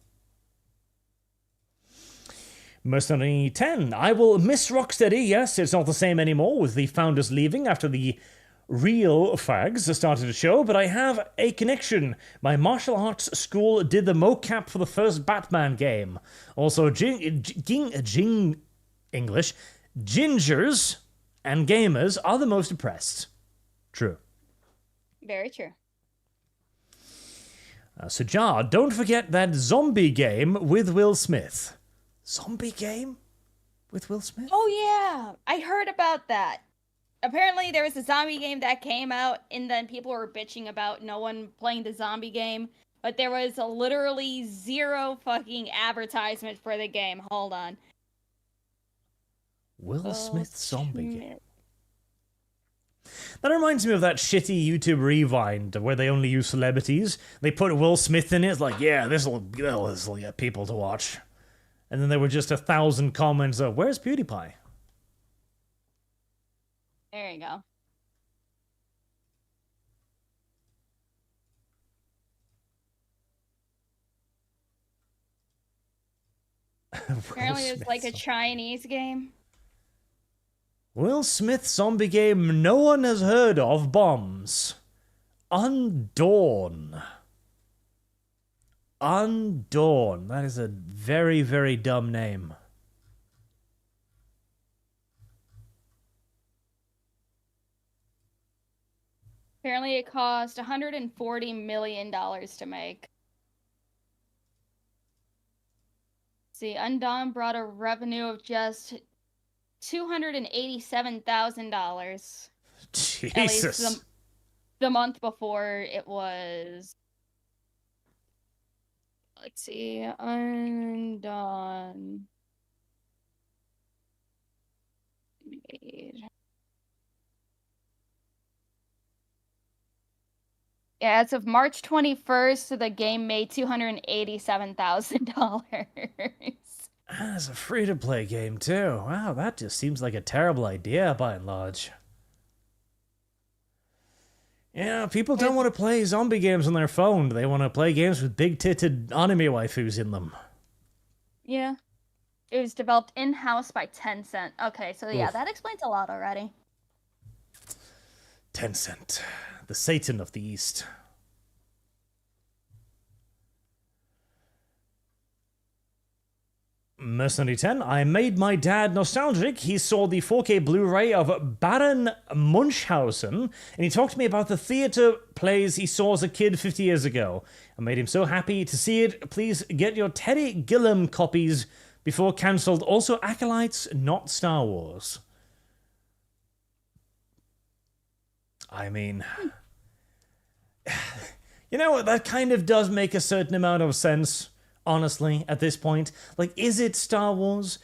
Mercenary 10. I will miss Rocksteady. Yes, it's not the same anymore with the founders leaving after the real fags started the show, but I have a connection. My martial arts school did the mocap for the first Batman game. Also, gingers and gamers are the most oppressed. True. Very true. Sujar, don't forget that zombie game with Will Smith. Zombie game with Will Smith? Oh yeah, I heard about that. Apparently there was a zombie game that came out and then people were bitching about no one playing the zombie game, but there was literally zero fucking advertisement for the game. Hold on. Will Smith zombie game. That reminds me of that shitty YouTube Rewind where they only use celebrities. They put Will Smith in it. It's like, yeah, this'll get people to watch. And then there were just 1,000 comments of, where's PewDiePie? There you go. Apparently it's like a Chinese game. Will Smith zombie game no one has heard of bombs. Undawn. Undawn. That is a very, very dumb name. Apparently it cost $140 million to make. See, Undawn brought a revenue of just $287,000. Jesus. At least the month before it was. Let's see, Undawn. Yeah, as of March 21st, the game made $287,000. That's a free-to-play game, too. Wow, that just seems like a terrible idea, by and large. Yeah, people don't want to play zombie games on their phone. They want to play games with big-titted anime waifus in them. Yeah. It was developed in-house by Tencent. Okay, so yeah, that explains a lot already. Tencent, the Satan of the East. Mercenary 10, I made my dad nostalgic. He saw the 4K Blu-ray of Baron Munchausen, and he talked to me about the theater plays he saw as a kid 50 years ago. I made him so happy to see it. Please get your Teddy Gilliam copies before cancelled. Also, Acolytes, not Star Wars. I mean, you know what? That kind of does make a certain amount of sense. Honestly, at this point, like, is it Star Wars?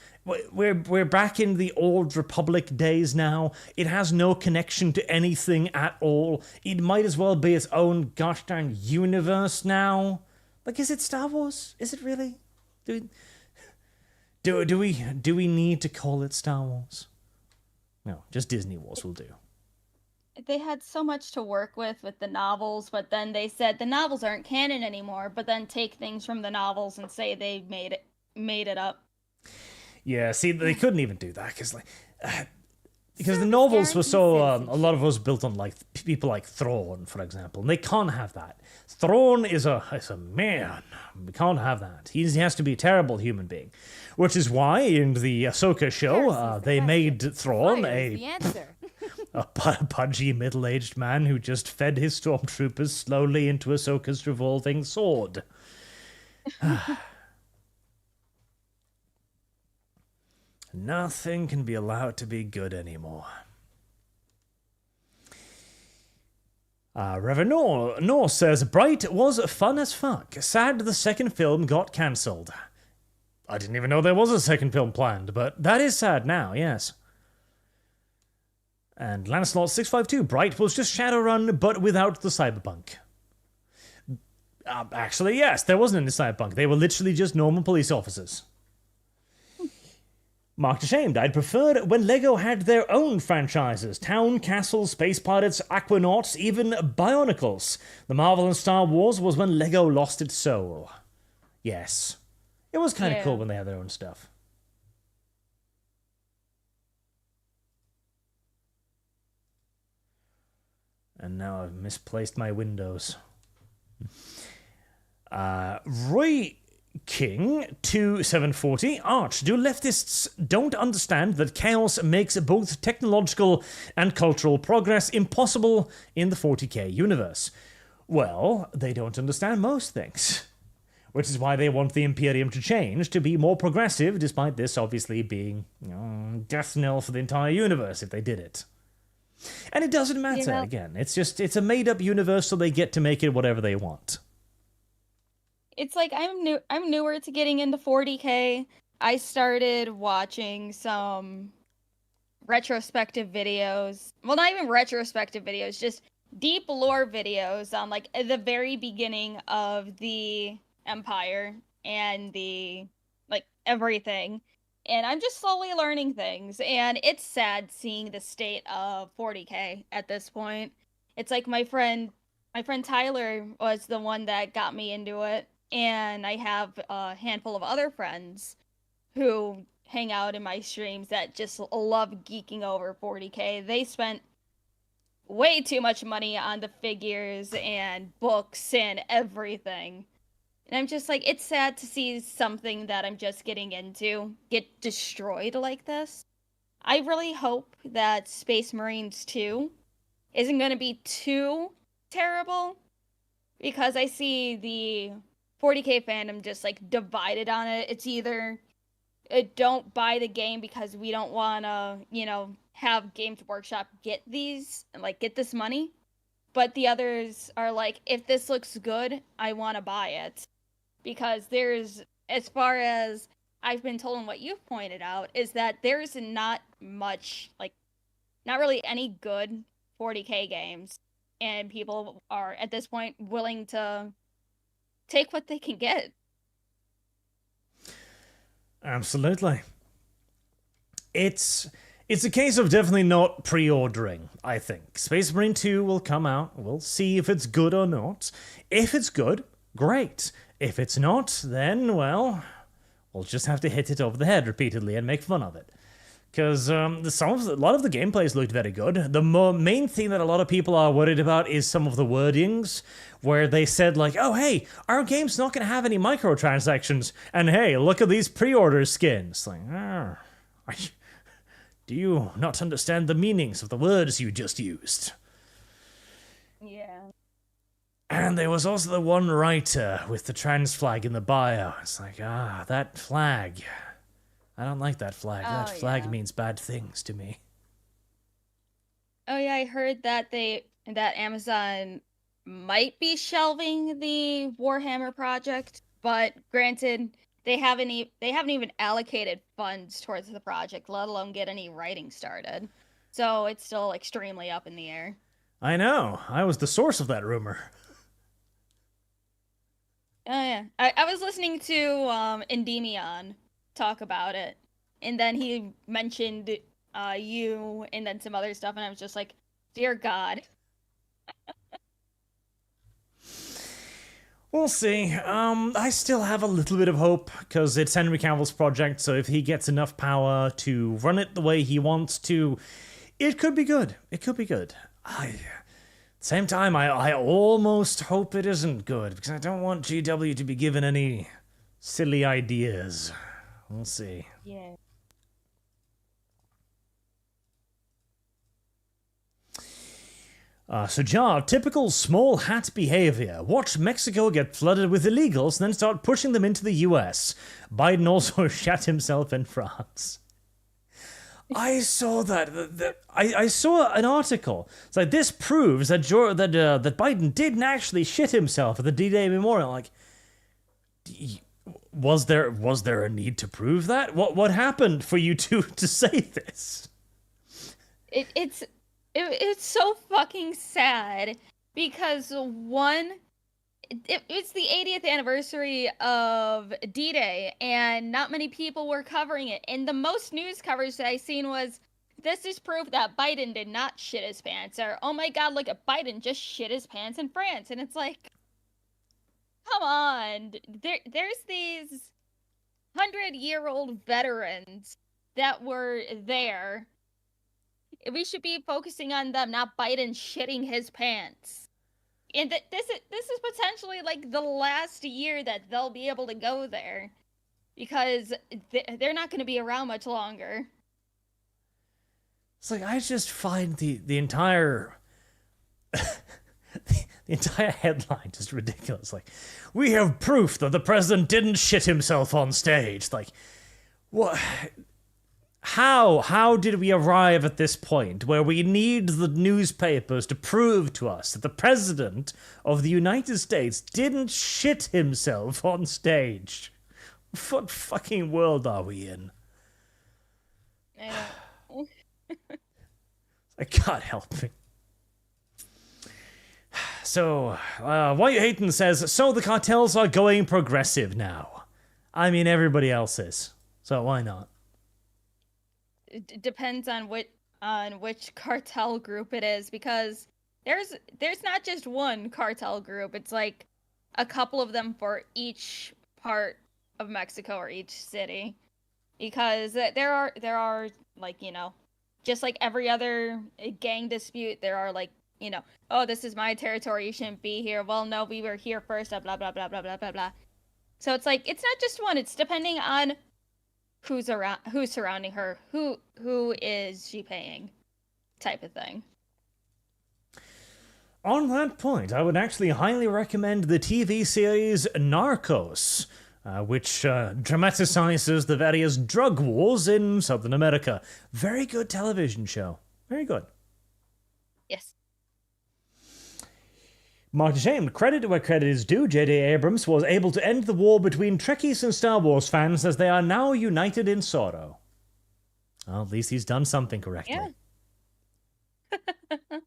We're back in the old Republic days now. It has no connection to anything at all. It might as well be its own gosh darn universe now. Like, is it Star Wars? Is it really? Do we need to call it Star Wars? No, just Disney Wars will do. They had so much to work with the novels, but then they said the novels aren't canon anymore, but then take things from the novels and say they made it up. Yeah, see, they couldn't even do that, because the novels were so, a lot of us built on, like, people like Thrawn, for example, and they can't have that. Thrawn is a man. We can't have that. He has to be a terrible human being. Which is why, in the Ahsoka show, they made Thrawn a pudgy, middle-aged man who just fed his stormtroopers slowly into Ahsoka's revolving sword. Nothing can be allowed to be good anymore. Reverend Norse says, Bright was fun as fuck. Sad the second film got cancelled. I didn't even know there was a second film planned, but that is sad now, yes. And Lancelot652, Bright was just Shadowrun, but without the cyberpunk. Actually, yes, there wasn't any cyberpunk. They were literally just normal police officers. Marked Ashamed, I'd preferred when LEGO had their own franchises. Town, Castle, Space Pirates, Aquanauts, even Bionicles. The Marvel and Star Wars was when LEGO lost its soul. Yes. It was kind of cool when they had their own stuff. And now I've misplaced my windows. Roy King 2740. Arch, do leftists don't understand that chaos makes both technological and cultural progress impossible in the 40k universe? Well, they don't understand most things. Which is why they want the Imperium to change, to be more progressive, despite this obviously being death knell for the entire universe if they did it. And it doesn't matter, again. It's a made-up universe, so they get to make it whatever they want. It's like I'm newer to getting into 40k. I started watching some retrospective videos. Well, not even retrospective videos, just deep lore videos on like the very beginning of the Empire and the like everything. And I'm just slowly learning things, and it's sad seeing the state of 40k at this point. It's like my friend Tyler was the one that got me into it, and I have a handful of other friends who hang out in my streams that just love geeking over 40K. They spent way too much money on the figures and books and everything. And I'm just like, it's sad to see something that I'm just getting into get destroyed like this. I really hope that Space Marines 2 isn't going to be too terrible, because I see the 40K fandom just like divided on it. It's either don't buy the game because we don't want to, have Games Workshop get these, like, get this money. But the others are like, if this looks good, I want to buy it. Because there's, as far as I've been told and what you've pointed out, is that there's not much, like, not really any good 40K games. And people are, at this point, willing to take what they can get. Absolutely. It's a case of definitely not pre-ordering, I think. Space Marine 2 will come out. We'll see if it's good or not. If it's good, great. If it's not, then, well, we'll just have to hit it over the head repeatedly and make fun of it. Because a lot of the gameplays looked very good. The main thing that a lot of people are worried about is some of the wordings, where they said, like, oh, hey, our game's not going to have any microtransactions, and hey, look at these pre-order skins. Like, do you not understand the meanings of the words you just used? Yeah. And there was also the one writer with the trans flag in the bio. It's like, that flag. I don't like that flag. That flag means bad things to me. Oh yeah, I heard that that Amazon might be shelving the Warhammer project, but granted, they haven't even allocated funds towards the project, let alone get any writing started. So it's still extremely up in the air. I know. I was the source of that rumor. Oh yeah, I was listening to Endymion talk about it, and then he mentioned you and then some other stuff, and I was just like, dear God. We'll see. I still have a little bit of hope, because it's Henry Cavill's project, so if he gets enough power to run it the way he wants to, it could be good. It could be good. At the same time, I almost hope it isn't good, because I don't want GW to be given any silly ideas. We'll see. Yeah. So Jar, typical small hat behavior. Watch Mexico get flooded with illegals, then start pushing them into the US. Biden also shot himself in France. I saw that. I saw an article. It's like, this proves that that Biden didn't actually shit himself at the D-Day memorial. Like, was there a need to prove that? What happened for you to say this? It's so fucking sad, because one, it's the 80th anniversary of D-Day, and not many people were covering it. And the most news coverage that I seen was, this is proof that Biden did not shit his pants, or, oh my God, look at Biden just shit his pants in France. And it's like, come on, there's these 100-year-old veterans that were there. We should be focusing on them, not Biden shitting his pants. And this is potentially like the last year that they'll be able to go there, because they're not going to be around much longer. It's like, I just find the entire the entire headline just ridiculous. Like, we have proof that the president didn't shit himself on stage. Like, what? How did we arrive at this point where we need the newspapers to prove to us that the president of the United States didn't shit himself on stage? What fucking world are we in? I can't help me. So, Why You Hatin' says, so the cartels are going progressive now. I mean, everybody else is. So why not? It depends on which cartel group it is, because there's not just one cartel group. It's like a couple of them for each part of Mexico or each city. because there are like, you know, just like every other gang dispute, there are like, you know, oh, this is my territory, you shouldn't be here. Well, no, we were here first, blah blah blah blah blah blah blah. So it's like, it's not just one, it's depending on who's surrounding her, who is she paying, type of thing. On that point, I would actually highly recommend the TV series Narcos, which dramatizes the various drug wars in Southern America. Very good television show. Very good. Yes. Mark Shame, credit where credit is due, J.J. Abrams was able to end the war between Trekkies and Star Wars fans as they are now united in sorrow. Well, at least he's done something correctly. Yeah.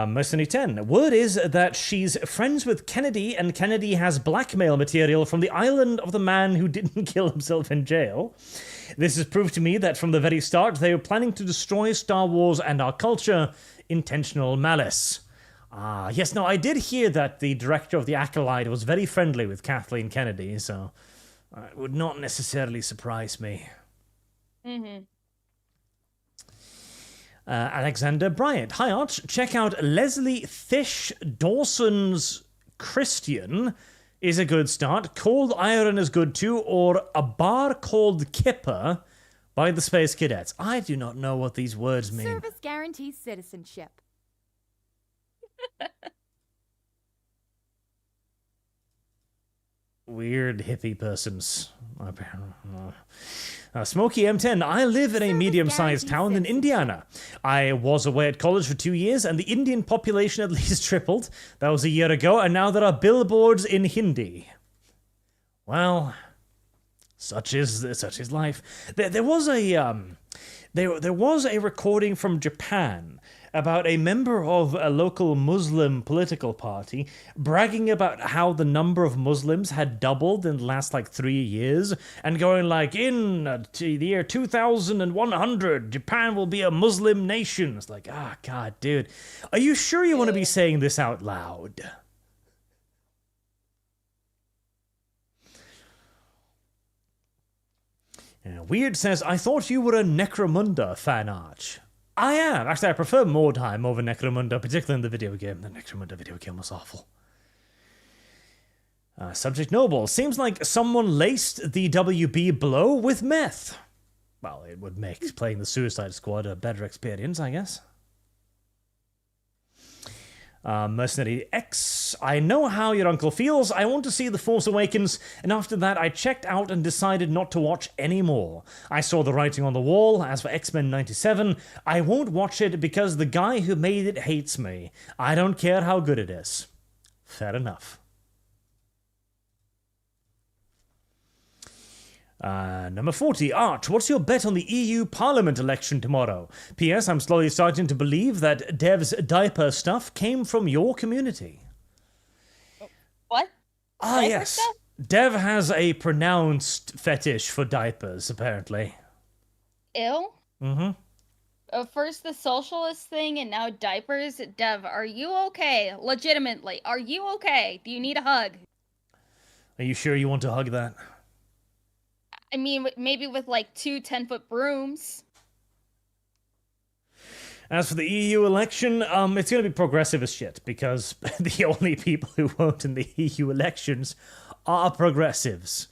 Mercenary 10. Word is that she's friends with Kennedy, and Kennedy has blackmail material from the island of the man who didn't kill himself in jail. This has proved to me that from the very start they were planning to destroy Star Wars and our culture. Intentional malice. Yes, no, I did hear that the director of The Acolyte was very friendly with Kathleen Kennedy, so it would not necessarily surprise me. Mm-hmm. Alexander Bryant. Hi, Arch. Check out Leslie Fish Dawson's Christian is a good start. Cold Iron is good too, or A Bar Called Kipper by the Space Cadets. I do not know what these words mean. Service guarantees citizenship. Weird hippie persons. Smokey M10. I live in a medium-sized town in Indiana. I was away at college for 2 years, and the Indian population at least tripled. That was a year ago, and now there are billboards in Hindi. Well, such is life. There was a recording from Japan about a member of a local Muslim political party bragging about how the number of Muslims had doubled in the last, 3 years, and going in the year 2100, Japan will be a Muslim nation. It's like, God, dude. Are you sure you want to be saying this out loud? Weird says, I thought you were a Necromunda fan, Arch. I am. Actually, I prefer Mordheim over Necromunda, particularly in the video game. The Necromunda video game was awful. Subject Noble. Seems like someone laced the WB blow with meth. Well, it would make playing the Suicide Squad a better experience, I guess. Mercenary X. I know how your uncle feels. I want to see The Force Awakens, and after that I checked out and decided not to watch any more. I saw the writing on the wall. As for X-Men 97, I won't watch it because the guy who made it hates me. I don't care how good it is. Fair enough. Number 40, Arch, what's your bet on the EU Parliament election tomorrow? P.S. I'm slowly starting to believe that Dev's diaper stuff came from your community. What? Diaper yes. Stuff? Dev has a pronounced fetish for diapers, apparently. Ew? Mm-hmm. First the socialist thing, and now diapers. Dev, are you okay? Legitimately, are you okay? Do you need a hug? Are you sure you want to hug that? I mean, maybe with 2 10-foot brooms. As for the EU election, it's going to be progressive as shit, because the only people who vote in the EU elections are progressives.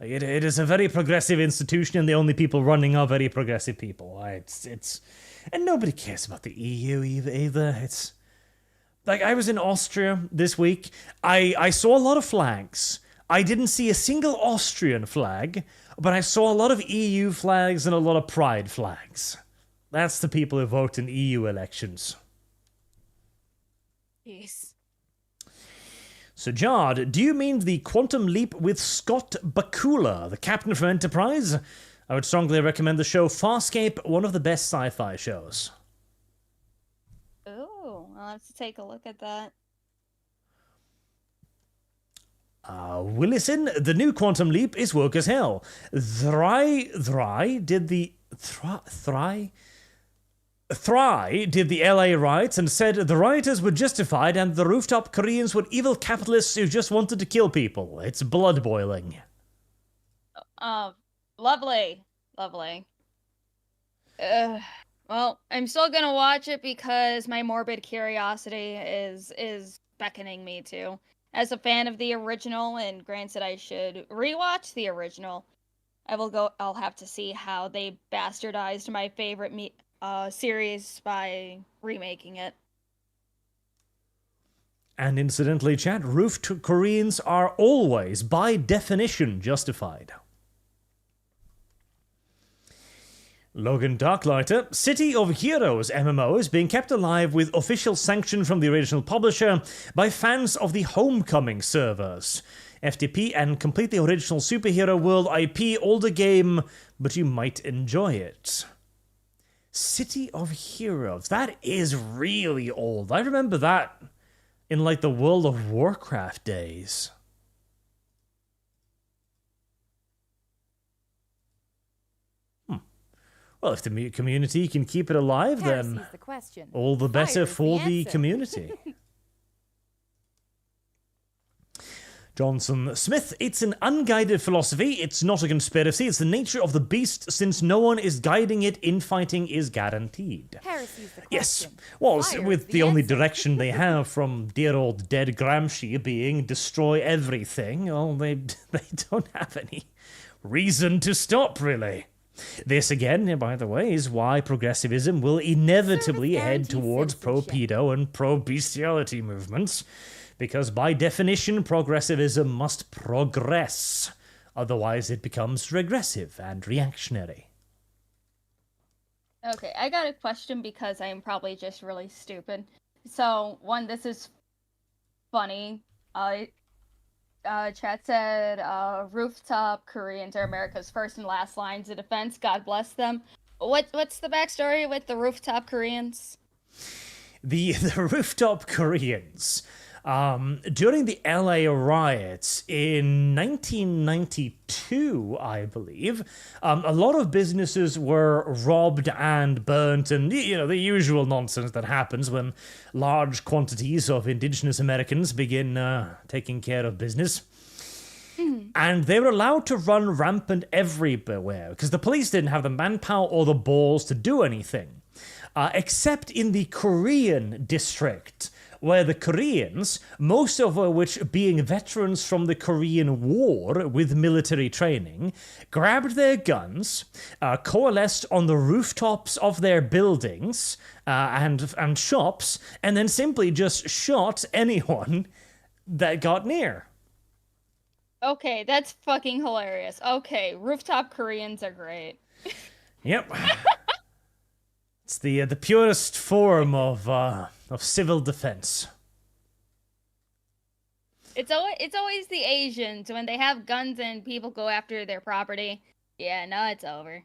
It is a very progressive institution, and the only people running are very progressive people. And nobody cares about the EU either. It's I was in Austria this week. I saw a lot of flags. I didn't see a single Austrian flag, but I saw a lot of EU flags and a lot of Pride flags. That's the people who vote in EU elections. Yes. So, Jard, do you mean the Quantum Leap with Scott Bakula, the captain from Enterprise? I would strongly recommend the show Farscape, one of the best sci-fi shows. Oh, I'll have to take a look at that. Willison, the new Quantum Leap is woke as hell. Thry did the LA riots and said the rioters were justified and the rooftop Koreans were evil capitalists who just wanted to kill people. It's blood boiling. Lovely. Lovely. Well, I'm still gonna watch it because my morbid curiosity is beckoning me to. As a fan of the original, and granted I should rewatch the original, I'll have to see how they bastardized my favorite series by remaking it. And incidentally, chat, roofed Koreans are always, by definition, justified. Logan Darklighter, City of Heroes MMO is being kept alive with official sanction from the original publisher by fans of the Homecoming servers. FTP and complete the original superhero world IP, older game, but you might enjoy it. City of Heroes, that is really old. I remember that in like the World of Warcraft days. Well, if the community can keep it alive, then all the better for the community. Johnson Smith, it's an unguided philosophy, it's not a conspiracy, it's the nature of the beast, since no one is guiding it, infighting is guaranteed. Yes, well, with the only direction they have from dear old dead Gramsci being destroy everything, well, they don't have any reason to stop, really. This, again, by the way, is why progressivism will inevitably head towards pro-pedo and pro-bestiality movements, because by definition, progressivism must progress. Otherwise, it becomes regressive and reactionary. Okay, I got a question because I'm probably just really stupid. So, one, this is funny. Chat said, rooftop Koreans are America's first and last lines of defense. God bless them. What's the backstory with the rooftop Koreans? The rooftop Koreans, during the LA riots in 1992, I believe, a lot of businesses were robbed and burnt, and, you know, the usual nonsense that happens when large quantities of indigenous Americans begin taking care of business. And they were allowed to run rampant everywhere because the police didn't have the manpower or the balls to do anything, except in the Korean district, where the Koreans, most of which being veterans from the Korean War with military training, grabbed their guns, coalesced on the rooftops of their buildings and shops, and then simply just shot anyone that got near. Okay, that's fucking hilarious. Okay, rooftop Koreans are great. Yep. It's the purest form of civil defense. It's always the Asians when they have guns and people go after their property. Yeah, no, it's over.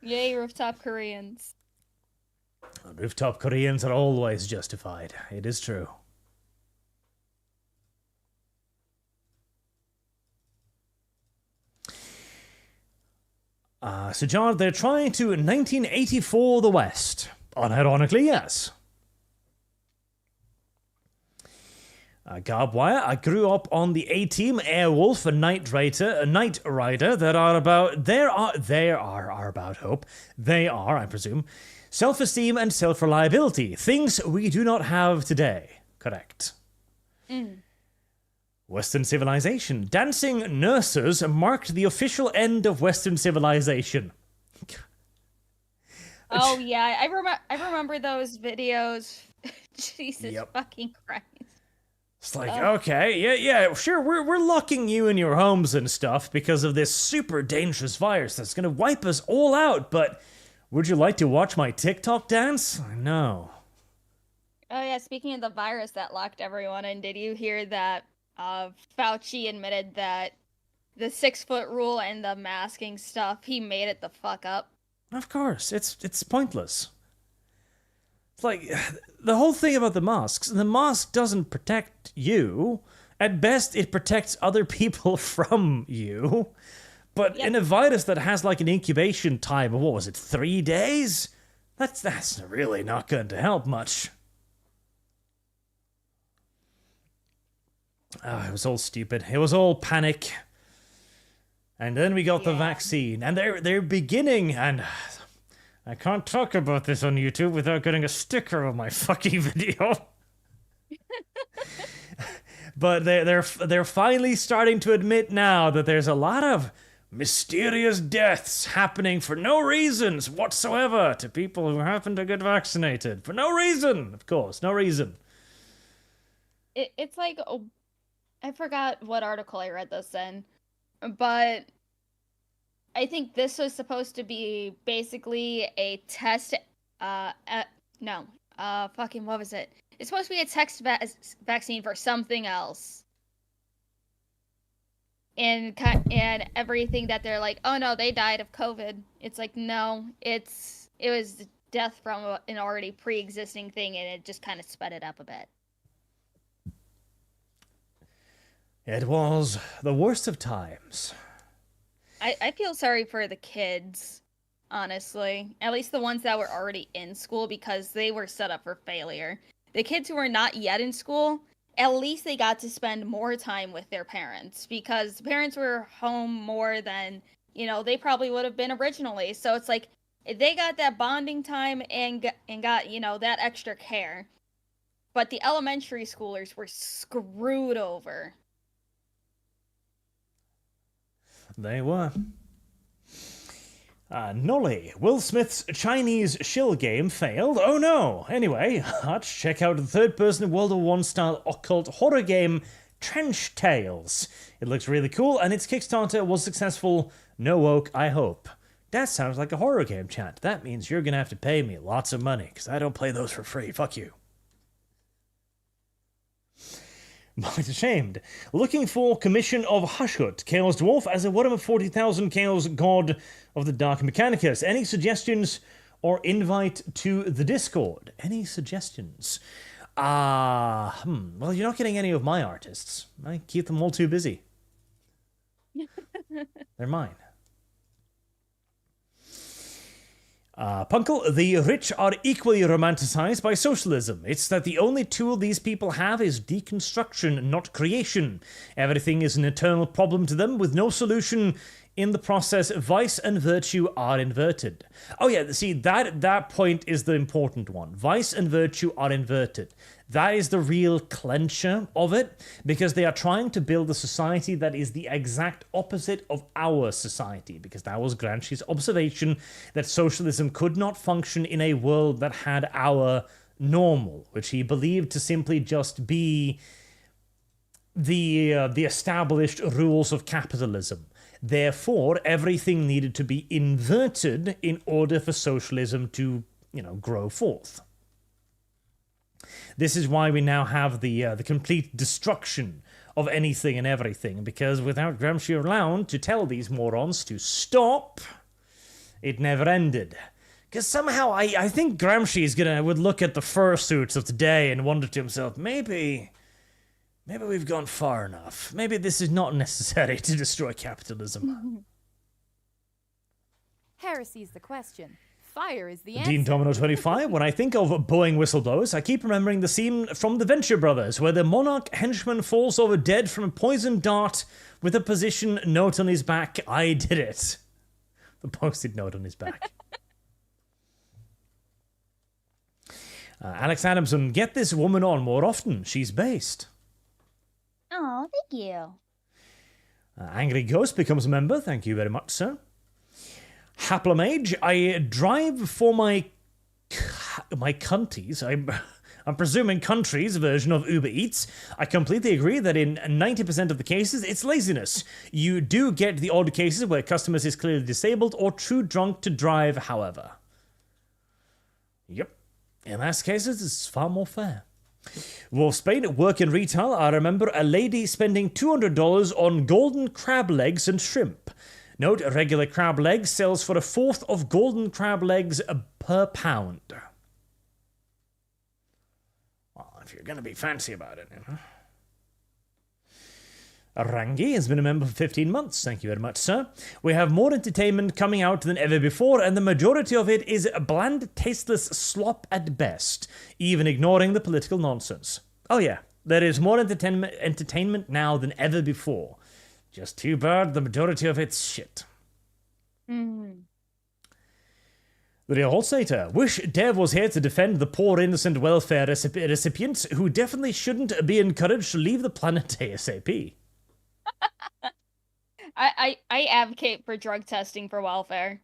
Yay, rooftop Koreans. Rooftop Koreans are always justified. It is true. So John, they're trying to 1984 the West. Unironically, yes. Garbwire, I grew up on the A-Team, Airwolf, and Knight Rider that are about hope. They are, I presume, self-esteem and self-reliability. Things we do not have today. Correct. Western civilization. Dancing nurses marked the official end of Western civilization. Oh yeah, I remember those videos. Jesus fucking Christ. It's like, okay, yeah, sure, we're locking you in your homes and stuff because of this super dangerous virus that's gonna wipe us all out, but would you like to watch my TikTok dance? No. Oh yeah, speaking of the virus that locked everyone in, did you hear that Fauci admitted that the 6-foot rule and the masking stuff, he made it the fuck up? Of course, it's pointless. It's like, the whole thing about the mask doesn't protect you. At best, it protects other people from you. But in a virus that has like an incubation time of, what was it, 3 days? That's really not going to help much. It was all stupid. It was all panic. And then we got the vaccine, and they're beginning, and I can't talk about this on YouTube without getting a sticker on my fucking video. But they're finally starting to admit now that there's a lot of mysterious deaths happening for no reasons whatsoever to people who happen to get vaccinated. For no reason, of course, no reason. It's like, I forgot what article I read this in, but I think this was supposed to be basically a test, what was it? It's supposed to be a text vaccine for something else. And everything that they're like, oh no, they died of COVID. It's like, no, it was death from an already pre-existing thing, and it just kind of sped it up a bit. It was the worst of times. I feel sorry for the kids, honestly. At least the ones that were already in school, because they were set up for failure. The kids who were not yet in school, at least they got to spend more time with their parents, because parents were home more than, they probably would have been originally. So it's like, they got that bonding time and got, that extra care. But the elementary schoolers were screwed over. They were. Nolly, Will Smith's Chinese shill game failed. Oh no! Anyway, let's check out the third-person World War I style occult horror game, Trench Tales. It looks really cool, and its Kickstarter was successful. No woke, I hope. That sounds like a horror game, chat. That means you're gonna have to pay me lots of money, because I don't play those for free. Fuck you. But ashamed. Looking for commission of Hushut, Chaos Dwarf, as a Warhammer 40,000 Chaos God of the Dark Mechanicus. Any suggestions or invite to the Discord? Any suggestions? Well, you're not getting any of my artists. I keep them all too busy. They're mine. Punkle, the rich are equally romanticized by socialism. It's that the only tool these people have is deconstruction, not creation. Everything is an eternal problem to them with no solution. In the process, vice and virtue are inverted. Oh yeah, see, that point is the important one. Vice and virtue are inverted. That is the real clencher of it, because they are trying to build a society that is the exact opposite of our society, because that was Gramsci's observation that socialism could not function in a world that had our normal, which he believed to simply just be the established rules of capitalism. Therefore, everything needed to be inverted in order for socialism to, grow forth. This is why we now have the complete destruction of anything and everything, because without Gramsci around to tell these morons to stop, it never ended. Because somehow I think Gramsci would look at the fursuits of today and wonder to himself, maybe we've gone far enough. Maybe this is not necessary to destroy capitalism. Heresy's the question. Fire is the answer. Dean Domino 25. When I think of Boeing whistleblowers, I keep remembering the scene from the Venture Brothers, where the Monarch henchman falls over dead from a poisoned dart with a position note on his back. I did it. The post-it note on his back. Alex Adamson, get this woman on more often. She's based. Oh, thank you. Angry Ghost becomes a member. Thank you very much, sir. Haplamage, I drive for my cunties. I'm presuming country's version of Uber Eats. I completely agree that in 90% of the cases, it's laziness. You do get the odd cases where customers is clearly disabled or too drunk to drive, however. Yep. In those cases, it's far more fair. Wolfsbane, work in retail. I remember a lady spending $200 on golden crab legs and shrimp. Note, a regular crab leg sells for a fourth of golden crab legs per pound. Well, if you're going to be fancy about it, Rangi has been a member for 15 months. Thank you very much, sir. We have more entertainment coming out than ever before, and the majority of it is bland, tasteless slop at best, even ignoring the political nonsense. Oh yeah, There is more entertainment now than ever before. Just too bad the majority of it's shit. Mm. The Real Holstater. Wish Dev was here to defend the poor innocent welfare recipients who definitely shouldn't be encouraged to leave the planet ASAP. I advocate for drug testing for welfare.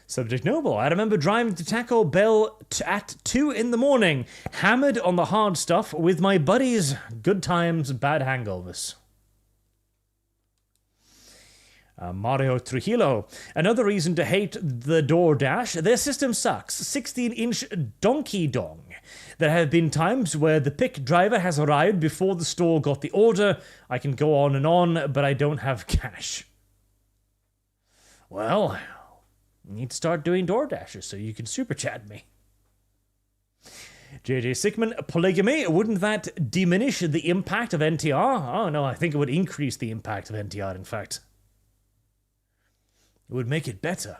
Subject Noble. I remember driving to Taco Bell at 2 in the morning, hammered on the hard stuff with my buddies. Good times, bad hangovers. Mario Trujillo. Another reason to hate the DoorDash. Their system sucks. 16-inch donkey dong. There have been times where the pick driver has arrived before the store got the order. I can go on, but I don't have cash. Well, you need to start doing DoorDashes so you can super chat me. JJ Sickman, polygamy, wouldn't that diminish the impact of NTR? Oh no, I think it would increase the impact of NTR, in fact. It would make it better.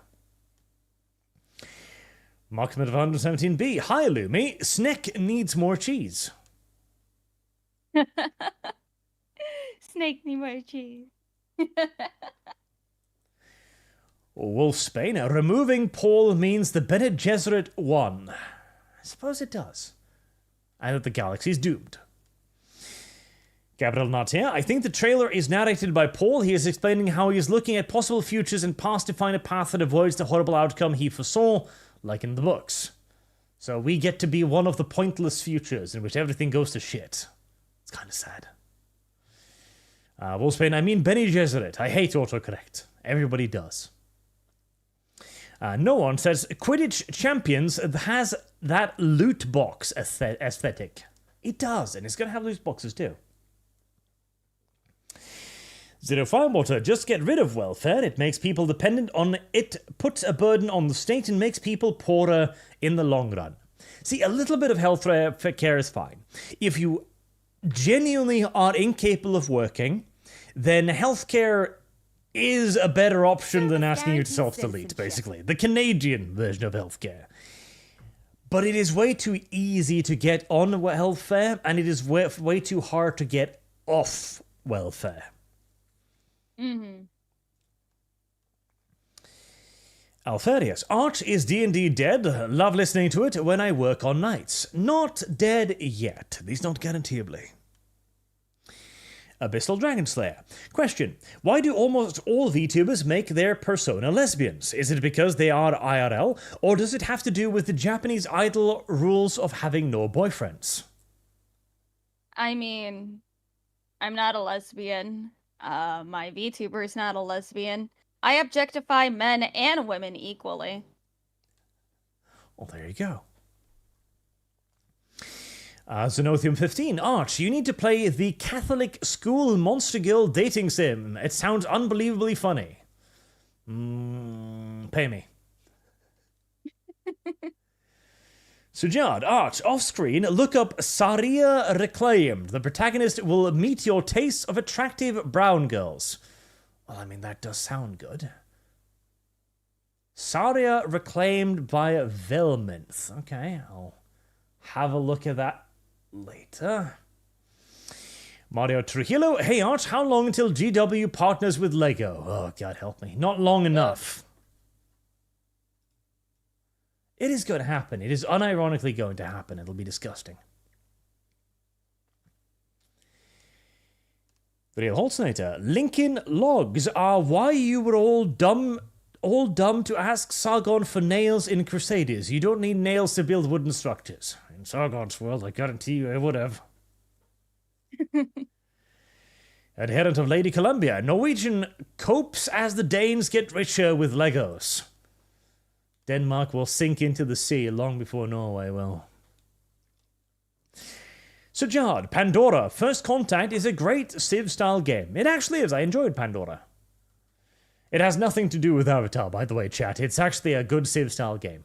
Marksman of 117B. Hi, Lumi. Snake needs more cheese. Snake needs more cheese. Wolfsbane. Removing Paul means the Bene Gesserit won. I suppose it does. And that the galaxy's doomed. Gabriel Natia. I think the trailer is narrated by Paul. He is explaining how he is looking at possible futures and past to find a path that avoids the horrible outcome he foresaw, like in the books. So we get to be one of the pointless futures in which everything goes to shit. It's kind of sad. Wolfsbane, I mean Bene Gesserit. I hate autocorrect. Everybody does. No one says Quidditch Champions has that loot box aesthetic. It does, and it's going to have loot boxes too. Zero Firewater, just get rid of welfare. It makes people dependent on it, puts a burden on the state, and makes people poorer in the long run. See, a little bit of health care is fine. If you genuinely are incapable of working, then healthcare is a better option than asking you to self-delete, basically. The Canadian version of healthcare. But it is way too easy to get on welfare, and it is way too hard to get off welfare. Mm-hmm. Alfarius. Arch is D&D dead. Love listening to it when I work on nights. Not dead yet, at least not guaranteeably. Abyssal Dragonslayer. Question. Why do almost all VTubers make their persona lesbians? Is it because they are IRL, or does it have to do with the Japanese idol rules of having no boyfriends? I mean, I'm not a lesbian. My VTuber is not a lesbian. I objectify men and women equally. Well, there you go. Zenothium 15. Arch, you need to play the Catholic school monster girl dating sim. It sounds unbelievably funny. Pay me. Sujad, Arch, off-screen, look up Saria Reclaimed. The protagonist will meet your taste of attractive brown girls. Well, I mean, that does sound good. Saria Reclaimed by Velminth. Okay, I'll have a look at that later. Mario Trujillo. Hey, Arch, how long until GW partners with Lego? Oh, God help me. Not long enough. It is going to happen. It is unironically going to happen. It'll be disgusting. Real Holznator. Lincoln logs are why you were all dumb to ask Sargon for nails in Crusaders. You don't need nails to build wooden structures. In Sargon's world, I guarantee you I would have. Adherent of Lady Columbia. Norwegian copes as the Danes get richer with Legos. Denmark will sink into the sea long before Norway will. Sujard, Pandora. First Contact is a great Civ-style game. It actually is. I enjoyed Pandora. It has nothing to do with Avatar, by the way, chat. It's actually a good Civ-style game.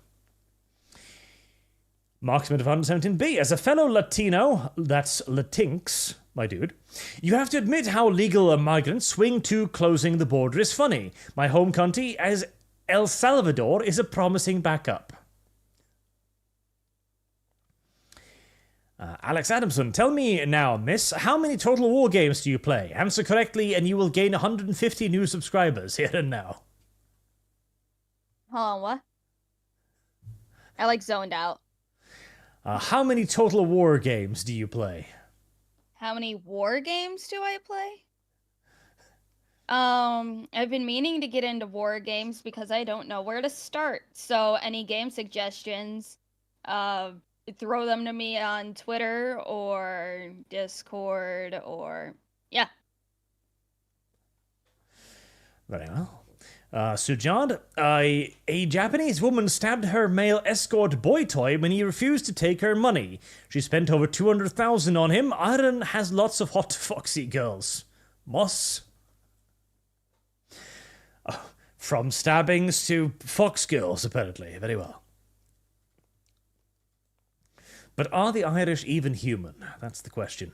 Marksman of 117B. As a fellow Latino, that's Latinx, my dude, you have to admit how legal migrants swing to closing the border is funny. My home country, as El Salvador, is a promising backup. Alex Adamson, tell me now, miss, how many Total War games do you play? Answer correctly and you will gain 150 new subscribers here and now. Hold on, what? I zoned out. How many Total War games do you play? How many war games do I play? I've been meaning to get into war games because I don't know where to start. So any game suggestions, throw them to me on Twitter or Discord or yeah. Very well. Sujad, a Japanese woman stabbed her male escort boy toy when he refused to take her money. She spent over 200,000 on him. Iron has lots of hot foxy girls. Moss? From stabbings to fox girls, apparently. Very well. But are the Irish even human? That's the question.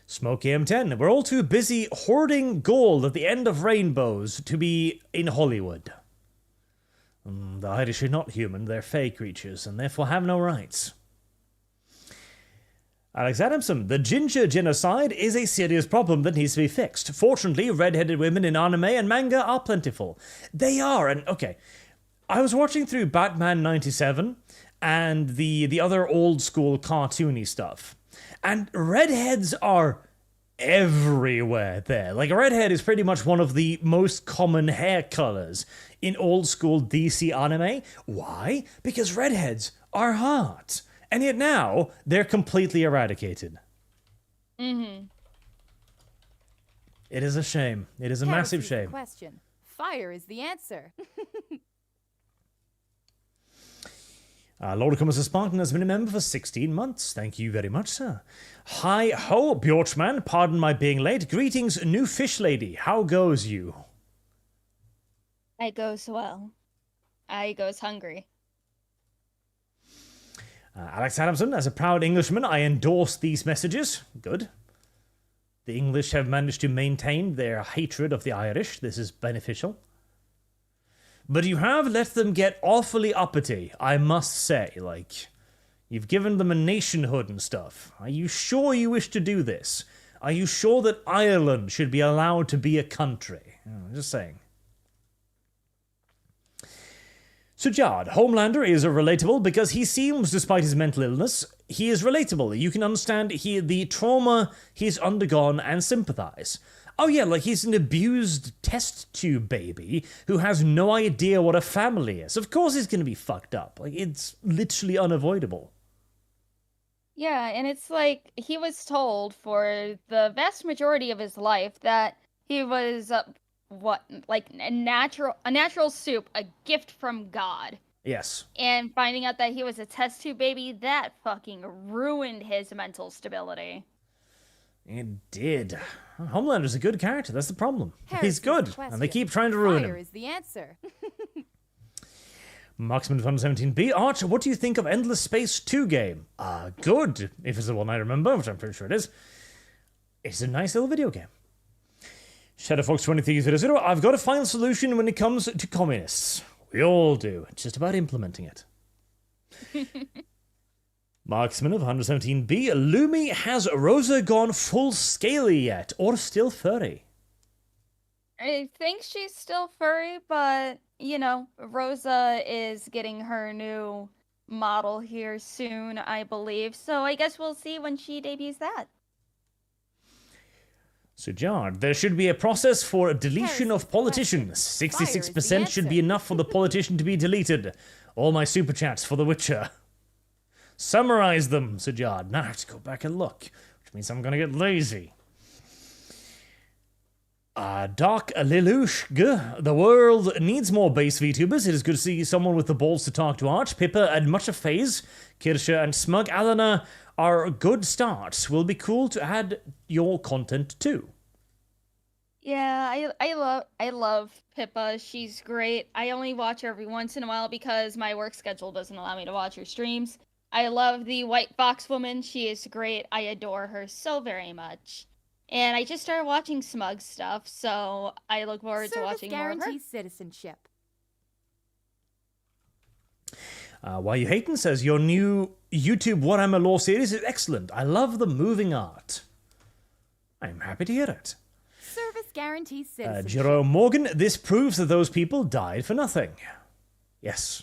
Smokey M10, we're all too busy hoarding gold at the end of rainbows to be in Hollywood. The Irish are not human, they're fey creatures, and therefore have no rights. Alex Adamson, the ginger genocide is a serious problem that needs to be fixed. Fortunately, red-headed women in anime and manga are plentiful. They are, and okay, I was watching through Batman 97 and the other old-school cartoony stuff. And redheads are everywhere there. Like, a redhead is pretty much one of the most common hair colors in old-school DC anime. Why? Because redheads are hot. And yet now, they're completely eradicated. Mm-hmm. It is a shame. It is a massive shame. Question. Fire is the answer. Lord Cummins Spartan has been a member for 16 months. Thank you very much, sir. Hi ho, Bjorchman. Pardon my being late. Greetings, new fish lady. How goes you? I goes well. I goes hungry. Alex Adamson, as a proud Englishman, I endorse these messages. Good. The English have managed to maintain their hatred of the Irish. This is beneficial. But you have let them get awfully uppity, I must say. Like, you've given them a nationhood and stuff. Are you sure you wish to do this? Are you sure that Ireland should be allowed to be a country? I'm just saying. Sujad, Homelander is relatable because he seems, despite his mental illness, he is relatable. You can understand the trauma he's undergone and sympathize. Oh yeah, like he's an abused test tube baby who has no idea what a family is. Of course he's going to be fucked up. Like, it's literally unavoidable. Yeah, and it's like he was told for the vast majority of his life that he was a natural soup, a gift from God. Yes. And finding out that he was a test tube baby, that fucking ruined his mental stability. It did. Homelander's a good character, that's the problem. He's good, and they keep trying to ruin him. Fire is the answer. Marksman 117B, Arch, what do you think of Endless Space 2 game? Good, if it's the one I remember, which I'm pretty sure it is. It's a nice little video game. ShadowFox2300, I've got a final solution when it comes to communists. We all do. It's just about implementing it. Marksman of 117B, Lumi, has Rosa gone full scaly yet, or still furry? I think she's still furry, but, you know, Rosa is getting her new model here soon, I believe. So I guess we'll see when she debuts that. Sujard, there should be a process for deletion of politicians. 66% should be enough for the politician to be deleted. All my super chats for The Witcher. Summarize them, Sujard. Now I have to go back and look, which means I'm gonna get lazy. Doc Lelouch, the world needs more base VTubers. It is good to see someone with the balls to talk to Arch. Pippa and much of FaZe, Kirsche and Smug Alana are good starts. Will be cool to add your content too. Yeah, I love Pippa. She's great. I only watch her every once in a while because my work schedule doesn't allow me to watch her streams. I love the White Fox woman. She is great. I adore her so very much. And I just started watching Smug stuff, so I look forward to watching more of her. Guarantees citizenship. Why You Hatin' says, your YouTube What I'm a Law series is excellent. I love the moving art. I'm happy to hear it. Service guarantees citizenship. Jerome Morgan, this proves that those people died for nothing. Yes.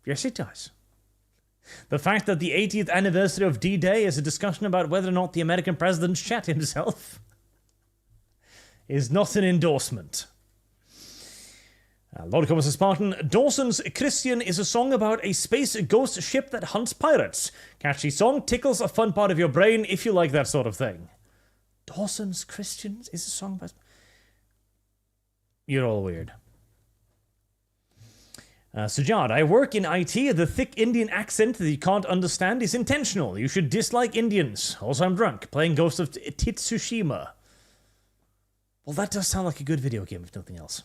Yes, it does. The fact that the 80th anniversary of D-Day is a discussion about whether or not the American president shat himself is not an endorsement. Lord Comus Spartan, Dawson's Christian is a song about a space ghost ship that hunts pirates. Catchy song, tickles a fun part of your brain if you like that sort of thing. Dawson's Christian is a song about... You're all weird. Sujad, I work in IT. The thick Indian accent that you can't understand is intentional. You should dislike Indians. Also, I'm drunk, playing Ghost of Titsushima. Well, that does sound like a good video game, if nothing else.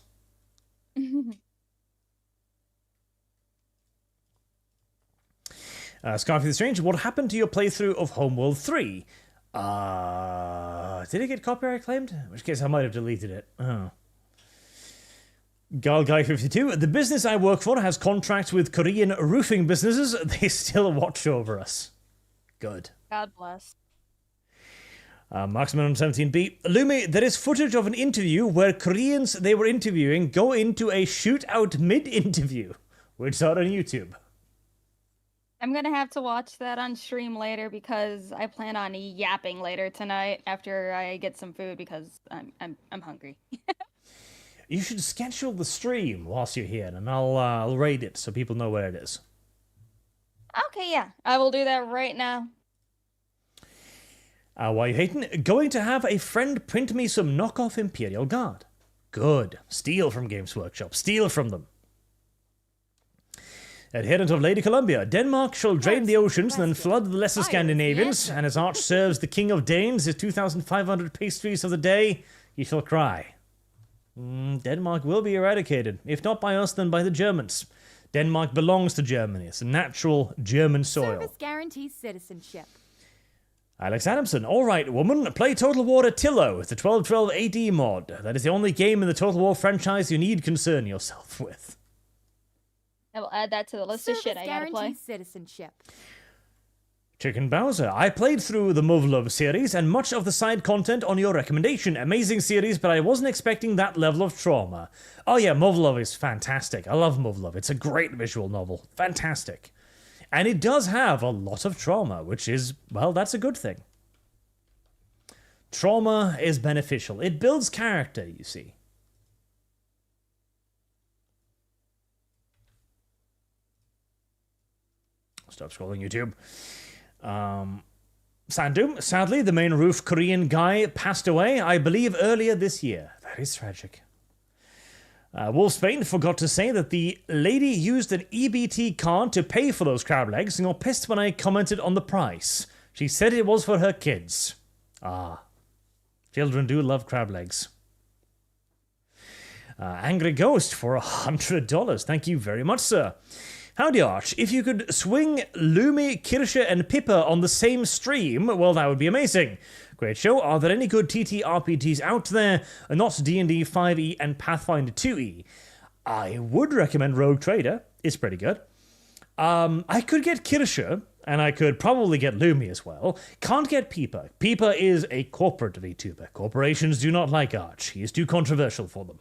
Scarfy the Strange, what happened to your playthrough of Homeworld 3? Did it get copyright claimed? In which case I might have deleted it. Oh. Guy52, the business I work for has contracts with Korean roofing businesses. They still watch over us. Good. God bless. Marksman 17B. Lumi, there is footage of an interview where Koreans they were interviewing go into a shootout mid-interview, which are on YouTube. I'm gonna have to watch that on stream later because I plan on yapping later tonight after I get some food because I'm hungry. You should schedule the stream whilst you're here, and I'll raid it so people know where it is. Okay, yeah, I will do that right now. Why you hating? Going to have a friend print me some knockoff Imperial Guard. Good. Steal from Games Workshop. Steal from them. Adherent of Lady Columbia, Denmark shall drain the oceans and then flood the lesser Scandinavians, and as Arch serves the King of Danes his 2,500 pastries of the day, he shall cry. Denmark will be eradicated, if not by us, then by the Germans. Denmark belongs to Germany. It's a natural German soil. Service guarantees citizenship. Alex Adamson, alright woman, play Total War Attilo. It's a 1212 AD mod. That is the only game in the Total War franchise you need concern yourself with. I will add that to the list of shit I gotta play. Citizenship. Chicken Bowser, I played through the Muv-Love series and much of the side content on your recommendation. Amazing series, but I wasn't expecting that level of trauma. Oh yeah, Muv-Love is fantastic. I love Muv-Love. It's a great visual novel. Fantastic. And it does have a lot of trauma, which is, well, that's a good thing. Trauma is beneficial. It builds character, you see. Stop scrolling YouTube. Sandum, sadly, the main roof Korean guy passed away, I believe, earlier this year. That is tragic. Wolfsbane forgot to say that the lady used an EBT card to pay for those crab legs and got pissed when I commented on the price. She said it was for her kids. Ah. Children do love crab legs. Angry Ghost for $100. Thank you very much, sir. Howdy, Arch. If you could swing Lumi, Kirsche, and Pippa on the same stream, well, that would be amazing. Great show. Are there any good TTRPGs out there? Not D&D 5e and Pathfinder 2e. I would recommend Rogue Trader. It's pretty good. I could get Kirsche, and I could probably get Lumi as well. Can't get Pippa. Pippa is a corporate VTuber. Corporations do not like Arch. He is too controversial for them.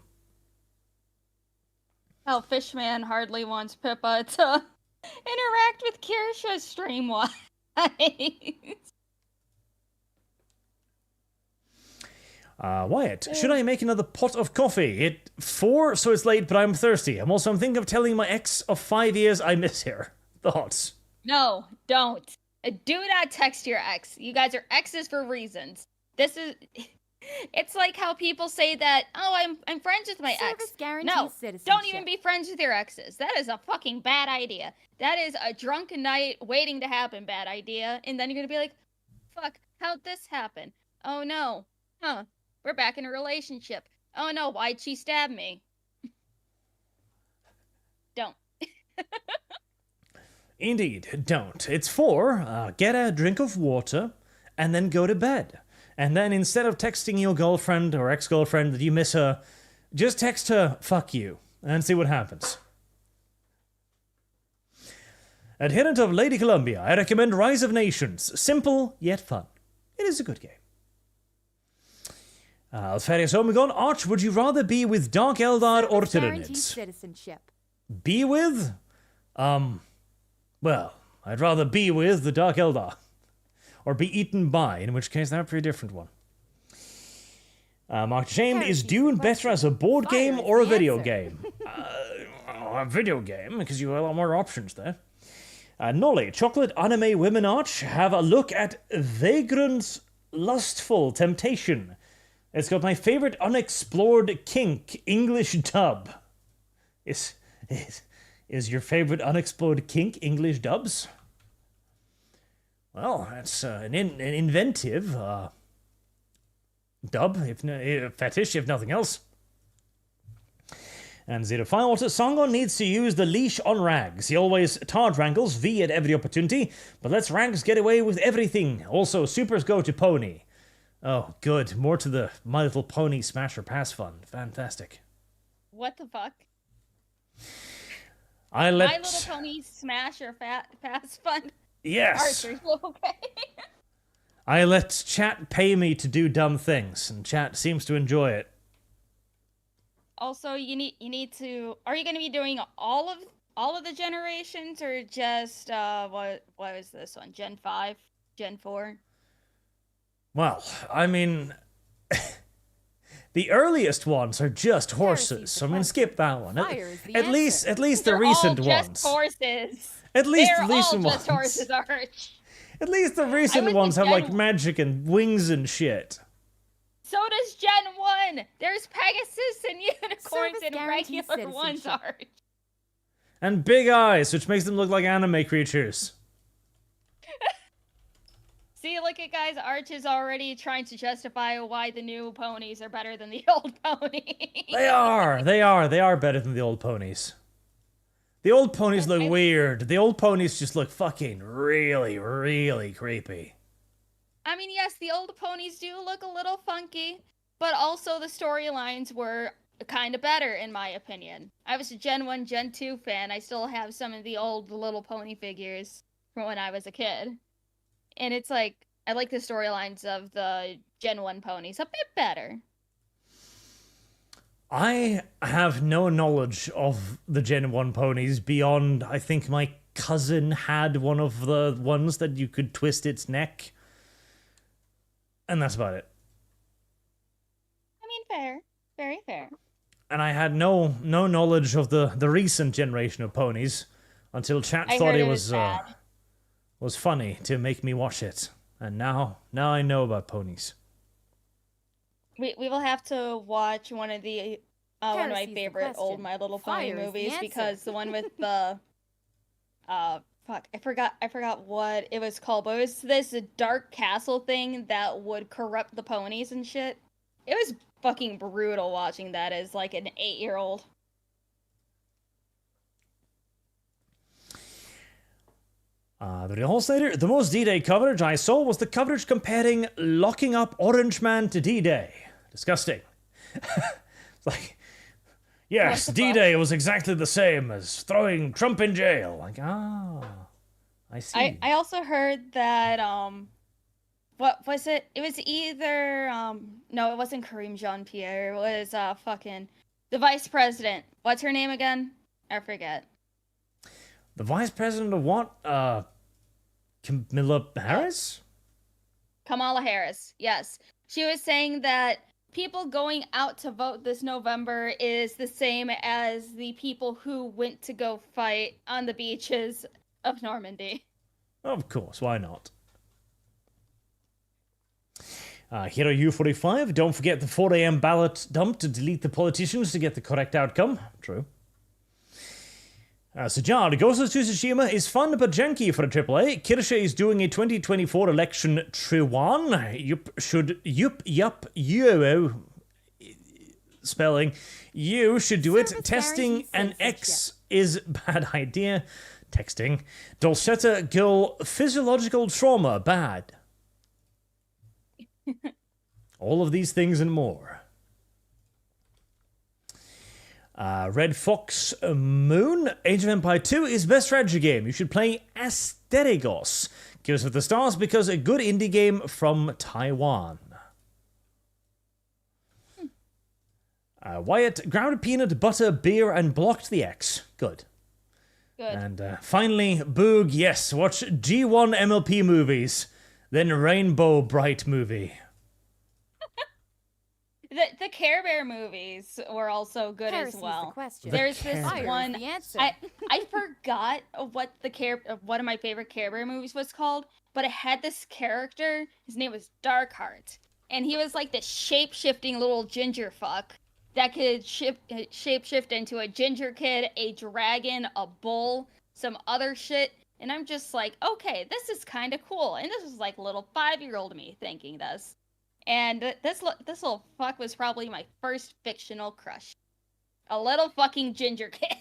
Oh, Fishman hardly wants Pippa to interact with Kirsche stream-wise. Wyatt, should I make another pot of coffee? It's 4, so it's late, but I'm thirsty. I'm thinking of telling my ex of 5 years I miss her. Thoughts? No, don't. Do not text your ex. You guys are exes for reasons. This is... It's like how people say that, oh, I'm friends with my ex. No, don't even be friends with your exes. That is a fucking bad idea. That is a drunken night waiting to happen bad idea. And then you're going to be like, fuck, how'd this happen? Oh no. Huh. We're back in a relationship. Oh no, why'd she stab me? Don't. Indeed, don't. It's 4, get a drink of water, and then go to bed. And then instead of texting your girlfriend or ex-girlfriend that you miss her, just text her, fuck you, and see what happens. Adherent of Lady Columbia, I recommend Rise of Nations. Simple, yet fun. It is a good game. Alfarius Omegon, Arch, would you rather be with Dark Eldar or Tyranids? Citizenship. Be with? Well, I'd rather be with the Dark Eldar. Or be eaten by, in which case that'd be a different one. Mark Shane, is Dune better as a board game or a video game? A video game, because you have a lot more options there. Nolly, Chocolate Anime Women Arch, have a look at Vagrant's Lustful Temptation. It's got my favorite unexplored kink English dub. Is your favorite unexplored kink English dubs? Well, that's an inventive dub, fetish, if nothing else. And Zero Firewater, Songon needs to use the leash on Rags. He always tard wrangles V at every opportunity, but lets Rags get away with everything. Also, supers go to Pony. Oh, good. More to the My Little Pony Smash or Pass fun. Fantastic. What the fuck? My Little Pony Smash or Pass fun? Yes. Archer, okay. I let chat pay me to do dumb things, and chat seems to enjoy it. Also, you need to. Are you going to be doing all of the generations, or just what was this one? Gen 5, Gen 4? Well, I mean, the earliest ones are just horses, so I'm gonna skip that one. At least the recent ones. Just horses. At least They're the recent all ones. just horses, Arch. At least the recent ones have like magic and wings and shit. So does Gen 1. There's Pegasus and unicorns and regular ones, Arch. And big eyes, which makes them look like anime creatures. See, look at guys, Arch is already trying to justify why the new ponies are better than the old ponies. They are better than the old ponies. The old ponies look weird. The old ponies just look fucking really, really creepy. I mean, yes, the old ponies do look a little funky, but also the storylines were kind of better, in my opinion. I was a Gen 1, Gen 2 fan. I still have some of the old Little Pony figures from when I was a kid. And it's like, I like the storylines of the Gen 1 ponies a bit better. I have no knowledge of the Gen 1 ponies beyond, I think my cousin had one of the ones that you could twist its neck. And that's about it. I mean, fair. Very fair. And I had no knowledge of the recent generation of ponies until chat thought it was funny to make me watch it. And now I know about ponies. We will have to watch one of the one of my favorite old My Little Pony movies, because the one with the fuck, I forgot what it was called, but it was this dark castle thing that would corrupt the ponies and shit. It was fucking brutal watching that as like an 8-year-old. The Holstater, the most D-Day coverage I saw was the coverage comparing locking up Orange Man to D-Day. Disgusting. It's like, yes, D-Day was exactly the same as throwing Trump in jail. Like, I see. I also heard that, what was it? It was either, no, it wasn't Kareem Jean-Pierre. It was, fucking, the vice president. What's her name again? I forget. The vice president of what? Kamala Harris? Kamala Harris, yes. She was saying that people going out to vote this November is the same as the people who went to go fight on the beaches of Normandy. Of course, why not? Hero U45, don't forget the 4 a.m. ballot dump to delete the politicians to get the correct outcome. True. Sajad, Ghost of Tsushima is fun but janky for a AAA. Kirsche is doing a 2024 election Triwan. Spelling. You should do it. Testing an X is bad idea. Texting. Dulcetta girl, physiological trauma, bad. All of these things and more. Red Fox Moon, Age of Empire 2 is best strategy game. You should play Asterigos. Give us with the stars because a good indie game from Taiwan. Wyatt, grounded peanut, butter, beer, and blocked the X. Good. Good. And finally, Boog, yes, watch G1 MLP movies, then Rainbow Bright movie. The Care Bear movies were also good as well. There's this one. The answer. I forgot what one of my favorite Care Bear movies was called, but it had this character. His name was Darkheart, and he was like this shape-shifting little ginger fuck that could shapeshift into a ginger kid, a dragon, a bull, some other shit. And I'm just like, okay, this is kind of cool. And this is like little 5-year-old me thinking this. And this little fuck was probably my first fictional crush. A little fucking ginger kid.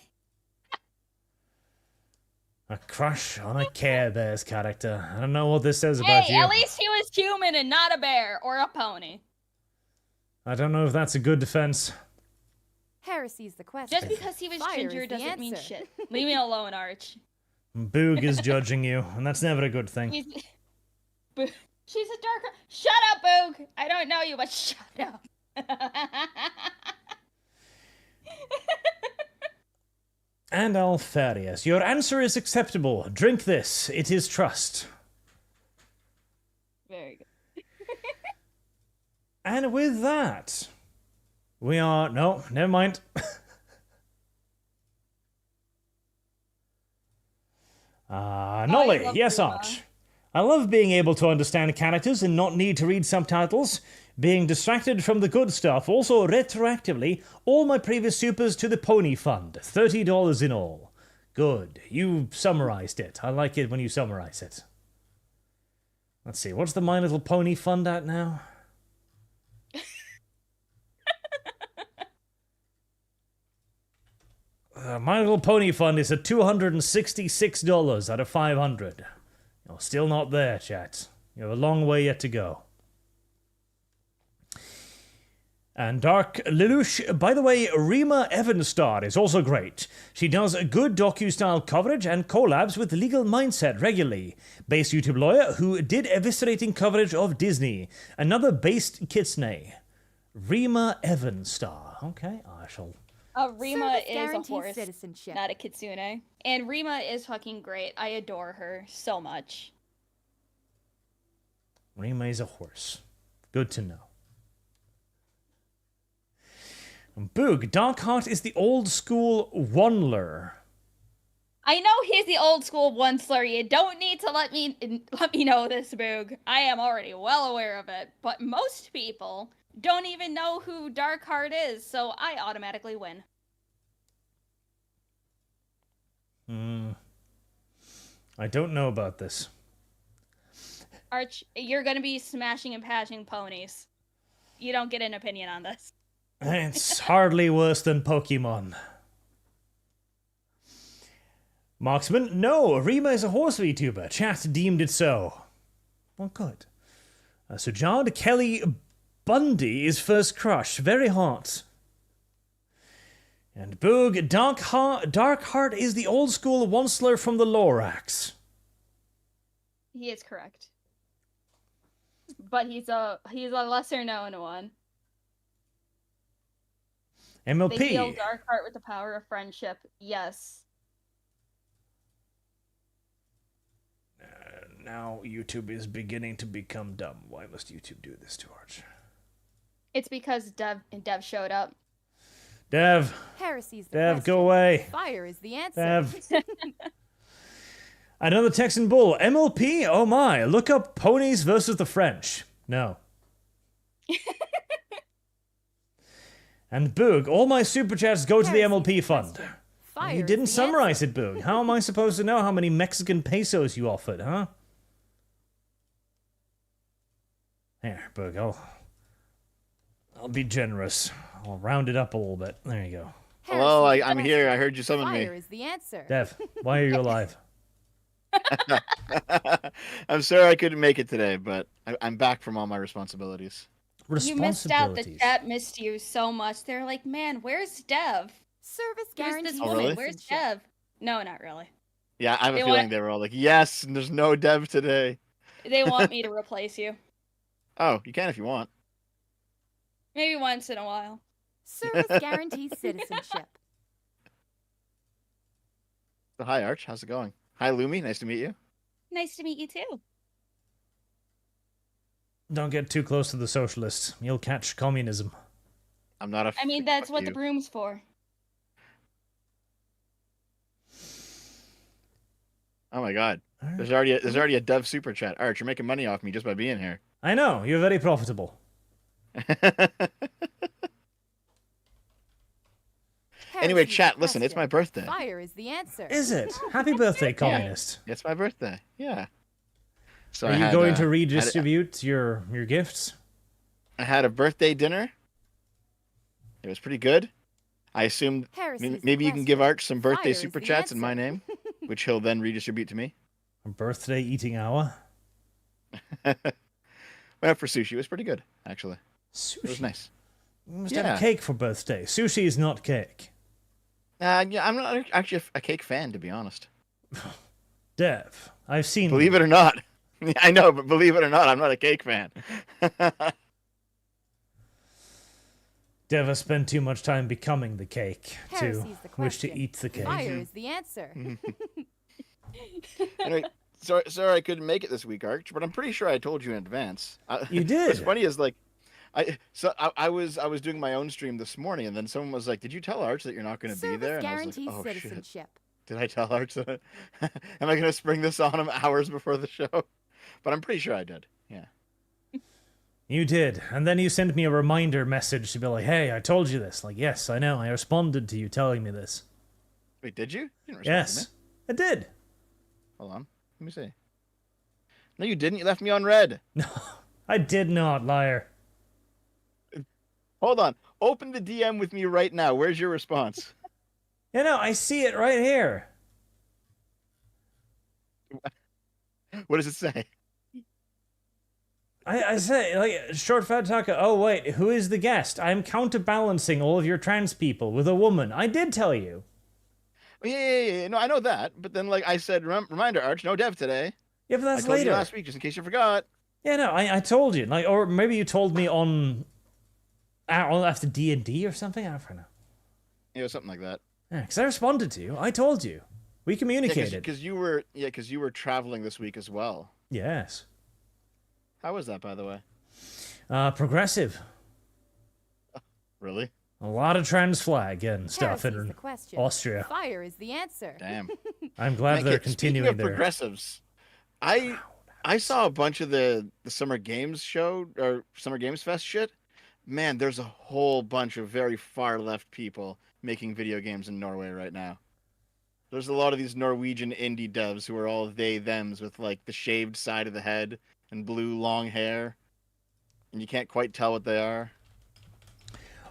A crush on a Care Bears character. I don't know what this says about you. Hey, at least he was human and not a bear or a pony. I don't know if that's a good defense. Heresy's the question. Just because he was ginger doesn't mean shit. Leave me alone, Arch. Boog is judging you, and that's never a good thing. She's a darker. Shut up, Boog. I don't know you, but shut up. And Alfarius, your answer is acceptable. Drink this. It is trust. Very good. And with that, we are... No, never mind. Nolly, yes, Arch. I love being able to understand characters and not need to read subtitles. Being distracted from the good stuff. Also, retroactively, all my previous supers to the Pony Fund. $30 in all. Good. You summarized it. I like it when you summarize it. Let's see, what's the My Little Pony Fund at now? My Little Pony Fund is at $266 out of 500. You're still not there, chat. You have a long way yet to go. And Dark Lelouch, by the way, Rima Evanstar is also great. She does a good docu-style coverage and collabs with Legal Mindset regularly. Based YouTube lawyer who did eviscerating coverage of Disney. Another based kitsune. Rima Evanstar. Okay, I shall... Rima is a horse, not a kitsune. And Rima is fucking great. I adore her so much. Rima is a horse. Good to know. Boog, Darkheart is the old school Wonler. I know he's the old school Onceler. You don't need to let me know this, Boog. I am already well aware of it. But most people don't even know who Darkheart is, so I automatically win. I don't know about this. Arch, you're gonna be smashing and pashing ponies. You don't get an opinion on this. It's hardly worse than Pokemon. Marksman, no, Rima is a horse VTuber. Chat deemed it so. Well, good. So John Kelly Bundy is first crush. Very hot. And Boog, Darkheart is the old school Onceler from the Lorax. He is correct. But he's a lesser known one. MLP. They heal Darkheart with the power of friendship. Yes. Now YouTube is beginning to become dumb. Why must YouTube do this to Arch? It's because Dev showed up. Dev. Heresy's the Dev, question. go away. Fire is the answer. Dev. Another Texan Bull. MLP? Oh my. Look up ponies versus the French. No. And Boog, all my super chats go to the MLP fund. You didn't summarize it, Boog. How am I supposed to know how many Mexican pesos you offered, huh? Here, Boog, I'll be generous. I'll round it up a little bit. There you go. Hello, I'm here. I heard you summon me. Fire is the answer. Dev, why are you alive? I'm sorry I couldn't make it today, but I'm back from all my responsibilities. You missed out. The chat missed you so much. They're like, man, where's Dev? Service guarantee. Oh, really? Where's Dev? No, not really. Yeah, I have a feeling they were all like, yes, and there's no Dev today. They want me to replace you. Oh, you can if you want. Maybe once in a while. Service guarantees citizenship. So hi, Arch. How's it going? Hi, Lumi. Nice to meet you. Nice to meet you too. Don't get too close to the socialists. You'll catch communism. I'm not a. I mean, that's what the broom's for. Oh my God. There's already a Dev super chat. Arch, you're making money off me just by being here. I know. You're very profitable. Anyway, chat, listen, it's my birthday. Fire is the answer. Is it? Happy birthday, communist. It's my birthday. Yeah. So Are you going to redistribute your gifts? I had a birthday dinner. It was pretty good. I assumed maybe you can give Arch some birthday super chats in my name, which he'll then redistribute to me. A birthday eating hour? Went out for sushi. It was pretty good, actually. Sushi? It was nice. You must have a cake for birthday. Sushi is not cake. Yeah, I'm not actually a cake fan, to be honest. Dev, I've seen... Believe it or not. I know, but believe it or not, I'm not a cake fan. Dev has spent too much time becoming the cake to wish to eat the cake. Fire is the answer. Anyway, sorry I couldn't make it this week, Arch, but I'm pretty sure I told you in advance. You did. What's funny is like, I was doing my own stream this morning, and then someone was like, "Did you tell Arch that you're not going to be there?" And I was like, "Oh shit! Did I tell Arch that? Am I going to spring this on him hours before the show?" But I'm pretty sure I did. Yeah. You did, and then you sent me a reminder message to be like, "Hey, I told you this." Like, yes, I know. I responded to you telling me this. Wait, did you? You didn't yes, to me. I did. Hold on. Let me see. No, you didn't. You left me on red. No, I did not, liar. Hold on. Open the DM with me right now. Where's your response? I see it right here. What does it say? I say, like, short fat taco. Oh, wait, who is the guest? I'm counterbalancing all of your trans people with a woman. I did tell you. Yeah. No, I know that. But then, like I said, reminder, Arch, no Dev today. Yeah, but that's I told later. You last week, just in case you forgot. Yeah, no, I told you. Like, or maybe you told me on after D&D or something. I don't know. Yeah, something like that. Yeah, because I responded to you. I told you. We communicated. Because you were traveling this week as well. Yes. How was that, by the way? Progressive. Really? A lot of trans flag and stuff in Austria. Fire is the answer. Damn. I'm glad they're continuing speaking of their progressives. I saw a bunch of the Summer Games show or Summer Games Fest shit. Man, there's a whole bunch of very far left people making video games in Norway right now. There's a lot of these Norwegian indie devs who are all they thems with like the shaved side of the head and blue long hair, and you can't quite tell what they are.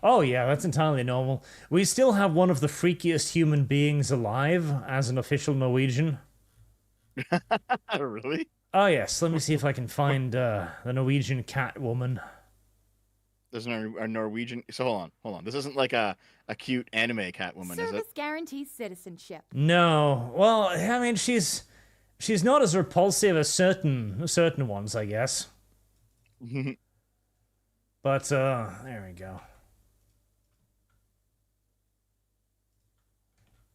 Oh yeah, that's entirely normal. We still have one of the freakiest human beings alive as an official Norwegian. Really? Oh yes, let me see if I can find the Norwegian cat woman. There's a Norwegian... So hold on. This isn't like a cute anime cat woman, is it? Service guarantees citizenship. No. Well, I mean, she's not as repulsive as certain ones, I guess. But, there we go.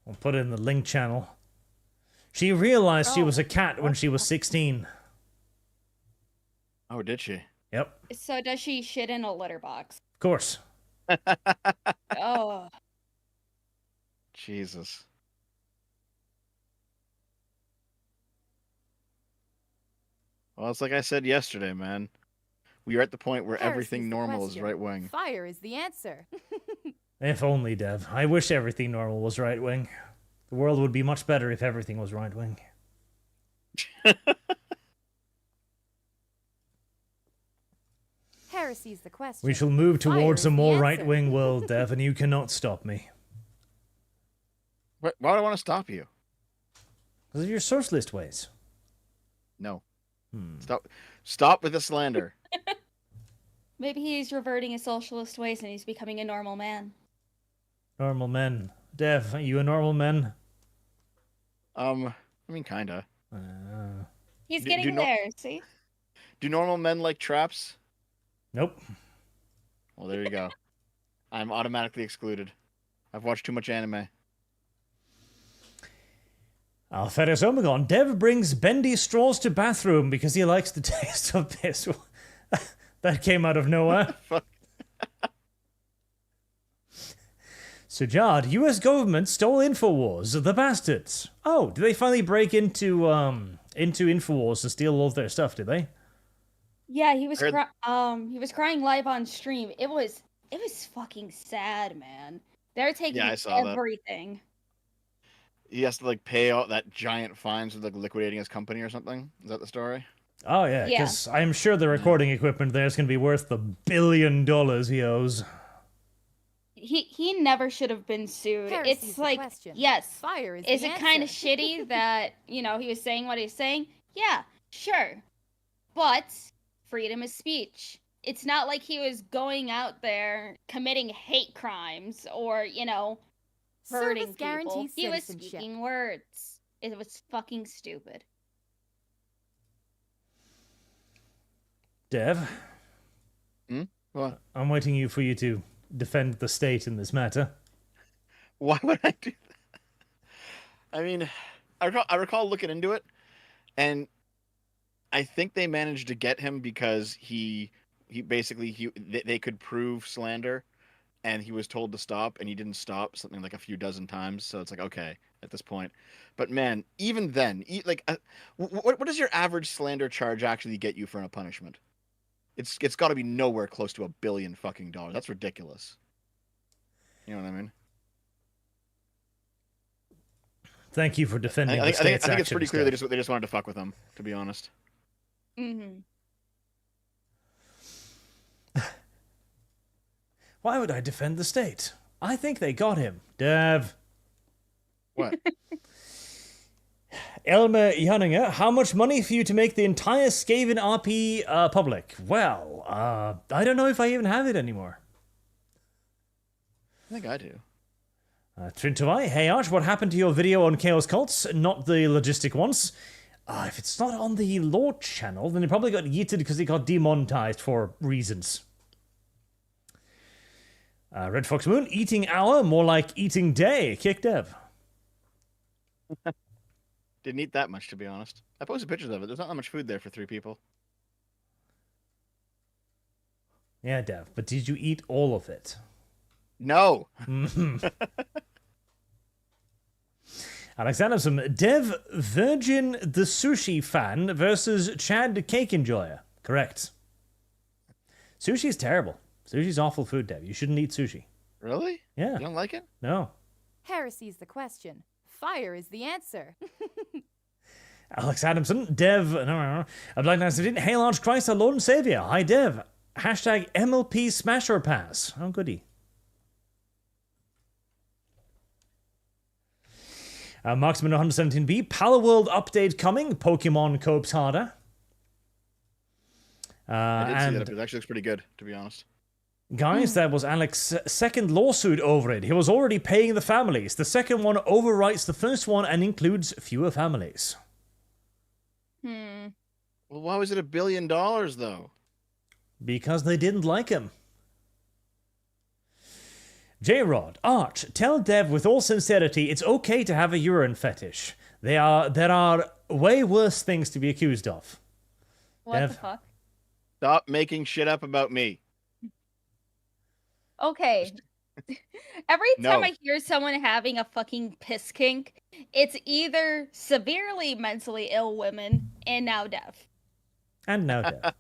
We'll put it in the link channel. She realized she was a cat when she was 16. Oh, did she? Yep. So does she shit in a litter box? Of course. Oh. Jesus. Well, it's like I said yesterday, man. We are at the point where everything normal is right wing. Fire is the answer. If only, Dev. I wish everything normal was right wing. The world would be much better if everything was right wing. Heresy's the question. We shall move towards a more right-wing world, Dev, and you cannot stop me. Why do I want to stop you? Because of your socialist ways. No. Stop with the slander. Maybe he's reverting his socialist ways and he's becoming a normal man. Normal men Dev, are you a normal man? I mean, kinda. He's getting there, see? Do normal men like traps? Nope. Well, there you go. I'm automatically excluded. I've watched too much anime. Alpheris Omegon. Dev brings bendy straws to bathroom because he likes the taste of piss. That came out of nowhere. Fuck. Sujad, US government stole InfoWars. The bastards. Oh, did they finally break into InfoWars to steal all of their stuff, did they? Yeah, he was crying live on stream. It was fucking sad, man. They're taking everything. That. He has to like pay out that giant fines for like liquidating his company or something. Is that the story? Oh yeah, because I'm sure the recording equipment there is going to be worth the $1 billion he owes. He never should have been sued. It's like, yes, fire is it kind of shitty that, he was saying what he's saying? Yeah, sure. But freedom of speech. It's not like he was going out there committing hate crimes or, hurting people. He was speaking words. It was fucking stupid. Dev? What? I'm waiting for you to defend the state in this matter. Why would I do that? I mean, I recall looking into it, and I think they managed to get him because they could prove slander, and he was told to stop, and he didn't stop something like a few dozen times. So it's like, okay, at this point. But man, even then, what does your average slander charge actually get you for a punishment? It's got to be nowhere close to $1 billion fucking dollars. That's ridiculous. You know what I mean? Thank you for defending the state's actions. I think it's pretty clear they just wanted to fuck with him, to be honest. Mm-hmm. Why would I defend the state? I think they got him. Dev. What? Elmer Yanninger, how much money for you to make the entire Skaven RP public? Well, I don't know if I even have it anymore. I think I do. Trintovai, hey Arch, what happened to your video on Chaos Cults? Not the logistic ones. If it's not on the Lore channel, then it probably got yeeted because it got demonetized for reasons. Red Fox Moon, eating hour, more like eating day. Kick Dev. Didn't eat that much, to be honest. I posted pictures of it. There's not that much food there for 3 people. Yeah, Dev, but did you eat all of it? No. Alex Adamson, Dev Virgin the Sushi fan versus Chad Cake Enjoyer. Correct. Sushi is terrible. Sushi's awful food, Dev. You shouldn't eat sushi. Really? Yeah. You don't like it? No. Heresy's the question. Fire is the answer. Alex Adamson, Dev, no. Black Knight 17, Hail Arch Christ, our Lord and Savior. Hi, Dev. Hashtag MLP Smasher Pass. Oh, goody. Marksman 117B, Palworld update coming. Pokemon copes harder. I did see that. It actually looks pretty good, to be honest. Guys, that was Alex's second lawsuit over it. He was already paying the families. The second one overwrites the first one and includes fewer families. Well, why was it $1 billion, though? Because they didn't like him. J-Rod, Arch, tell Dev with all sincerity it's okay to have a urine fetish. There are way worse things to be accused of. What Dev? the fuck? Stop making shit up about me. Okay. Every time I hear someone having a fucking piss kink, it's either severely mentally ill women and now Dev. And now Dev.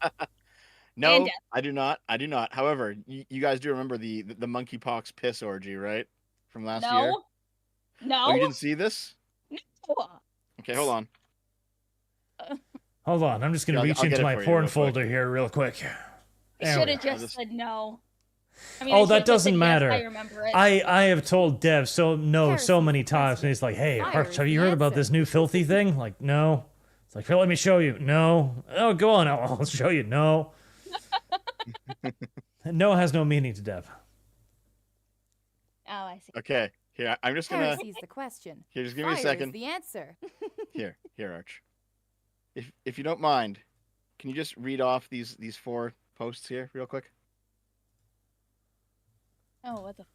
No, I do not. However, you guys do remember the monkeypox piss orgy, right? From last year? No. Oh, you didn't see this? No. Okay, hold on. Hold on, I'm just going to reach into my porn folder here real quick. I should have just said no. I mean, oh, that doesn't matter. Yes, I remember it. I have told Dev so many times, and he's like, hey, Arch, have you heard about this new filthy thing? Like, no. It's like, let me show you. No. Oh, go on, I'll show you. No. No has no meaning to Dev. Oh, I see. Okay, Here, I'm just gonna. Heresy's the question. Here, just give me a Fire second. Is the answer. Here, Arch. If you don't mind, can you just read off these 4 posts here real quick? Oh, what the?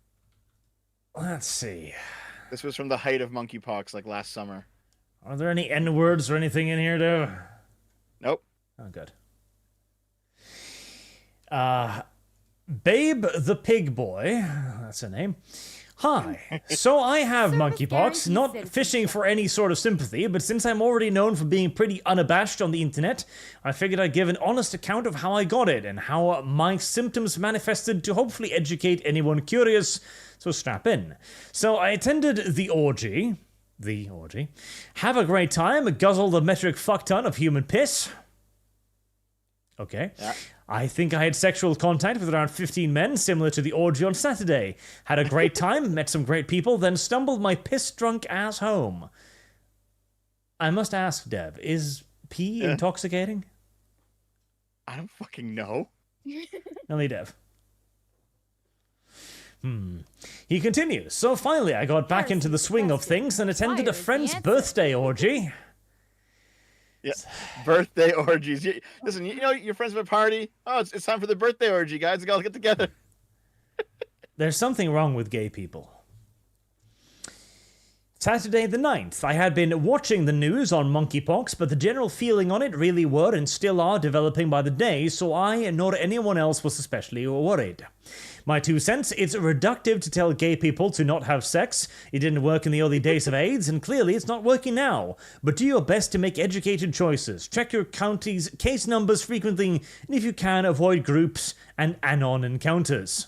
Let's see. This was from the height of monkeypox, like last summer. Are there any N-words or anything in here, Dev? Nope. Oh, good. Babe the Pig Boy, that's her name. Hi. So I have monkeypox, not fishing for any sort of sympathy, but since I'm already known for being pretty unabashed on the internet, I figured I'd give an honest account of how I got it and how my symptoms manifested to hopefully educate anyone curious, so strap in. So I attended the orgy, have a great time, guzzled a metric fuckton of human piss. Okay. Yeah. I think I had sexual contact with around 15 men, similar to the orgy on Saturday. Had a great time, met some great people, then stumbled my piss-drunk ass home. I must ask, Dev, is pee intoxicating? I don't fucking know. Only Dev. He continues. So finally, I got back into the swing of things and attended a friend's birthday orgy. Yeah, birthday orgies. Listen, you know your friends have a party. Oh, it's time for the birthday orgy, guys. We gotta get together. There's something wrong with gay people. Saturday the 9th, I had been watching the news on monkeypox, but the general feeling on it really were and still are developing by the day, so I, nor anyone else, was especially worried. My 2 cents, it's reductive to tell gay people to not have sex. It didn't work in the early days of AIDS, and clearly it's not working now. But do your best to make educated choices. Check your county's case numbers frequently, and if you can, avoid groups and anon encounters.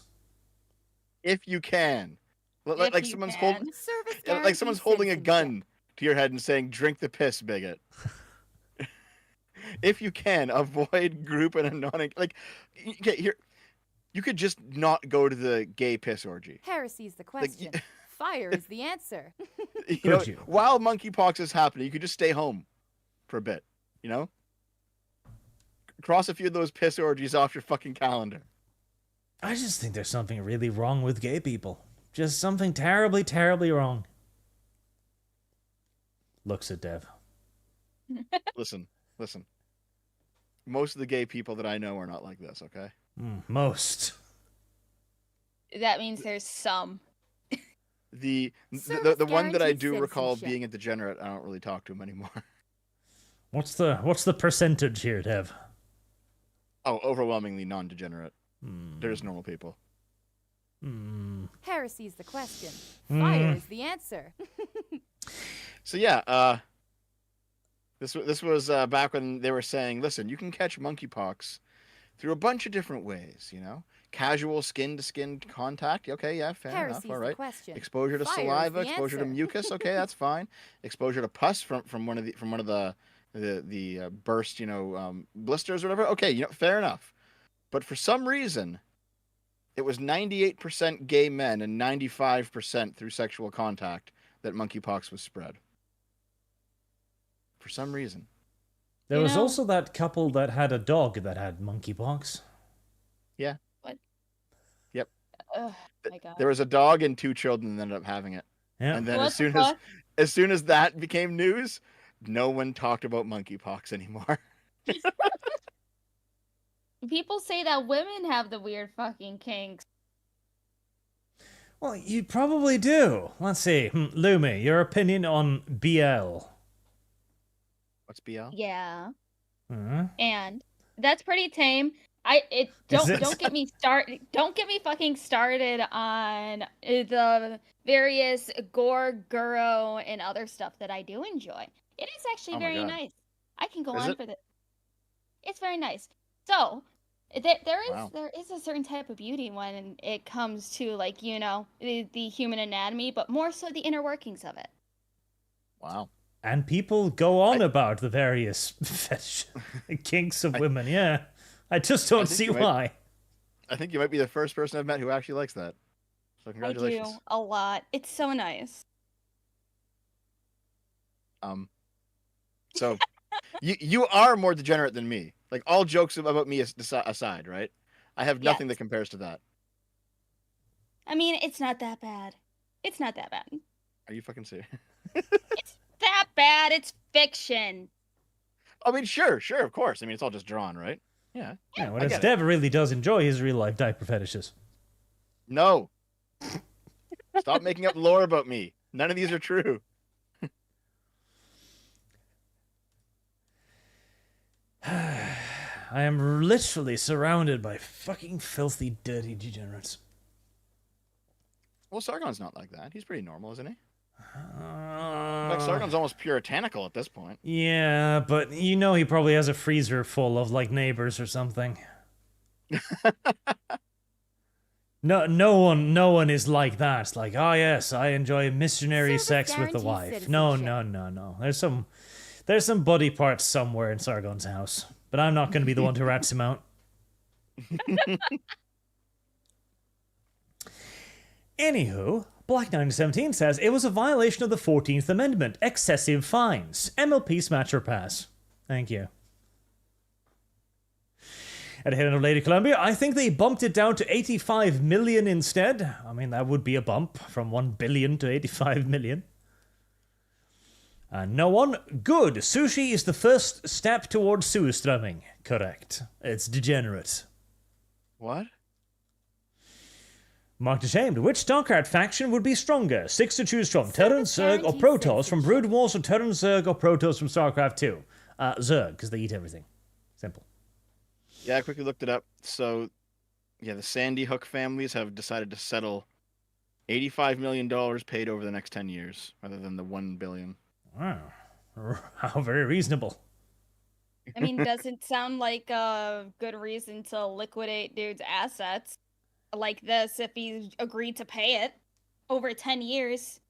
If you can. Like someone's holding a gun to your head and saying, "Drink the piss, bigot." If you can, avoid group and anon. Like, okay, here, you could just not go to the gay piss orgy. Heresy's the question. Like, fire is the answer. While monkeypox is happening, you could just stay home for a bit. You know, cross a few of those piss orgies off your fucking calendar. I just think there's something really wrong with gay people. Just something terribly, terribly wrong. Looks at Dev. Listen. Most of the gay people that I know are not like this, okay? Most. That means there's some. The one that I do recall being a degenerate, I don't really talk to him anymore. What's the percentage here, Dev? Oh, overwhelmingly non-degenerate. They're just normal people. Heresy's the question. Fire is the answer. So yeah, this was back when they were saying, listen, you can catch monkeypox through a bunch of different ways, you know? Casual skin-to-skin contact. Okay, yeah, fair enough. All right. Exposure to saliva, exposure to mucus. Okay, that's fine. Exposure to pus from one of the burst, blisters or whatever. Okay, fair enough. But for some reason, it was 98% gay men and 95% through sexual contact that monkeypox was spread. For some reason. There was also that couple that had a dog that had monkeypox. Yeah. What? Yep. Oh my God. There was a dog and 2 children that ended up having it. Yeah. And then as soon as that became news, no one talked about monkeypox anymore. People say that women have the weird fucking kinks. Well, you probably do. Let's see. Lumi, your opinion on BL? What's BL? Yeah. Uh-huh. And that's pretty tame. Don't get me fucking started on the various gore, guro, and other stuff that I do enjoy. It is actually very nice. I can go on for this. It's very nice. So, there is a certain type of beauty when it comes to the human anatomy, but more so the inner workings of it. Wow. And people go on about the various fetish kinks of women. Yeah, I just don't see why. I think you might be the first person I've met who actually likes that. So congratulations. I do a lot. It's so nice. So you are more degenerate than me. Like, all jokes about me aside, right? I have nothing that compares to that. I mean, it's not that bad. It's not that bad. Are you fucking serious? It's that bad. It's fiction. I mean, sure, of course. I mean, it's all just drawn, right? Yeah. Whereas Dev really does enjoy his real life diaper fetishes. No. Stop making up lore about me. None of these are true. I am literally surrounded by fucking filthy, dirty degenerates. Well, Sargon's not like that. He's pretty normal, isn't he? In fact, Sargon's almost puritanical at this point. Yeah, but you know he probably has a freezer full of, like, neighbors or something. No one is like that. It's like, oh yes, I enjoy missionary sex with the wife. No. There's some buddy parts somewhere in Sargon's house, but I'm not going to be the one to rats him out. Anywho, Black917 says it was a violation of the 14th Amendment. Excessive fines. MLP Smasher Pass. Thank you. At the head of Lady Columbia, I think they bumped it down to 85 million instead. I mean, that would be a bump from 1 billion to 85 million. No one. Good. Sushi is the first step towards surströmming. Correct. It's degenerate. What? Marked ashamed. Which StarCraft faction would be stronger? 6 to choose from. Terran, Zerg, or Protoss from Brood Wars, or Terran, Zerg, or Protoss from StarCraft 2? Zerg, because they eat everything. Simple. Yeah, I quickly looked it up. So, yeah, the Sandy Hook families have decided to settle $85 million paid over the next 10 years, rather than the $1 billion. Wow. How very reasonable. I mean, doesn't sound like a good reason to liquidate dude's assets like this if he agreed to pay it over 10 years.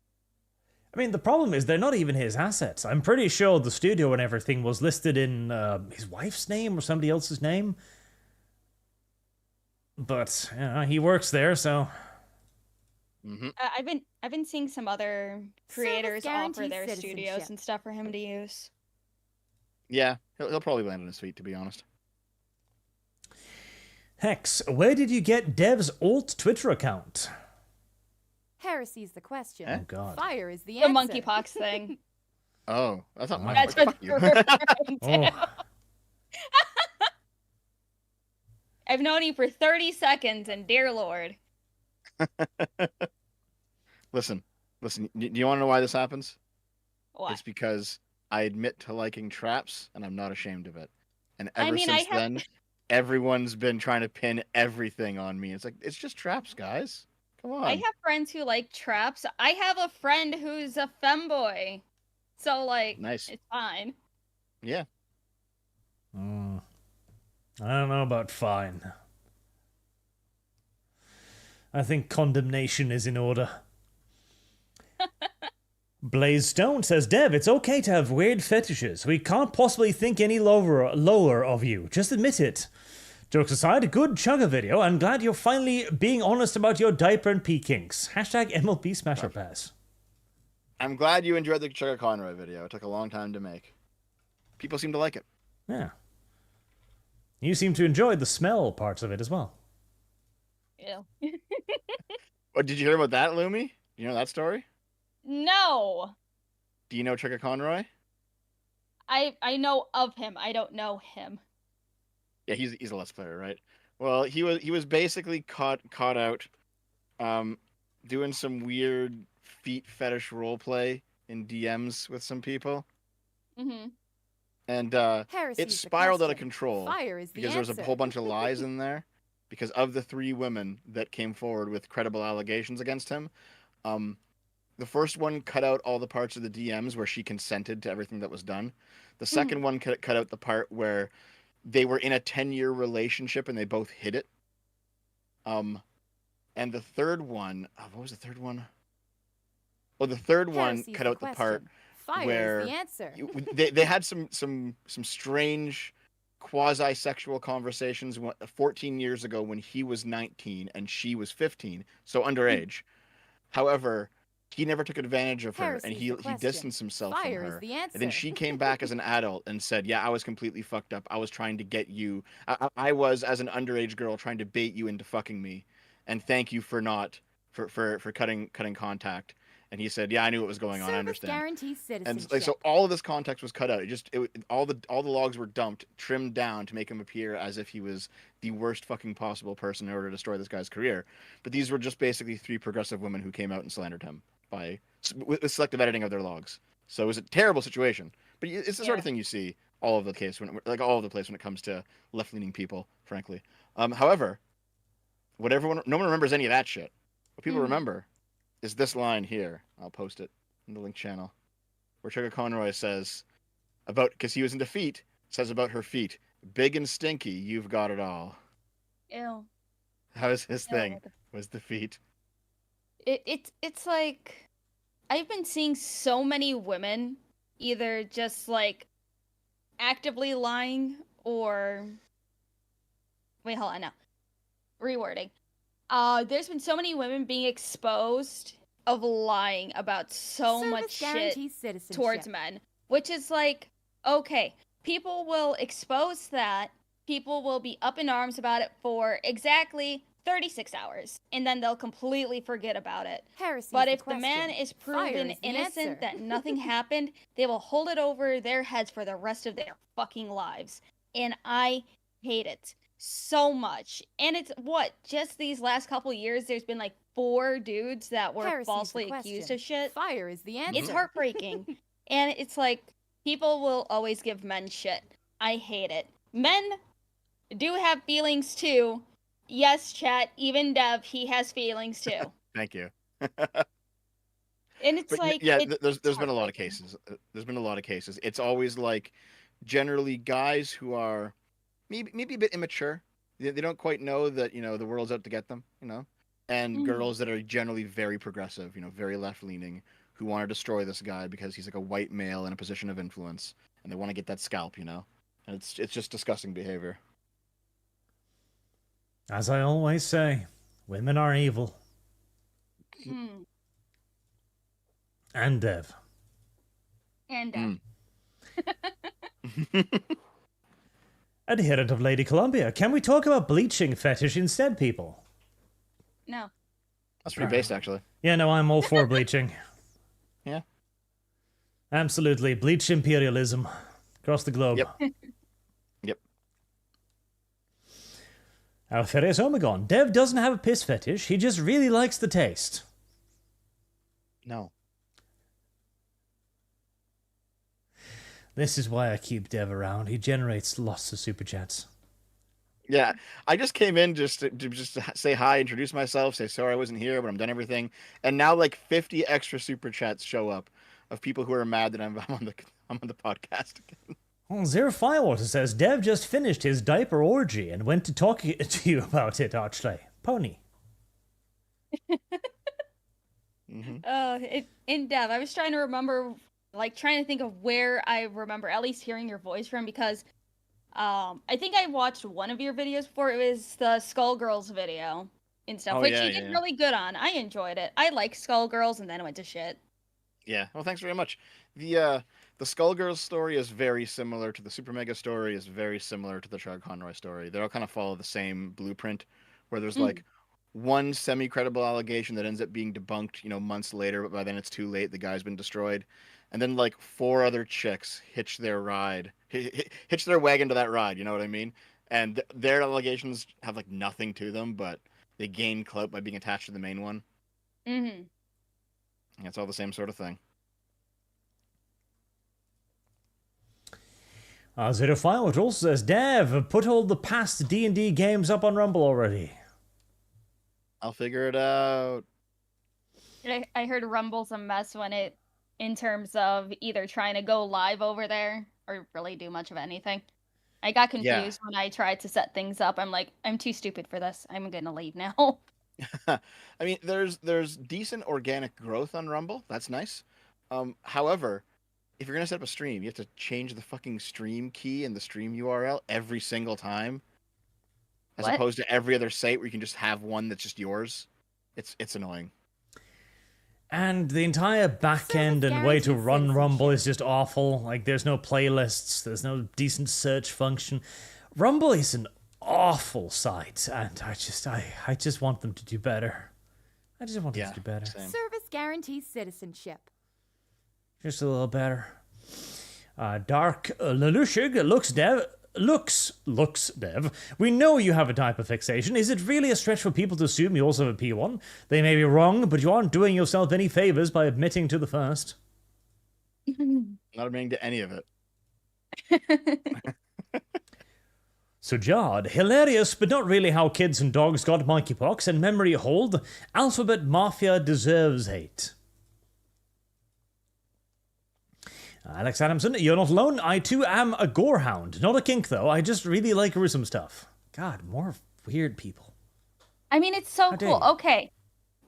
I mean, the problem is they're not even his assets. I'm pretty sure the studio and everything was listed in his wife's name or somebody else's name. But, you know, he works there, so... Mm-hmm. I've been seeing some other creators offer their studios and stuff for him to use. Yeah, he'll probably land on his feet, to be honest. Hex, where did you get Dev's alt Twitter account? Heresy's the question. Oh, God. Fire is the The answer. monkeypox thing. Oh, that's not my That's fault. what Fuck you. you're referring to. Oh. I've known you for 30 seconds, and dear Lord. Listen. Do you want to know why this happens? What? It's because I admit to liking traps, and I'm not ashamed of it. And ever I mean, since then, everyone's been trying to pin everything on me. It's like, it's just traps, guys. Come on. I have friends who like traps. I have a friend who's a femboy. So, like, Nice. It's fine. Yeah. I don't know about fine. I think condemnation is in order. Blaze Stone says, Dev, it's okay to have weird fetishes. We can't possibly think any lower of you. Just admit it. Jokes aside, good chugga video. I'm glad you're finally being honest about your diaper and pee kinks. Hashtag MLP Smasher Pass. I'm glad you enjoyed the Chugga Conroy video. It took a long time to make. People seem to like it. Yeah. You seem to enjoy the smell parts of it as well. Yeah. What, did you hear about that, Lumi? You know that story? No. Do you know Chugga Conroy? I know of him. I don't know him. Yeah, he's a Let's Player, right? Well, he was basically caught out doing some weird feet fetish roleplay in DMs with some people. Mm-hmm. And it spiraled out of control because there was a whole bunch of lies in there. Because of the 3 women that came forward with credible allegations against him, the first one cut out all the parts of the DMs where she consented to everything that was done. The second one cut out the part where they were in a 10-year relationship and they both hid it. And the third one, what was the third one? Oh, the third one cut out the part where they had some strange quasi-sexual conversations 14 years ago when he was 19 and she was 15, so underage. However, he never took advantage of her, and he distanced himself from her. And then she came back as an adult and said, yeah, I was completely fucked up. I was trying to get you. I was, as an underage girl, trying to bait you into fucking me. And thank you for not for cutting contact. And he said, "Yeah, I knew what was going on. I understand." Guarantees citizenship. And like, so all of this context was cut out. All the logs were dumped, trimmed down to make him appear as if he was the worst fucking possible person in order to destroy this guy's career. But these were just basically 3 progressive women who came out and slandered him with selective editing of their logs. So it was a terrible situation. But it's the sort of thing you see all over the place when it comes to left-leaning people, frankly. However, no one remembers any of that shit. What people remember is this line here. I'll post it in the link channel, where Trigger Conroy says because he was in defeat, says about her feet, "Big and stinky, you've got it all." Ew. How is his thing? Was the feet? It's like I've been seeing so many women either just like actively lying or wait, hold on now. Rewording. There's been so many women being exposed of lying about so much shit towards men, which is like, okay, people will expose that, people will be up in arms about it for exactly 36 hours, and then they'll completely forget about it. But if the man is proven innocent, that nothing happened, they will hold it over their heads for the rest of their fucking lives. And I hate it so much. And it's just these last couple years, there's been like 4 dudes that were falsely accused of shit. Fire is the answer. It's heartbreaking. And it's like, people will always give men shit. I hate it. Men do have feelings too. Yes, chat, even Dev, he has feelings too. Thank you. And it's like... Yeah, there's been a lot of cases. There's been a lot of cases. It's always like, generally guys who are maybe a bit immature. They don't quite know that, the world's out to get them, and girls that are generally very progressive, very left-leaning, who want to destroy this guy because he's like a white male in a position of influence, and they want to get that scalp, and it's just disgusting behavior. As I always say, women are evil. And Dev. Adherent of Lady Columbia, can we talk about bleaching fetish instead, people? No. That's pretty based, actually. Yeah, no, I'm all for bleaching. Yeah. Absolutely. Bleach imperialism across the globe. Yep. Alferes Omegon. Dev doesn't have a piss fetish. He just really likes the taste. No. This is why I keep Dev around. He generates lots of super chats. Yeah, I just came in just to say hi, introduce myself, say sorry I wasn't here, but I'm done everything. And now like 50 extra super chats show up of people who are mad that I'm on the podcast again. Well, Zero Firewater says, Dev just finished his diaper orgy and went to talk to you about it, Archly. Pony. In Dev, I was trying to remember, trying to think of where I remember at least hearing your voice from, because I think I watched one of your videos before. It was the Skullgirls video and stuff, which you did really good on. I enjoyed it. I like Skullgirls, and then it went to shit. Yeah, well, thanks very much. The Skullgirls story is very similar to the Super Mega story, is very similar to the Trigger Conroy story. They all kind of follow the same blueprint, where there's like one semi-credible allegation that ends up being debunked, months later, but by then it's too late, the guy's been destroyed. And then like 4 other chicks hitch their wagon to that ride, you know what I mean? And their allegations have like nothing to them, but they gain clout by being attached to the main one. Mm-hmm. And it's all the same sort of thing. Zero Firewood also says, Dev, put all the past D&D games up on Rumble already. I'll figure it out. I heard Rumble's a mess in terms of either trying to go live over there or really do much of anything. I got confused when I tried to set things up. I'm like, I'm too stupid for this. I'm gonna leave now. I mean, there's decent organic growth on Rumble. That's nice. However, if you're gonna set up a stream, you have to change the fucking stream key and the stream URL every single time, as opposed to every other site where you can just have one that's just yours. It's annoying. And the entire back end and way to run Rumble is just awful. Like, there's no playlists, there's no decent search function. Rumble is an awful site, and I just want them to do better. I just want it to do better. Same. Service guarantees citizenship. Just a little better. Dark Lelushig looks dev. We know you have a diaper fixation. Is it really a stretch for people to assume you also have a P1? They may be wrong, but you aren't doing yourself any favors by admitting to the first. Not admitting to any of it. Sujard, hilarious, but not really how kids and dogs got monkeypox and memory hold. Alphabet Mafia deserves hate. Alex Adamson, you're not alone. I too am a gorehound. Not a kink, though. I just really like gruesome stuff. God, more weird people. I mean, it's so cool. Okay.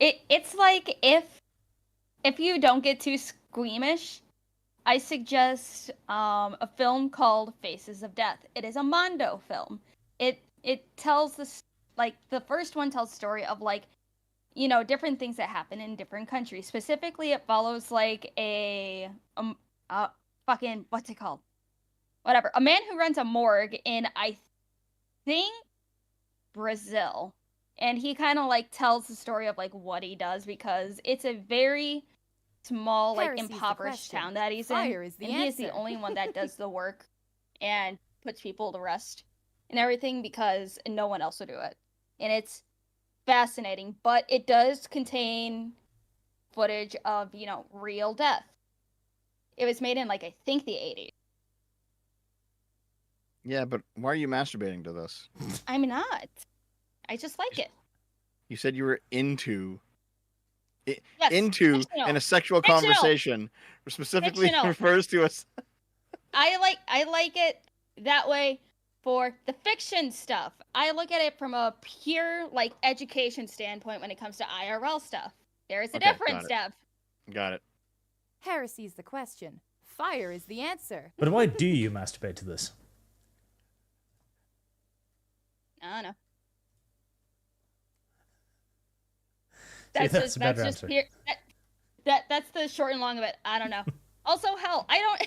It's like if you don't get too squeamish, I suggest a film called Faces of Death. It is a Mondo film. It tells this, like, the first one tells the story of, like, you know, different things that happen in different countries. Specifically, it follows, like, fucking, what's it called? Whatever. A man who runs a morgue in, I think, Brazil. And he kind of, like, tells the story of, like, what he does, because it's a very small, like, impoverished town that he's in. And he is the only one that does the work and puts people to rest and everything, because no one else will do it. And it's fascinating, but it does contain footage of, you know, real death. It was made in, like, I think the 80s. Yeah, but why are you masturbating to this? I'm not. I just like it. You said you were into Yes, in a sexual conversation specifically refers to us. I like it that way for the fiction stuff. I look at it from a pure, like, education standpoint when it comes to IRL stuff. There is a difference, Dev. Got it. Heresy's the question. Fire is the answer. But why do you masturbate to this? I don't know. That's the short and long of it. I don't know. Also, hell, I don't.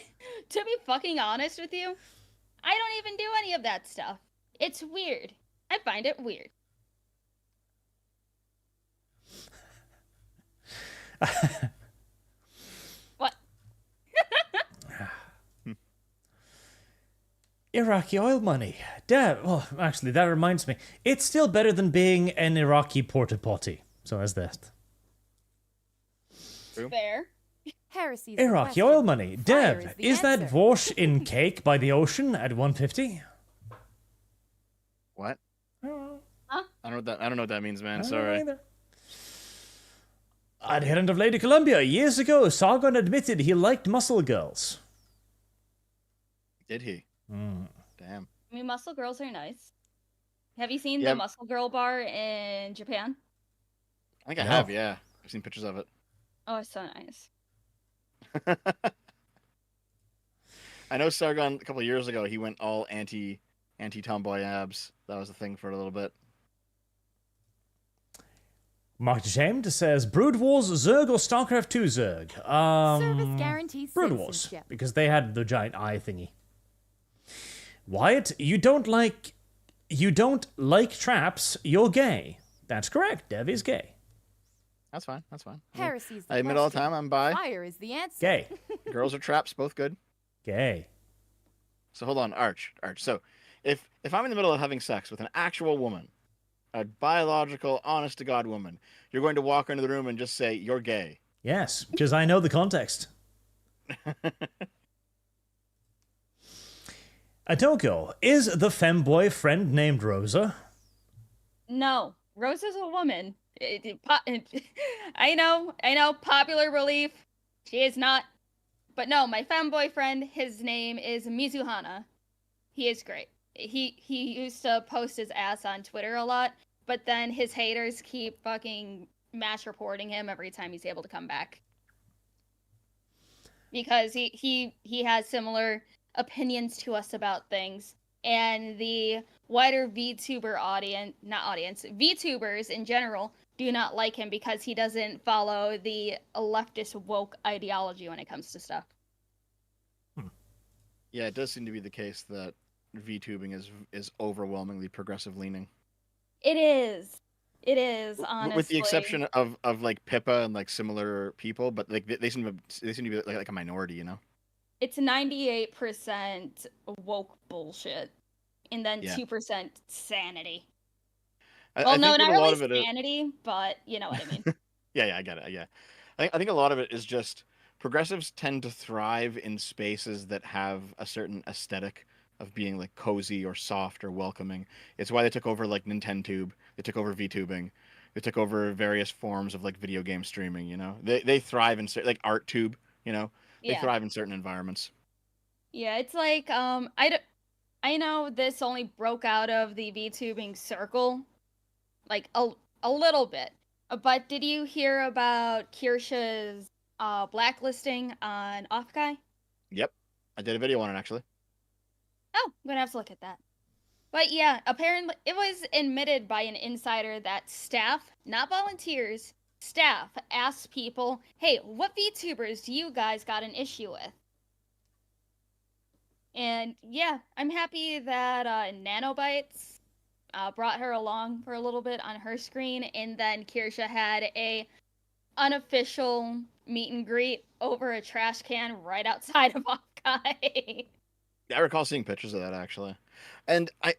To be fucking honest with you, I don't even do any of that stuff. It's weird. I find it weird. What? Iraqi oil money. Well, actually, that reminds me. It's still better than being an Iraqi porta potty. So there's that. Fair. Heresy's Iraqi oil money. Dev, is that wash in cake by the ocean at 150? What? Huh? I don't know what that means, man. Sorry. Adherent of Lady Columbia. Years ago, Sargon admitted he liked muscle girls. Did he? Mm. Damn. I mean, muscle girls are nice. Have you seen the Muscle Girl bar in Japan? I think I have, yeah. I've seen pictures of it. Oh, it's so nice. I know Sargon, a couple of years ago, he went all anti-tomboy abs. That was a thing for a little bit. Mark Ashamed says, Brood Wars Zerg or StarCraft 2 Zerg? Service guarantees Brood Wars, because they had the giant eye thingy. Wyatt, you don't like traps, you're gay. That's correct, Dev is gay. That's fine. Heresy's the I admit all the time I'm bi. Fire is the answer. Gay. Girls or traps, both good. Gay. So hold on, Arch. So if I'm in the middle of having sex with an actual woman, a biological, honest-to-God woman, you're going to walk into the room and just say, you're gay. Yes, because I know the context. Atoko, is the femboy friend named Rosa? No, Rosa's a woman. I know, popular belief. She is not. But no, my femboy friend, his name is Mizuhana. He is great. He used to post his ass on Twitter a lot, but then his haters keep fucking mass reporting him every time he's able to come back. Because he has similar opinions to us about things, and the wider VTubers in general do not like him because he doesn't follow the leftist woke ideology when it comes to stuff. Yeah, it does seem to be the case that VTubing is overwhelmingly progressive leaning. It is. It is, honestly. With the exception of like Pippa and like similar people, but like they seem to be like a minority, you know. It's 98% woke bullshit, and then 2% sanity. Well, no, not really sanity, but you know what I mean. Yeah, I get it. Yeah, I think a lot of it is just progressives tend to thrive in spaces that have a certain aesthetic of being like cozy or soft or welcoming. It's why they took over like Nintendo, they took over VTubing, they took over various forms of like video game streaming. You know, they thrive in like ArtTube. You know, they thrive in certain environments. Yeah, it's like I know this only broke out of the VTubing circle, like a little bit. But did you hear about Kirsha's blacklisting on Offkai? Yep, I did a video on it actually. Oh, I'm gonna have to look at that. But yeah, apparently it was admitted by an insider that staff, not volunteers, staff asked people, "Hey, what VTubers do you guys got an issue with?" And yeah, I'm happy that Nanobytes brought her along for a little bit on her screen, and then Kirsha had a unofficial meet and greet over a trash can right outside of Offkai. I recall seeing pictures of that actually, and I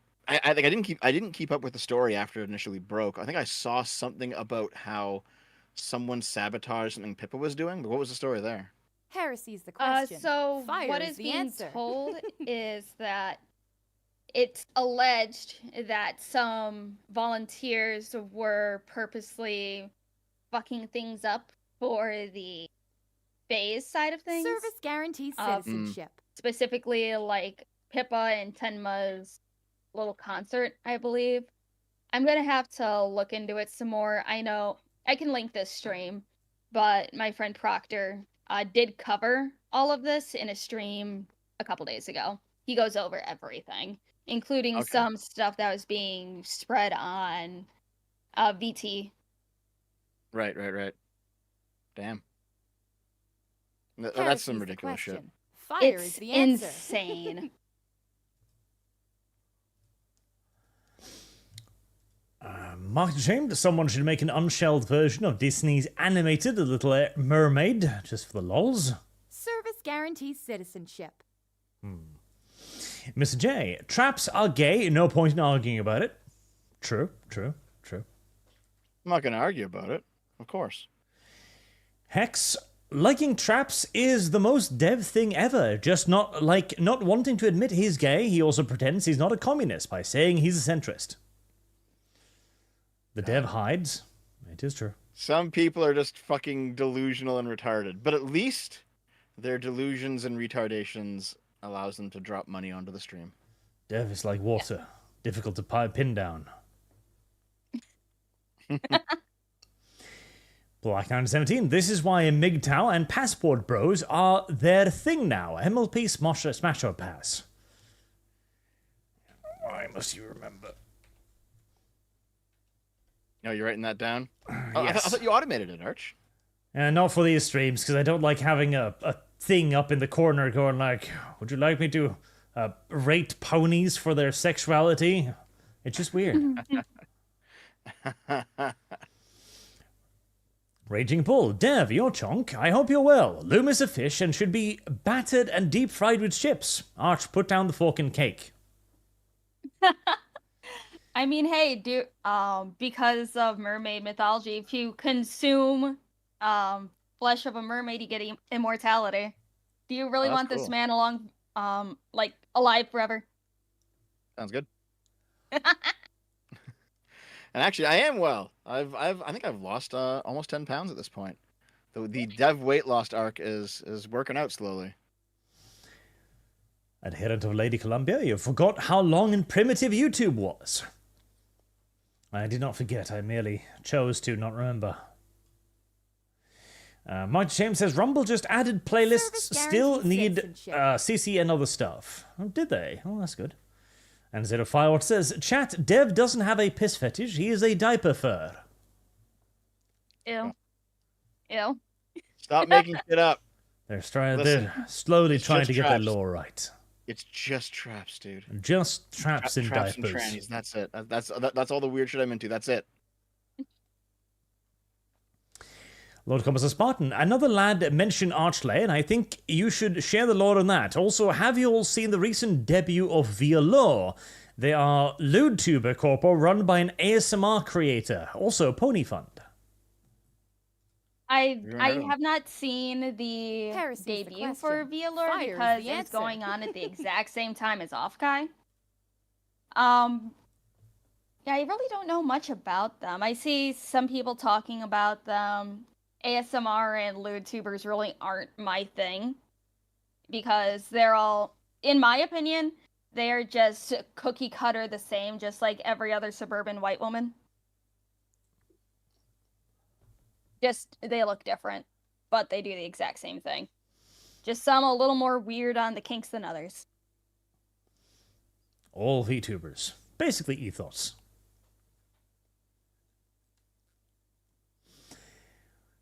think I didn't keep up with the story after it initially broke. I think I saw something about how someone sabotaged something Pippa was doing, but what was the story there? Heresy's the question. So Fire what is is the being answer. told is that it's alleged that some volunteers were purposely fucking things up for the phase side of things. Service guarantees citizenship. Specifically, like Pippa and Tenma's little concert, I believe. I'm gonna have to look into it some more. I know I can link this stream, but my friend Proctor did cover all of this in a stream a couple days ago. He goes over everything, including some stuff that was being spread on VT. Right. Damn. That's some ridiculous shit. Fire is the answer. Insane. Mark ashamed someone should make an unshelled version of Disney's animated The Little Mermaid, just for the lols. Service guarantees citizenship. Mr. J, traps are gay, no point in arguing about it. True. I'm not going to argue about it, of course. Hex, liking traps is the most dev thing ever. Just not wanting to admit he's gay, he also pretends he's not a communist by saying he's a centrist. The dev hides. It is true. Some people are just fucking delusional and retarded, but at least their delusions and retardations allows them to drop money onto the stream. Dev is like water, difficult to pin down. Black 917, this is why MGTOW and Passport Bros are their thing now. MLP Smasher Pass. Why must you remember? No, you're writing that down? Oh, Yes. I thought you automated it, Arch. Not for these streams, because I don't like having a thing up in the corner going like, would you like me to rate ponies for their sexuality? It's just weird. Raging Bull, Dev, you're chonk. I hope you're well. Loom is a fish and should be battered and deep fried with chips. Arch, put down the fork and cake. I mean, hey, because of mermaid mythology, if you consume flesh of a mermaid, you get immortality. Do you really want this man alive forever? Sounds good. And actually, I am well. I think I've lost almost 10 pounds at this point. The dev weight loss arc is working out slowly. Adherent of Lady Columbia, you forgot how long and primitive YouTube was. I did not forget, I merely chose to not remember. Mike James says, Rumble just added playlists, still need CC and other stuff. Oh, did they? Oh, that's good. And Zero Firewatch says, chat, Dev doesn't have a piss fetish, he is a diaper fur. Ew. Stop making shit up. They're slowly trying to get their lore right. It's just traps, dude. Just traps in traps diapers. And trannies, that's it. That's all the weird shit I'm into. That's it. Lord Compass Spartan, another lad mentioned Archlay, and I think you should share the lore on that. Also, have you all seen the recent debut of Via Law? They are Vtuber Corpo run by an ASMR creator, also Pony Fund. I have not seen the debut for Via Law because it's going on at the exact same time as Offkai. Yeah, I really don't know much about them. I see some people talking about them. ASMR and lewd tubers really aren't my thing because they're all, in my opinion, they're just cookie cutter the same, just like every other suburban white woman. Just, they look different, but they do the exact same thing. Just some a little more weird on the kinks than others. All VTubers. Basically ethos.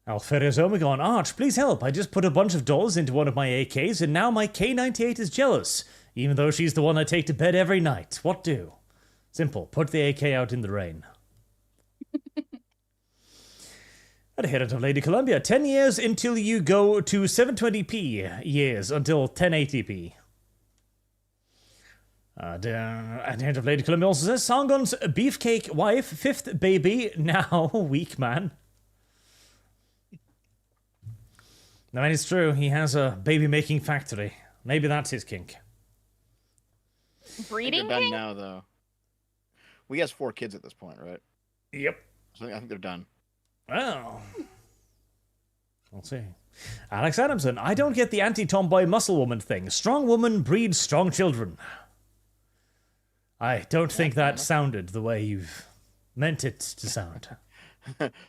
Alferius Omega on Arch, please help. I just put a bunch of dolls into one of my AKs and now my K98 is jealous, even though she's the one I take to bed every night. What do? Simple. Put the AK out in the rain. Adherent of Lady Columbia, 10 years until you go to 720p, years until 1080p. Adherent of Lady Columbia also says, Sangon's beefcake wife, fifth baby, now weak man. No, it's true. He has a baby-making factory. Maybe that's his kink. Breeding they're done kink? now, though. Well, he has 4 kids at this point, right? Yep. So I think they're done. Well, we'll see. Alex Adamson, I don't get the anti-tomboy muscle woman thing. Strong woman breeds strong children. I don't think that sounded the way you've meant it to sound.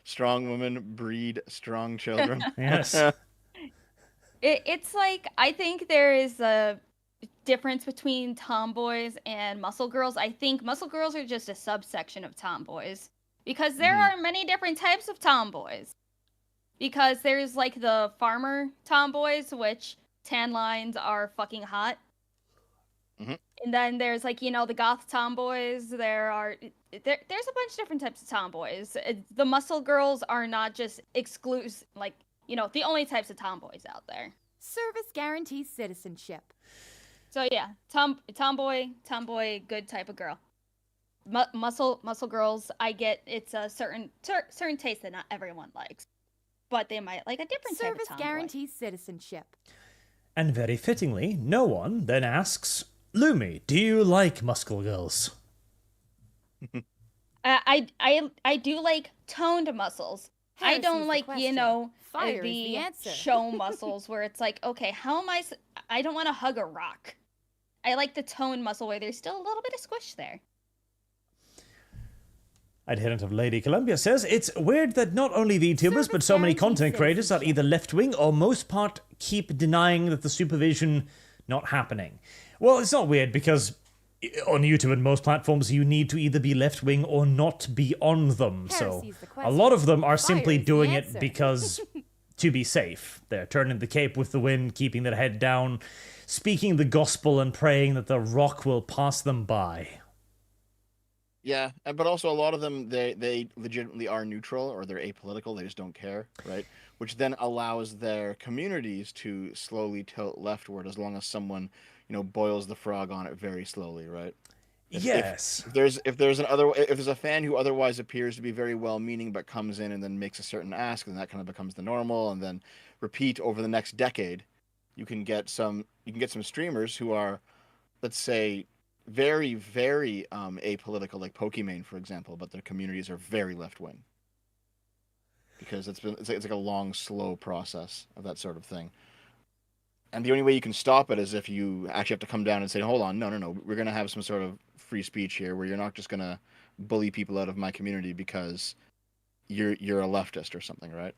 Strong women breed strong children. Yes. It's like, I think there is a difference between tomboys and muscle girls. I think muscle girls are just a subsection of tomboys. Because there are many different types of tomboys. Because there's like the farmer tomboys, which tan lines are fucking hot. Mm-hmm. And then there's like, you know, the goth tomboys. There's a bunch of different types of tomboys. The muscle girls are not just exclusive, like, you know, the only types of tomboys out there. Service guarantees citizenship. So yeah, tomboy, good type of girl. Muscle girls, I get it's a certain taste that not everyone likes, but they might like a different type of tomboy. Service guarantees citizenship. And very fittingly, no one then asks, Lumi, do you like muscle girls? I do like toned muscles. I don't like, you know, Fire the is the answer. show muscles where it's like, okay, how am I don't want to hug a rock. I like the toned muscle where there's still a little bit of squish there. Adherent of Lady Columbia says, it's weird that not only VTubers, but so many content creators are either left-wing or most part keep denying that the supervision not happening. Well, it's not weird because on YouTube and most platforms, you need to either be left-wing or not be on them. So a lot of them are simply doing it because to be safe. They're turning the cape with the wind, keeping their head down, speaking the gospel and praying that the rock will pass them by. Yeah, but also a lot of them, they legitimately are neutral or they're apolitical. They just don't care, right? Which then allows their communities to slowly tilt leftward as long as someone, you know, boils the frog on it very slowly, right? Yes. If there's a fan who otherwise appears to be very well-meaning but comes in and then makes a certain ask, then that kind of becomes the normal, and then repeat over the next decade. You can get some streamers who are, let's say, very, very apolitical, like Pokimane, for example, but their communities are very left-wing. Because it's like a long, slow process of that sort of thing. And the only way you can stop it is if you actually have to come down and say, hold on, no, we're going to have some sort of free speech here where you're not just going to bully people out of my community because you're a leftist or something, right?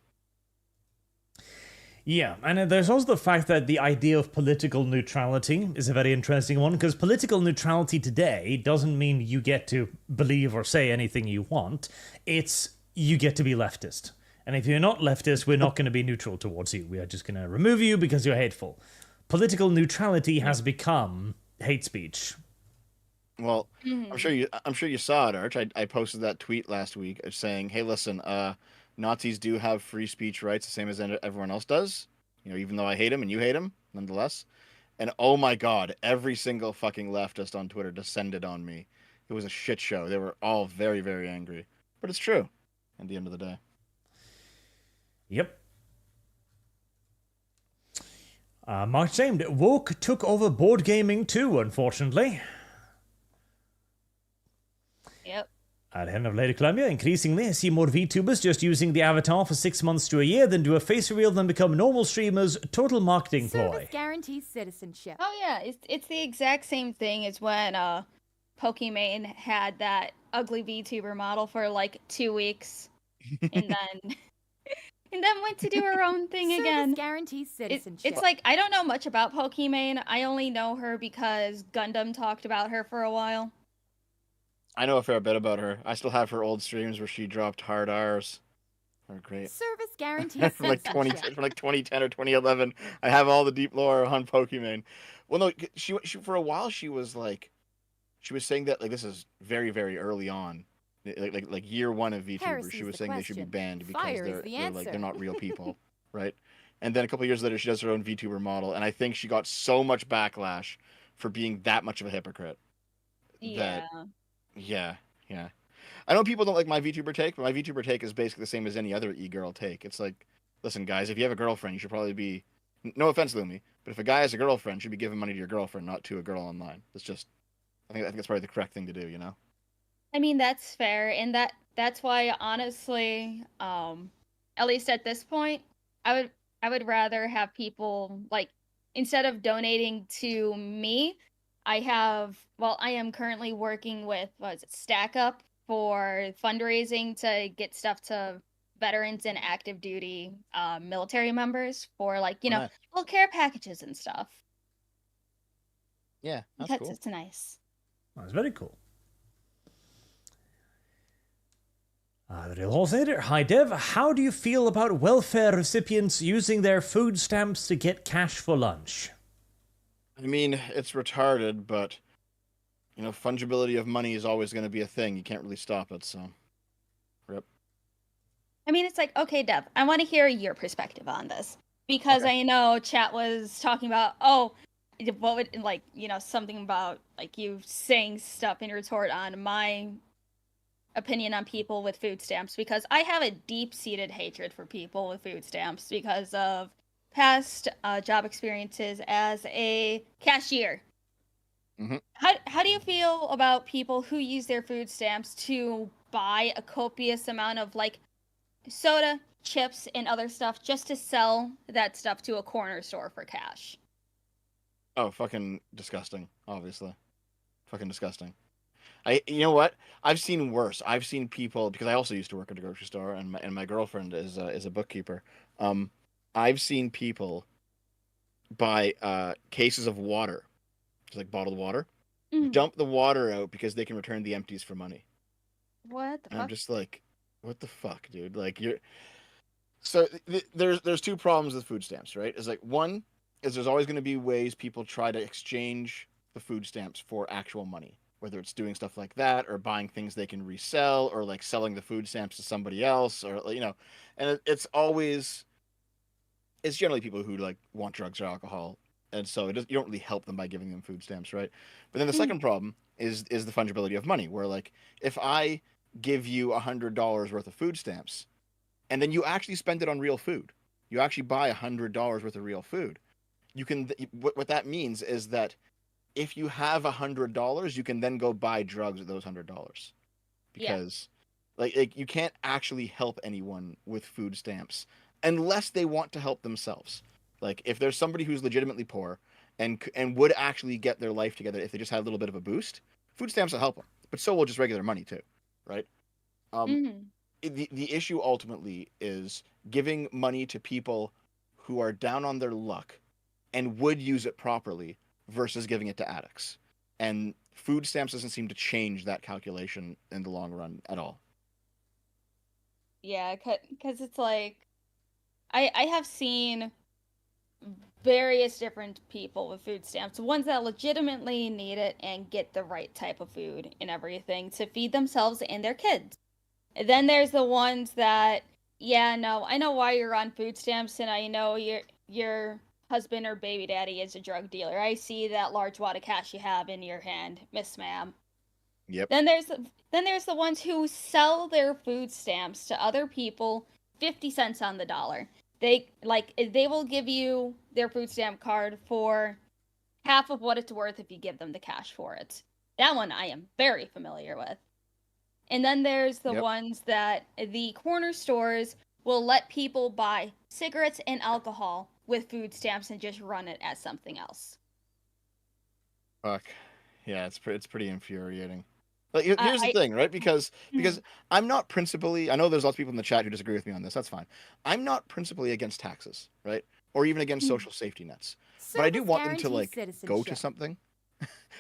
Yeah, and there's also the fact that the idea of political neutrality is a very interesting one, because political neutrality today doesn't mean you get to believe or say anything you want. It's you get to be leftist. And if you're not leftist, we're not going to be neutral towards you. We are just going to remove you because you're hateful. Political neutrality has become hate speech. Well, I'm sure you saw it, Arch. I posted that tweet last week saying, "Hey, listen, Nazis do have free speech rights, the same as everyone else does. Even though I hate him and you hate him, nonetheless. And oh my god, every single fucking leftist on Twitter descended on me. It was a shit show. They were all very, very angry. But it's true at the end of the day. Yep. Mark James, woke took over board gaming too, unfortunately. Yep. At the end of Lady Columbia, increasingly, I see more VTubers just using the avatar for 6 months to a year, then do a face reveal, then become normal streamers. Total marketing ploy. Service guarantees citizenship. Oh yeah, it's the exact same thing as when Pokimane had that ugly VTuber model for like 2 weeks, and then went to do her own thing again. Service guarantees citizenship. It's like, I don't know much about Pokimane. I only know her because Gundam talked about her for a while. I know a fair bit about her. I still have her old streams where she dropped hard R's. They're great. Service guarantees from like 2010 or 2011. I have all the deep lore on Pokimane. Well, no, she for a while she was saying that like this is very, very early on, like year one of VTubers. She was saying they should be banned because they're not real people, right? And then a couple of years later, she does her own VTuber model, and I think she got so much backlash for being that much of a hypocrite. Yeah. Yeah. I know people don't like my VTuber take, but my VTuber take is basically the same as any other e-girl take. It's like, listen, guys, if you have a girlfriend, you should probably be, no offense, Lumi, but if a guy has a girlfriend, you should be giving money to your girlfriend, not to a girl online. It's just, I think that's probably the correct thing to do, I mean, that's fair, and that's why, honestly, at least at this point, I would rather have people, like, instead of donating to me, I am currently working with, Stack Up for fundraising to get stuff to veterans and active duty military members for, like, nice. little care packages and stuff. Yeah, that's cool. It's nice. That's very cool. The Real Horse Editor. Hi, Dev. How do you feel about welfare recipients using their food stamps to get cash for lunch? I mean, it's retarded, but, fungibility of money is always going to be a thing. You can't really stop it, so. Rip. I mean, it's like, okay, Dev, I want to hear your perspective on this. Because I know chat was talking about, what would, like, something about, like, you saying stuff in retort on my opinion on people with food stamps. Because I have a deep-seated hatred for people with food stamps because of past job experiences as a cashier. Mm-hmm. How do you feel about people who use their food stamps to buy a copious amount of, like, soda, chips, and other stuff just to sell that stuff to a corner store for cash? Oh, fucking disgusting, obviously. Fucking disgusting. You know what? I've seen worse. I've seen people, because I also used to work at a grocery store, and my girlfriend is a bookkeeper. I've seen people buy cases of water, just like bottled water, dump the water out because they can return the empties for money. What the fuck? I'm just like, what the fuck, dude? Like, so there's two problems with food stamps, right? It's like, one is there's always going to be ways people try to exchange the food stamps for actual money, whether it's doing stuff like that or buying things they can resell or like selling the food stamps to somebody else, or and it's generally people who like want drugs or alcohol, and so you don't really help them by giving them food stamps, right? But then the second problem is the fungibility of money, where like if I give you $100 worth of food stamps, and then you actually spend it on real food, you actually buy $100 worth of real food, you can what that means is that if you have $100, you can then go buy drugs with those $100, because like you can't actually help anyone with food stamps unless they want to help themselves. Like if there's somebody who's legitimately poor and would actually get their life together if they just had a little bit of a boost, food stamps will help them. But so will just regular money too, right? The issue ultimately is giving money to people who are down on their luck and would use it properly versus giving it to addicts. And food stamps doesn't seem to change that calculation in the long run at all. Yeah, because it's like, I have seen various different people with food stamps, ones that legitimately need it and get the right type of food and everything to feed themselves and their kids. And then there's the ones that, Yeah, no, I know why you're on food stamps, and I know your husband or baby daddy is a drug dealer. I see that large wad of cash you have in your hand, Miss Ma'am. Yep. Then there's the ones who sell their food stamps to other people 50 cents on the dollar. They will give you their food stamp card for half of what it's worth if you give them the cash for it. That one I am very familiar with. And then there's the ones that the corner stores will let people buy cigarettes and alcohol with food stamps and just run it as something else. Fuck. Yeah, it's pretty infuriating. Like, here's the thing, right? Because I'm not principally, I know there's lots of people in the chat who disagree with me on this. That's fine. I'm not principally against taxes, right? Or even against social safety nets. But I do want them to like go to something.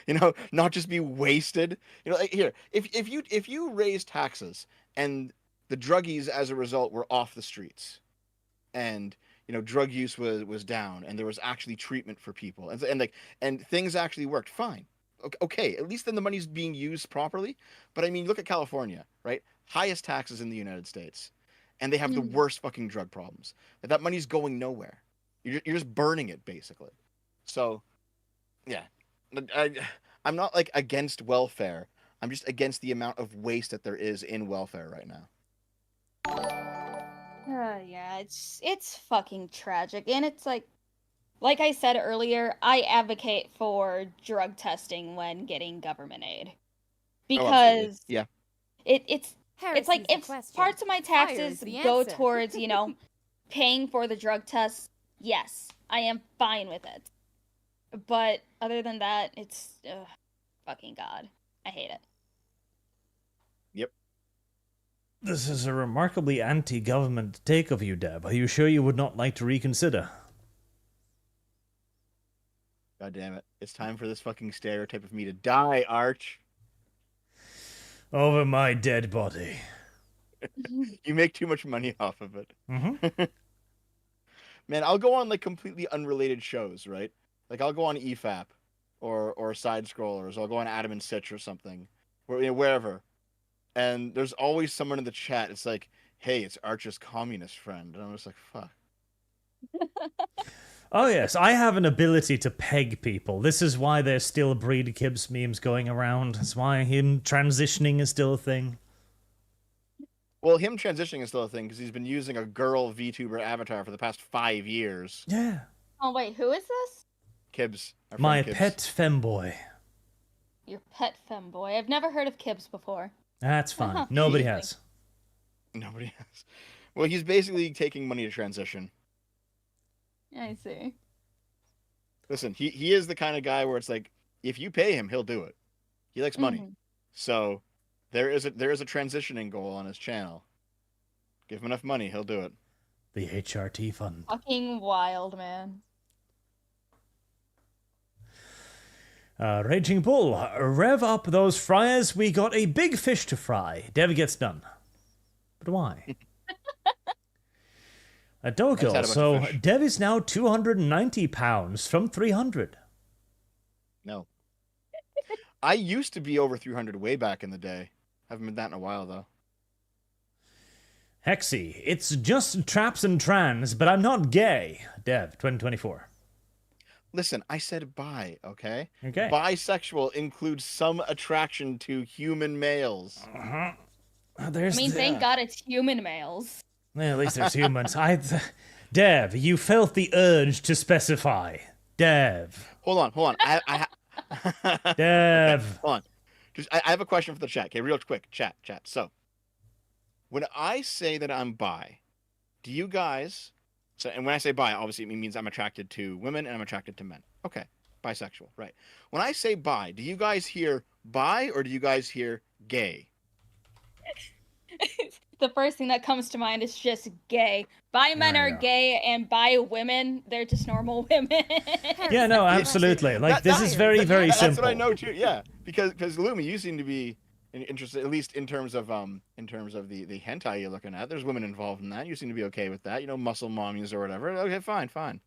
You know, not just be wasted. You know, like, here, if you raise taxes and the druggies as a result were off the streets, and you know drug use was down, and there was actually treatment for people, and things actually worked, fine. Okay, at least then the money's being used properly. But I mean, look at California, right? Highest taxes in the United States, and they have the worst fucking drug problems. That money's going nowhere. You're just burning it basically. So, yeah. I'm not like against welfare. I'm just against the amount of waste that there is in welfare right now. Yeah, it's fucking tragic, and it's like I said earlier, I advocate for drug testing when getting government aid because it's like if parts of my taxes go towards paying for the drug tests, yes, I am fine with it. But other than that, it's fucking God. I hate it. Yep. This is a remarkably anti-government take of you, Deb. Are you sure you would not like to reconsider? God damn it. It's time for this fucking stereotype of me to die, Arch. Over my dead body. You make too much money off of it. Mm-hmm. Man, I'll go on like completely unrelated shows, right? Like I'll go on EFAP or Side Scrollers, or I'll go on Adam and Sitch or something, wherever. And there's always someone in the chat. It's like, hey, it's Arch's communist friend. And I'm just like, fuck. Oh yes, I have an ability to peg people. This is why there's still Breed Kibbs memes going around. That's why him transitioning is still a thing. Well, him transitioning is still a thing because he's been using a girl VTuber avatar for the past 5 years. Yeah. Oh wait, who is this? Kibbs. My Kibbs. pet femboy. Your pet femboy. I've never heard of Kibbs before. That's fine. Nobody has. Nobody has. Well, he's basically taking money to transition. I see. Listen, he is the kind of guy where it's like, if you pay him, he'll do it. He likes money. So there is a transitioning goal on his channel. Give him enough money, he'll do it. The HRT fund. Fucking wild, man. Raging Bull, rev up those fryers. We got a big fish to fry. Dev gets done. But why? A Doggo, so Dev is now 290 pounds from 300. No. I used to be over 300 way back in the day. Haven't been that in a while, though. Hexy, it's just traps and trans, but I'm not gay. Dev, 2024. Listen, I said bi, okay? Okay. Bisexual includes some attraction to human males. Uh-huh. Thank God it's human males. Well, at least there's humans. Dev, you felt the urge to specify. Dev. Hold on. Dev. Hold on. I have a question for the chat. Okay, real quick. Chat. So, when I say that I'm bi, do you guys... So, and when I say bi, obviously it means I'm attracted to women and I'm attracted to men. Okay, bisexual, right. When I say bi, do you guys hear bi or do you guys hear gay? The first thing that comes to mind is just gay. Bi men are gay and bi women, they're just normal women. Yeah, no, absolutely. This is very, very simple. That's what I know too, yeah. Because Lumi, you seem to be interested, at least in terms of the hentai you're looking at. There's women involved in that. You seem to be okay with that. Muscle mommies or whatever. Okay, fine.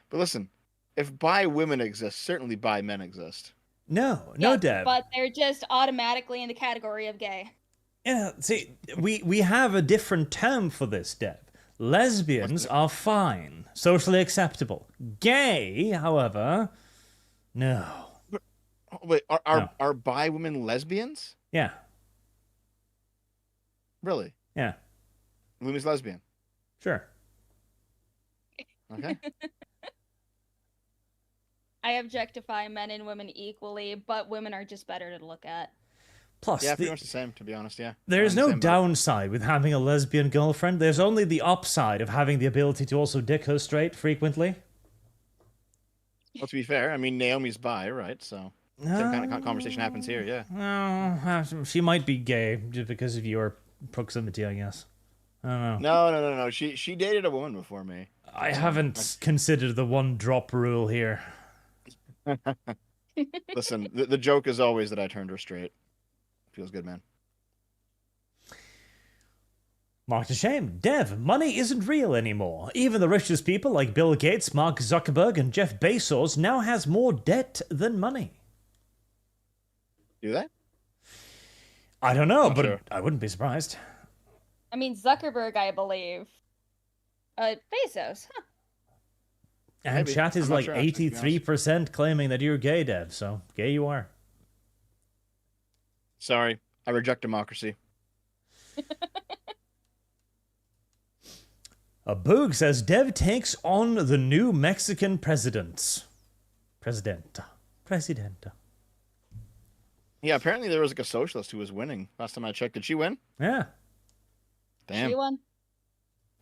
But listen, if bi women exist, certainly bi men exist. No, Dev. But they're just automatically in the category of gay. Yeah, see, we have a different term for this, Dev. Lesbians are fine, socially acceptable. Gay, however, no. Wait, No. are bi women lesbians? Yeah. Really? Yeah. Lumi's lesbian. Sure. Okay. I objectify men and women equally, but women are just better to look at. Plus, Yeah, pretty much the same, to be honest, yeah. there's no downside with having a lesbian girlfriend. There's only the upside of having the ability to also dick her straight frequently. Well, to be fair, I mean, Naomi's bi, right? So, same kind of conversation happens here, yeah. No, she might be gay just because of your proximity, I guess. I don't know. No. She dated a woman before me. I haven't considered the one drop rule here. Listen, the joke is always that I turned her straight. Feels good, man. Mark to shame. Dev, money isn't real anymore. Even the richest people like Bill Gates, Mark Zuckerberg, and Jeff Bezos now has more debt than money. Do they? I don't know, but sure. I wouldn't be surprised. I mean, Zuckerberg, I believe. Bezos, huh? And Maybe. chat is I'm not like sure, actually, to be 83% claiming that you're gay, Dev, so gay you are. Sorry, I reject democracy. A Boog says Dev takes on the new Mexican president. Presidenta. Yeah, apparently there was like a socialist who was winning. Last time I checked, did she win? Yeah. Damn. She won.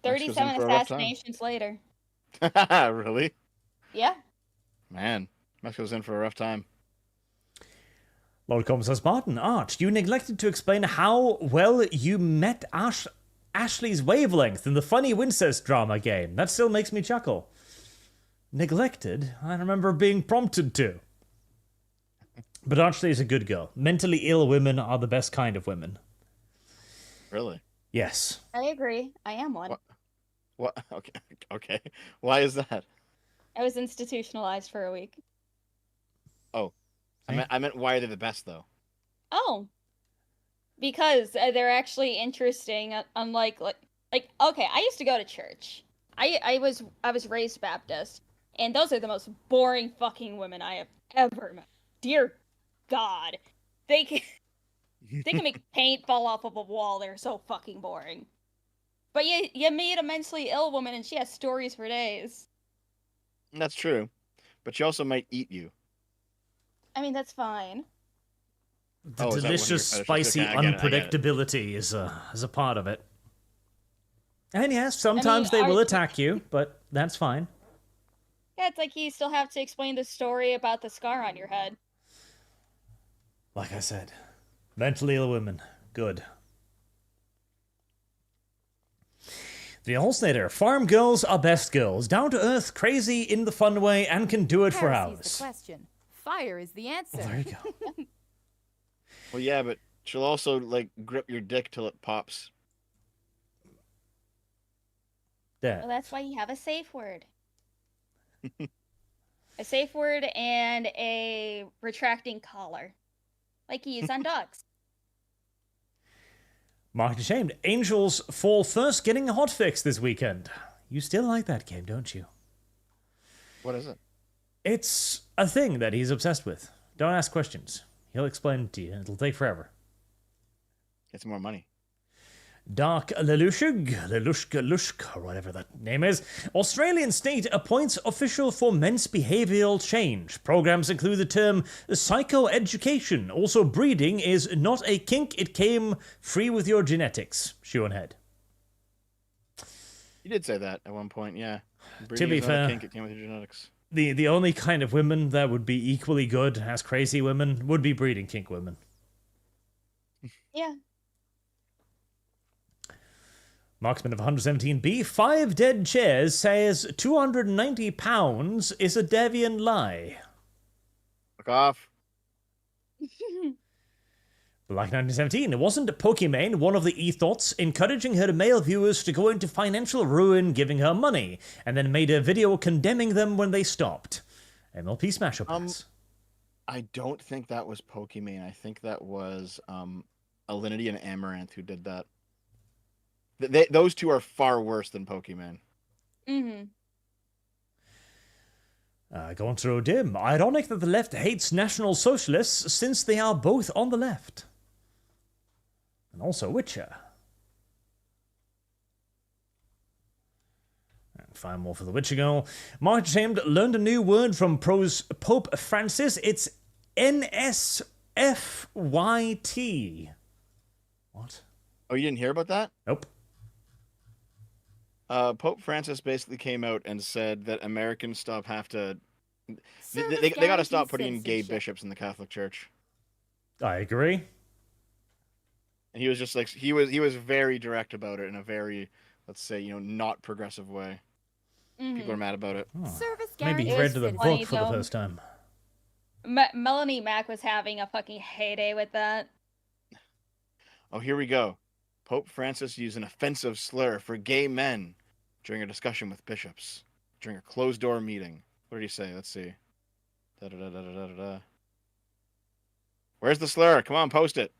Mexico's in 37 for a rough time. assassinations later. Really? Yeah. Man, Mexico's in for a rough time. Lord Combs says, Martin, Arch, you neglected to explain how well you met Ashley's wavelength in the funny Wincest drama game. That still makes me chuckle. Neglected? I remember being prompted to. But Ashley is a good girl. Mentally ill women are the best kind of women. Really? Yes. I agree. I am one. What? Okay. Why is that? I was institutionalized for a week. Oh. I meant why are they the best, though? Oh. Because they're actually interesting, unlike, like, okay, I used to go to church. I was raised Baptist, and those are the most boring fucking women I have ever met. Dear God. They can make paint fall off of a wall. They're so fucking boring. But you meet a mentally ill woman, and she has stories for days. That's true. But she also might eat you. I mean, that's fine. The Oh, is that one of your delicious, fetishes? spicy Okay, I get it. unpredictability is a part of it. And yes, sometimes I mean, they will attack you, but that's fine. Yeah, it's like you still have to explain the story about the scar on your head. Like I said, mentally ill women, good. The Holsnader, farm girls are best girls, down to earth, crazy in the fun way, and can do it for Heresy's hours. the question. Fire is the answer. Well, there you go. Well, yeah, but she'll also, like, grip your dick till it pops. Yeah. Well, that's why you have a safe word. A safe word and a retracting collar. Like you use on dogs. Marked ashamed. Angels Fall first getting a hotfix this weekend. You still like that game, don't you? What is it? It's a thing that he's obsessed with. Don't ask questions. He'll explain it to you. It'll take forever. Get some more money. Dark Lelushka, or whatever that name is. Australian state appoints official for men's behavioral change. Programs include the term psychoeducation. Also, breeding is not a kink. It came free with your genetics. Shoe on head. You did say that at one point, yeah. To be fair, kink, it came with your genetics. the only kind of women that would be equally good as crazy women would be breeding kink women. Yeah. Marksman of 117B, 5 dead chairs, says £290 is a Devian lie. Fuck off. Like 1917, wasn't Pokimane one of the ethos encouraging her male viewers to go into financial ruin, giving her money, and then made a video condemning them when they stopped? MLP Smash Pass. I don't think that was Pokimane. I think that was Alinity and Amaranth who did that. Those two are far worse than Pokemon. Mm-hmm. Going through Dim. Ironic that the left hates National Socialists since they are both on the left. And also Witcher. And 5 more for the Witcher girl. Mark Shamed learned a new word from Pope Francis. It's NSFYT. What? Oh, you didn't hear about that? Nope. Pope Francis basically came out and said that Americans have to. They got to stop putting in gay bishops in the Catholic Church. I agree. And he was just like he was very direct about it in a very, let's say, not progressive way. Mm-hmm. People are mad about it. Oh, maybe he read the book for the first time. Melanie Mack was having a fucking heyday with that. Oh, here we go. Pope Francis used an offensive slur for gay men during a discussion with bishops during a closed-door meeting. What did he say? Let's see. Where's the slur? Come on, post it.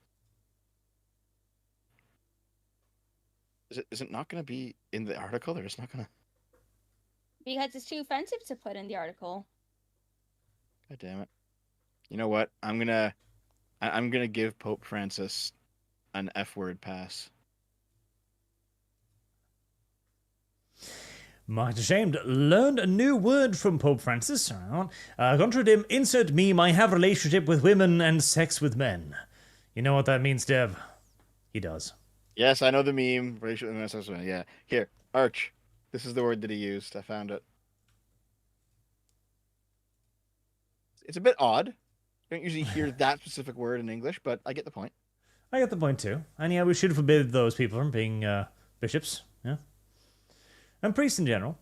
Is it not going to be in the article? They're just not going to... Because it's too offensive to put in the article. God damn it. You know what? I'm gonna give Pope Francis an F-word pass. Mark Ashamed learned a new word from Pope Francis. Contra Dim, insert meme, I have relationship with women and sex with men. You know what that means, Dev? He does. Yes, I know the meme. Yeah. Here, Arch. This is the word that he used. I found it. It's a bit odd. I don't usually hear that specific word in English, but I get the point. I get the point too. And yeah, we should forbid those people from being bishops. Yeah. And priests in general.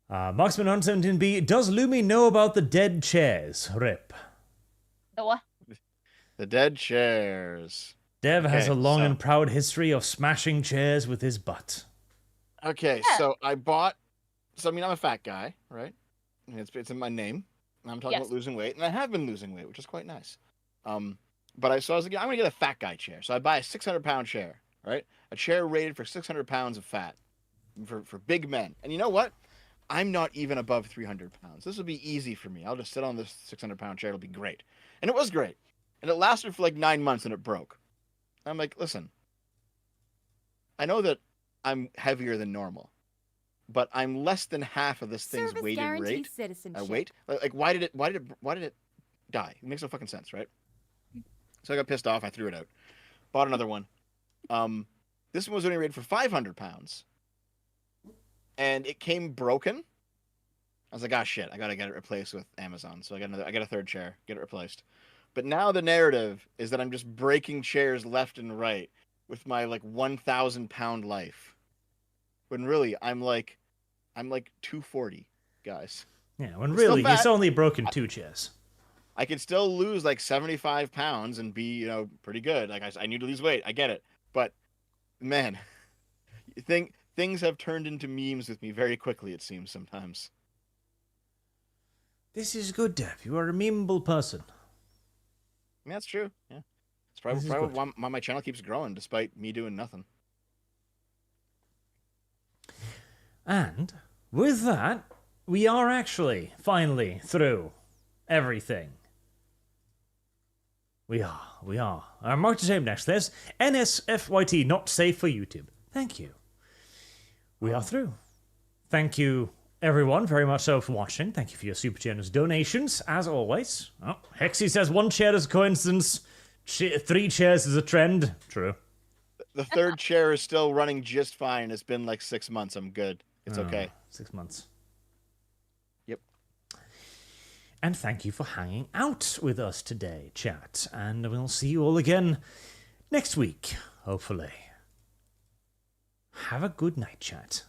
Marksman 117B, does Lumi know about the dead chairs? Rip. The what? The dead chairs. Dev has a long and proud history of smashing chairs with his butt. Okay, yeah. So I'm a fat guy, right? And it's in my name. And I'm talking about losing weight, and I have been losing weight, which is quite nice. But I was like, I'm gonna get a fat guy chair. So I buy a 600-pound chair, right? A chair rated for 600 pounds of fat for big men. And you know what? I'm not even above 300 pounds. This will be easy for me. I'll just sit on this 600-pound chair. It'll be great. And it was great. And it lasted for like 9 months, and it broke. I'm like, listen, I know that I'm heavier than normal, but I'm less than half of this thing's weighted rate. Weight. Like, why did it die? It makes no fucking sense, right? So I got pissed off. I threw it out. Bought another one. This one was only rated for 500 pounds, and it came broken. I was like, ah, shit, I gotta get it replaced with Amazon. So I got a third chair, get it replaced. But now the narrative is that I'm just breaking chairs left and right with my like 1,000-pound life. When really I'm like 240, guys. Yeah, when really he's only broken 2 chairs. I could still lose like 75 pounds and be, pretty good. Like I need to lose weight. I get it. But man, things have turned into memes with me very quickly, it seems sometimes. This is good, Dev. You are a memeable person. Yeah, that's true. Yeah, it's probably why my channel keeps growing despite me doing nothing. And with that, we are actually finally through everything. We are. Our mark to shame next. There's NSFYT, not safe for YouTube. Thank you. We are through. Thank you, everyone, very much so for watching. Thank you for your super generous donations, as always. Oh, Hexy says 1 chair is a coincidence, 3 chairs is a trend. True. The third chair is still running just fine. It's been like 6 months. I'm good. It's okay. 6 months. Yep. And thank you for hanging out with us today, chat. And we'll see you all again next week, hopefully. Have a good night, chat.